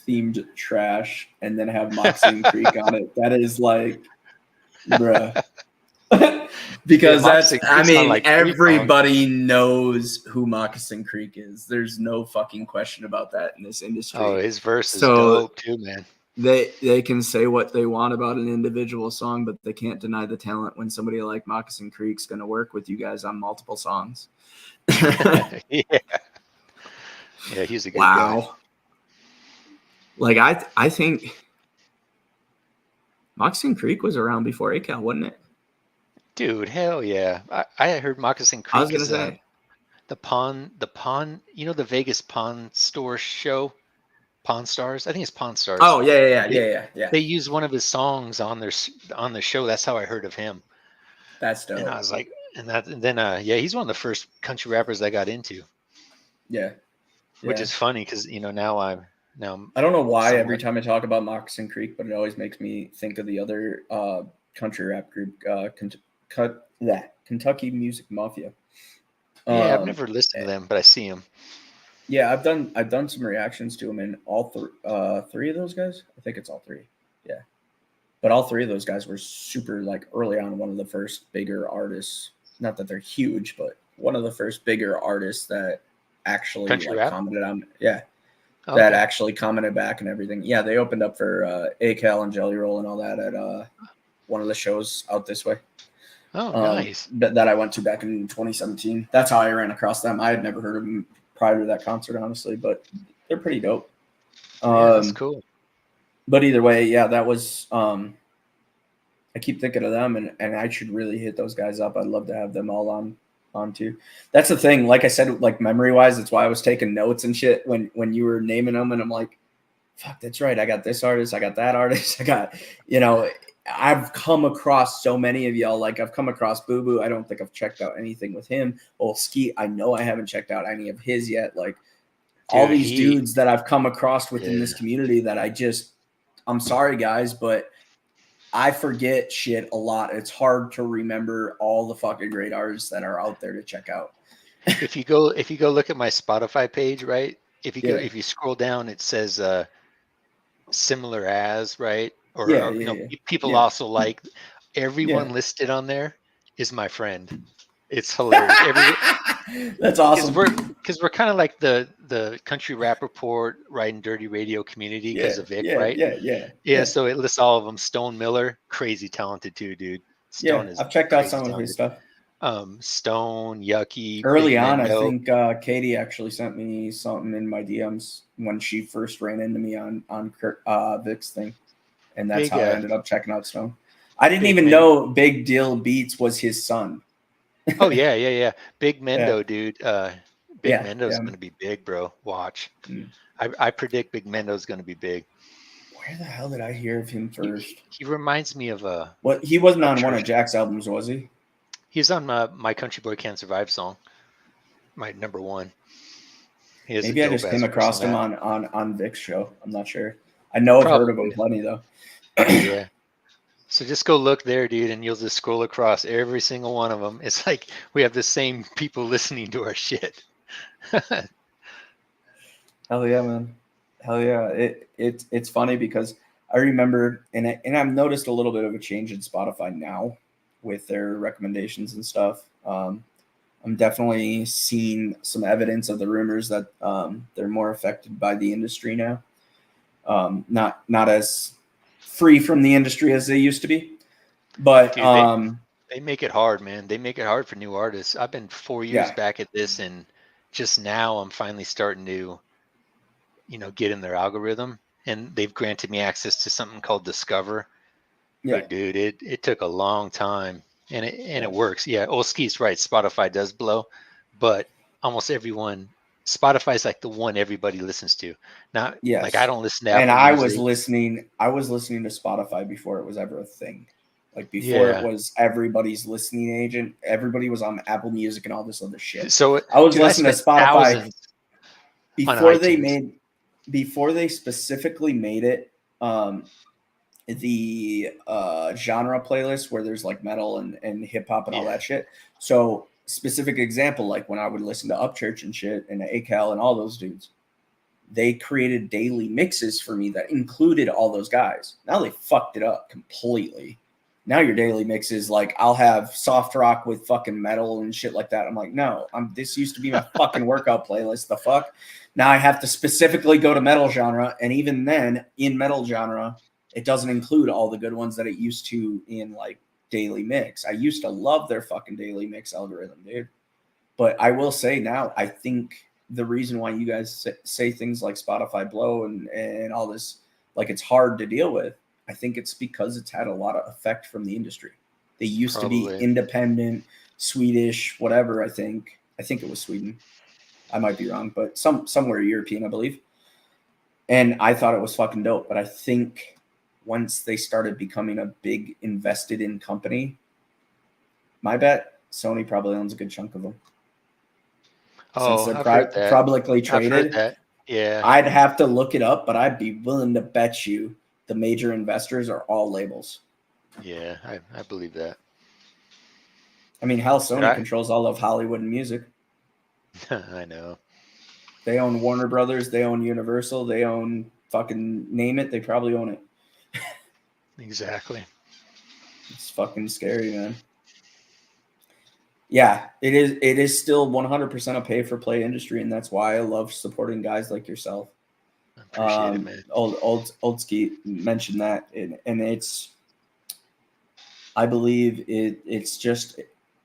themed trash and then have Moccasin Creek on it, that is like, bruh. Because like everybody knows who Moccasin Creek is. There's no fucking question about that in this industry. Oh, his verse is dope too, man. They can say what they want about an individual song, but they can't deny the talent when somebody like Moccasin Creek's going to work with you guys on multiple songs. Yeah, he's a good guy. Like I think Moccasin Creek was around before ACAL, wasn't it? Dude, hell yeah! I heard Moccasin Creek. I was gonna say the pawn. You know the Vegas Pawn Store show, Pawn Stars. I think it's Pawn Stars. Oh yeah. They used one of his songs on the show. That's how I heard of him. That's dope. And I was like, and then he's one of the first country rappers I got into. Yeah. Which is funny because now I'm I don't know why every time I talk about Moccasin Creek, but it always makes me think of the other country rap group, Kentucky Music Mafia. Yeah, I've never listened to them, but I see them. Yeah, I've done some reactions to them, and all three of those guys. I think it's all three. Yeah, but all three of those guys were super like early on. One of the first bigger artists. Not that they're huge, but one of the first bigger artists that actually commented on. Yeah. Okay. That actually commented back and everything. Yeah, they opened up for ACAL and Jelly Roll and all that at one of the shows out this way. Oh, nice. That I went to back in 2017. That's how I ran across them. I had never heard of them prior to that concert, honestly, but they're pretty dope. That's cool. But either way, yeah, that was I keep thinking of them, and I should really hit those guys up. I'd love to have them all on too. That's the thing. Like I said, like memory wise, that's why I was taking notes and shit when you were naming them, and I'm like, fuck, that's right. I got this artist. I got that artist. I got, I've come across so many of y'all. Like I've come across Boo Boo. I don't think I've checked out anything with him. Skeet, I know I haven't checked out any of his yet. Like all these dudes that I've come across within this community that I'm sorry guys, but I forget shit a lot. It's hard to remember all the fucking great artists that are out there to check out. If you go look at my Spotify page, right? If you scroll down, it says similar as, right? Or people also like everyone listed on there is my friend. It's hilarious. That's awesome. Because we're kind of like the country rap report, riding dirty radio community because of Vic, right? Yeah. So it lists all of them. Stone Miller, crazy talented too, dude. Stone I've checked out some of his stuff. Stone, Yucky. Early on, I think Katie actually sent me something in my DMs when she first ran into me on Vic's thing, and that's how I ended up checking out Stone. I didn't even know Big Deal Beats was his son. Oh yeah. Big Mendo, dude. Big Mendo's going to be big, bro. Watch. I predict Big Mendo's going to be big. Where the hell did I hear of him first? He reminds me of What he wasn't on one of Jack's albums, was he? He's on My Country Boy Can't Survive song. My number one. Maybe I just came across him on Vic's show. I'm not sure. I know I've heard of him plenty though. Yeah. So just go look there, dude, and you'll just scroll across every single one of them. It's like we have the same people listening to our shit. Hell yeah, man. Hell yeah. It's funny because I remember, and I've noticed a little bit of a change in Spotify now with their recommendations and stuff. I'm definitely seeing some evidence of the rumors that they're more affected by the industry now. Not as free from the industry as they used to be, but Dude, they make it hard, man. They make it hard for new artists. I've been 4 years back at this, and just now I'm finally starting to, get in their algorithm, and they've granted me access to something called Discover. yeah, But dude, it took a long time, and it works. Yeah, Olski's right. Spotify does blow, but almost everyone, Spotify's like the one everybody listens to. Now, like I yes. don't listen to And Apple I was Music. listening to Spotify before it was ever a thing. Like before it Yeah. was everybody's listening agent. Everybody was on Apple Music and all this other shit. So, I was dude, I listening to spent Spotify thousands on before iTunes. they specifically made it the genre playlist where there's like metal and hip hop and all Yeah. that shit. So specific example, like when I would listen to Upchurch and shit and ACAL and all those dudes, they created daily mixes for me that included all those guys. Now they fucked it up completely. Now your daily mix is like I'll have soft rock with fucking metal and shit like that. I'm like, no, this used to be my fucking workout playlist. The fuck? Now I have to specifically go to metal genre, and even then, in metal genre, it doesn't include all the good ones that it used to in like daily mix. I used to love their fucking daily mix algorithm, dude. But I will say now, I think the reason why you guys say things like Spotify blow and all this, like it's hard to deal with, I think it's because it's had a lot of effect from the industry. They used to be Probably. independent, Swedish, whatever. I think it was Sweden. I might be wrong, but somewhere European, I believe. And I thought it was fucking dope. But I think once they started becoming a big invested in company, my bet Sony probably owns a good chunk of them. Since Oh, they're I've heard that. publicly I've heard traded, that. Yeah. I'd have to look it up, but I'd be willing to bet you the major investors are all labels. Yeah, I believe that. I mean, hell, But Sony controls all of Hollywood and music. I know. They own Warner Brothers. They own Universal. They own fucking name it. They probably own it. Exactly. It's fucking scary, man. Yeah, it is. It is still 100% a pay for play industry, and that's why I love supporting guys like yourself. I appreciate it, man. Old Ski mentioned that, and it's. I believe it's just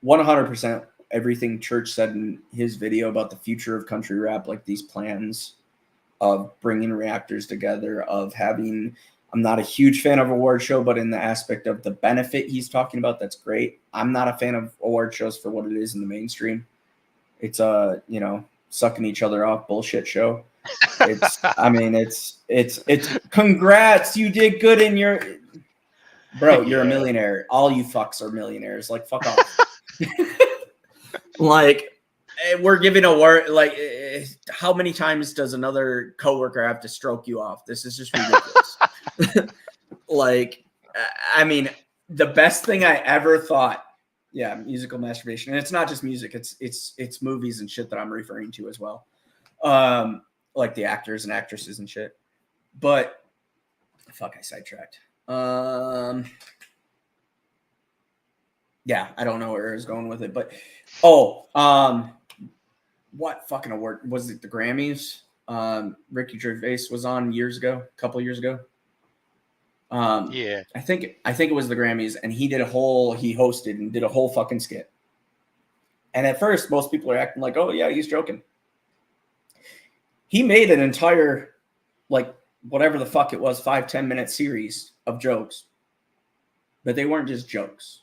100% everything Church said in his video about the future of country rap, like these plans of bringing reactors together, of having. I'm not a huge fan of award show, but in the aspect of the benefit he's talking about, that's great. I'm not a fan of award shows for what it is in the mainstream. It's a sucking each other off bullshit show. It's congrats, you did good in your bro, you're a millionaire. All you fucks are millionaires. Like fuck off. Like we're giving award. Like how many times does another coworker have to stroke you off? This is just ridiculous. Like I mean, the best thing I ever thought. Yeah, musical masturbation, and it's not just music. It's movies and shit that I'm referring to as well. Like the actors and actresses and shit. But fuck, I sidetracked. Yeah, I don't know where I was going with it, but what fucking award was it? The Grammys. Ricky Gervais was on a couple years ago. Yeah. I think it was the Grammys, and he hosted and did a whole fucking skit. And at first, most people are acting like, "Oh yeah, he's joking." He made an entire, like, whatever the fuck it was, 5-10 minute series of jokes, but they weren't just jokes.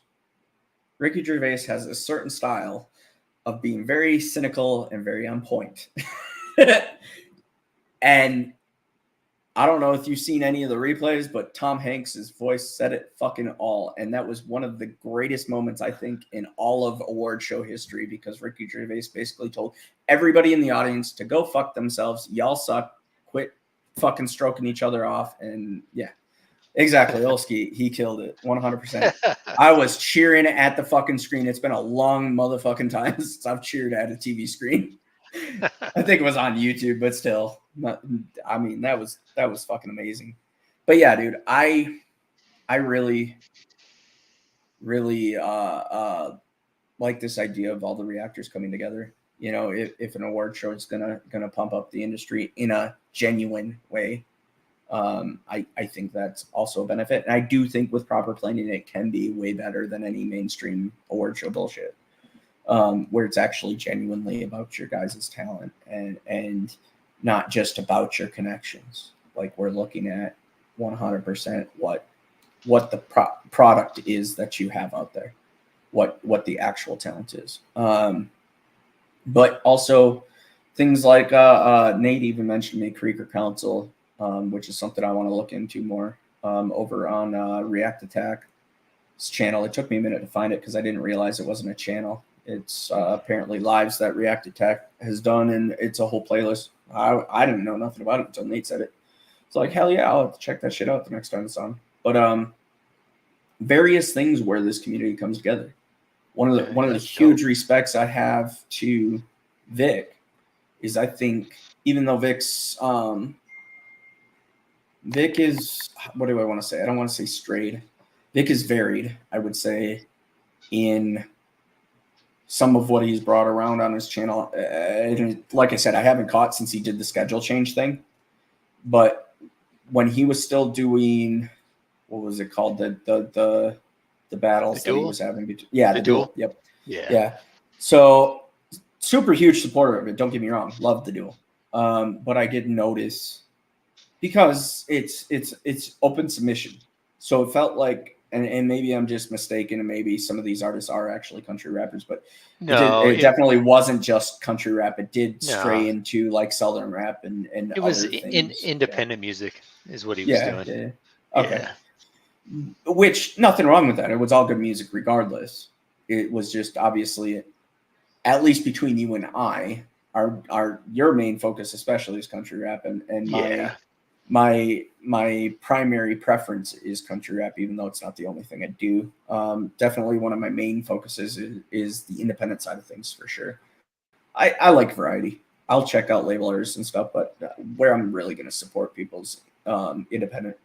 Ricky Gervais has a certain style of being very cynical and very on point. And I don't know if you've seen any of the replays, but Tom Hanks' voice said it fucking all. And that was one of the greatest moments, I think, in all of award show history, because Ricky Gervais basically told everybody in the audience to go fuck themselves. Y'all suck. Quit fucking stroking each other off. And yeah, exactly. Olski, he killed it 100%. I was cheering at the fucking screen. It's been a long motherfucking time since I've cheered at a TV screen. I think it was on YouTube, but still, I mean, that was fucking amazing. But yeah, dude, I really like this idea of all the reactors coming together. You know, if an award show is gonna pump up the industry in a genuine way, I think that's also a benefit. And I do think with proper planning, it can be way better than any mainstream award show bullshit, where it's actually genuinely about your guys' talent and not just about your connections. Like we're looking at 100% what the product is that you have out there, what the actual talent is. But also things like Nate even mentioned me Creeker Council, which is something I want to look into more over on React Attack's channel. It took me a minute to find it because I didn't realize it wasn't a channel. It's apparently lives that React Attack has done, and it's a whole playlist. I didn't know nothing about it until Nate said it. It's like, hell yeah, I'll have to check that shit out the next time it's on. But various things where this community comes together. One of the huge respects I have to Vic is I think even though Vic is, what do I want to say? I don't want to say strayed. Vic is varied, I would say, in some of what he's brought around on his channel. And like I said, I haven't caught since he did the schedule change thing. But when he was still doing, what was it called? The battles that he was having. Yeah, the duel. Yep. Yeah. So super huge supporter of it. Don't get me wrong. Love the duel. But I did notice because it's open submission. So it felt like, and maybe I'm just mistaken, and maybe some of these artists are actually country rappers, but it definitely wasn't just country rap. It did stray into like southern rap and it was independent music is what he was doing. Yeah. Okay. Yeah. Which nothing wrong with that. It was all good music regardless. It was just obviously, at least between you and I, your main focus especially is country rap, and my primary preference is country rap, even though it's not the only thing I do. Definitely one of my main focuses is the independent side of things for sure. I like variety. I'll check out labelers and stuff, but where I'm really going to support people's independent,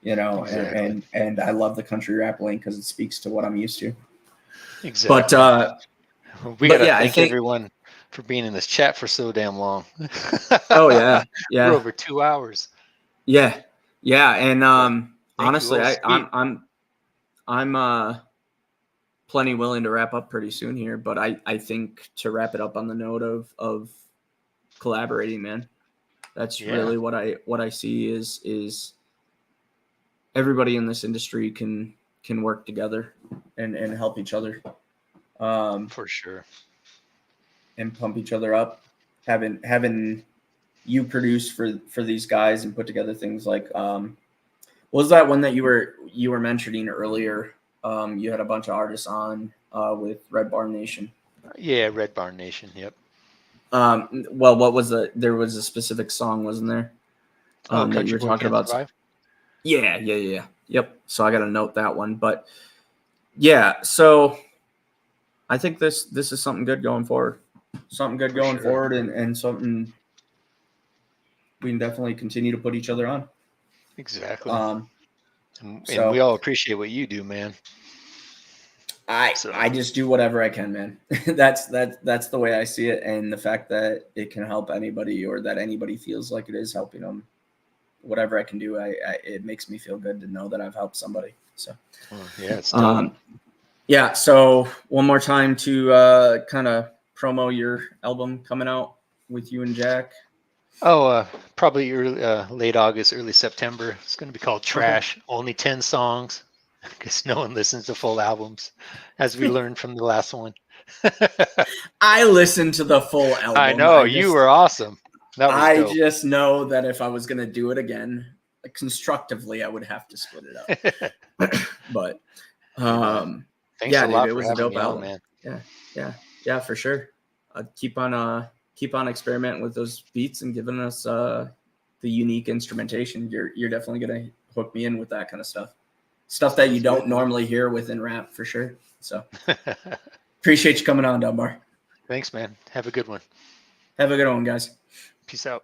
you know, exactly. and I love the country rap lane because it speaks to what I'm used to. Exactly. But we got to thank everyone for being in this chat for so damn long. Oh yeah. We're over 2 hours. Yeah. And honestly, I'm plenty willing to wrap up pretty soon here, but I think to wrap it up on the note of collaborating, man, that's really what I see is everybody in this industry can work together and help each other. For sure. And pump each other up. Having you produce for these guys and put together things like what was that one that you were mentioning earlier? You had a bunch of artists on with Red Barn Nation. Yeah, Red Barn Nation. Yep. Well, what was there was a specific song, wasn't there? That you were talking about. Survive? Yeah. Yep. So I got to note that one, but yeah. So I think this is something good going forward. Something good going forward, and something we can definitely continue to put each other on. Exactly. And we all appreciate what you do, man. I just do whatever I can, man. That's the way I see it, and the fact that it can help anybody or that anybody feels like it is helping them. Whatever I can do, it makes me feel good to know that I've helped somebody. So it's done. Yeah. So one more time to kind of promo your album coming out with you and Jack. Probably late August, early September. It's going to be called Trash. Okay. Only 10 songs because no one listens to full albums, as we learned from the last one. I listened to the full album. I know. You were awesome. I just know that if I was going to do it again, constructively, I would have to split it up. But thanks a lot, dude, it was a dope album, man. Yeah, for sure. Keep on experimenting with those beats and giving us the unique instrumentation. You're definitely gonna hook me in with that kind of stuff that you don't normally hear within rap, for sure. So appreciate you coming on, Dunbar. Thanks, man. Have a good one. Have a good one, guys. Peace out.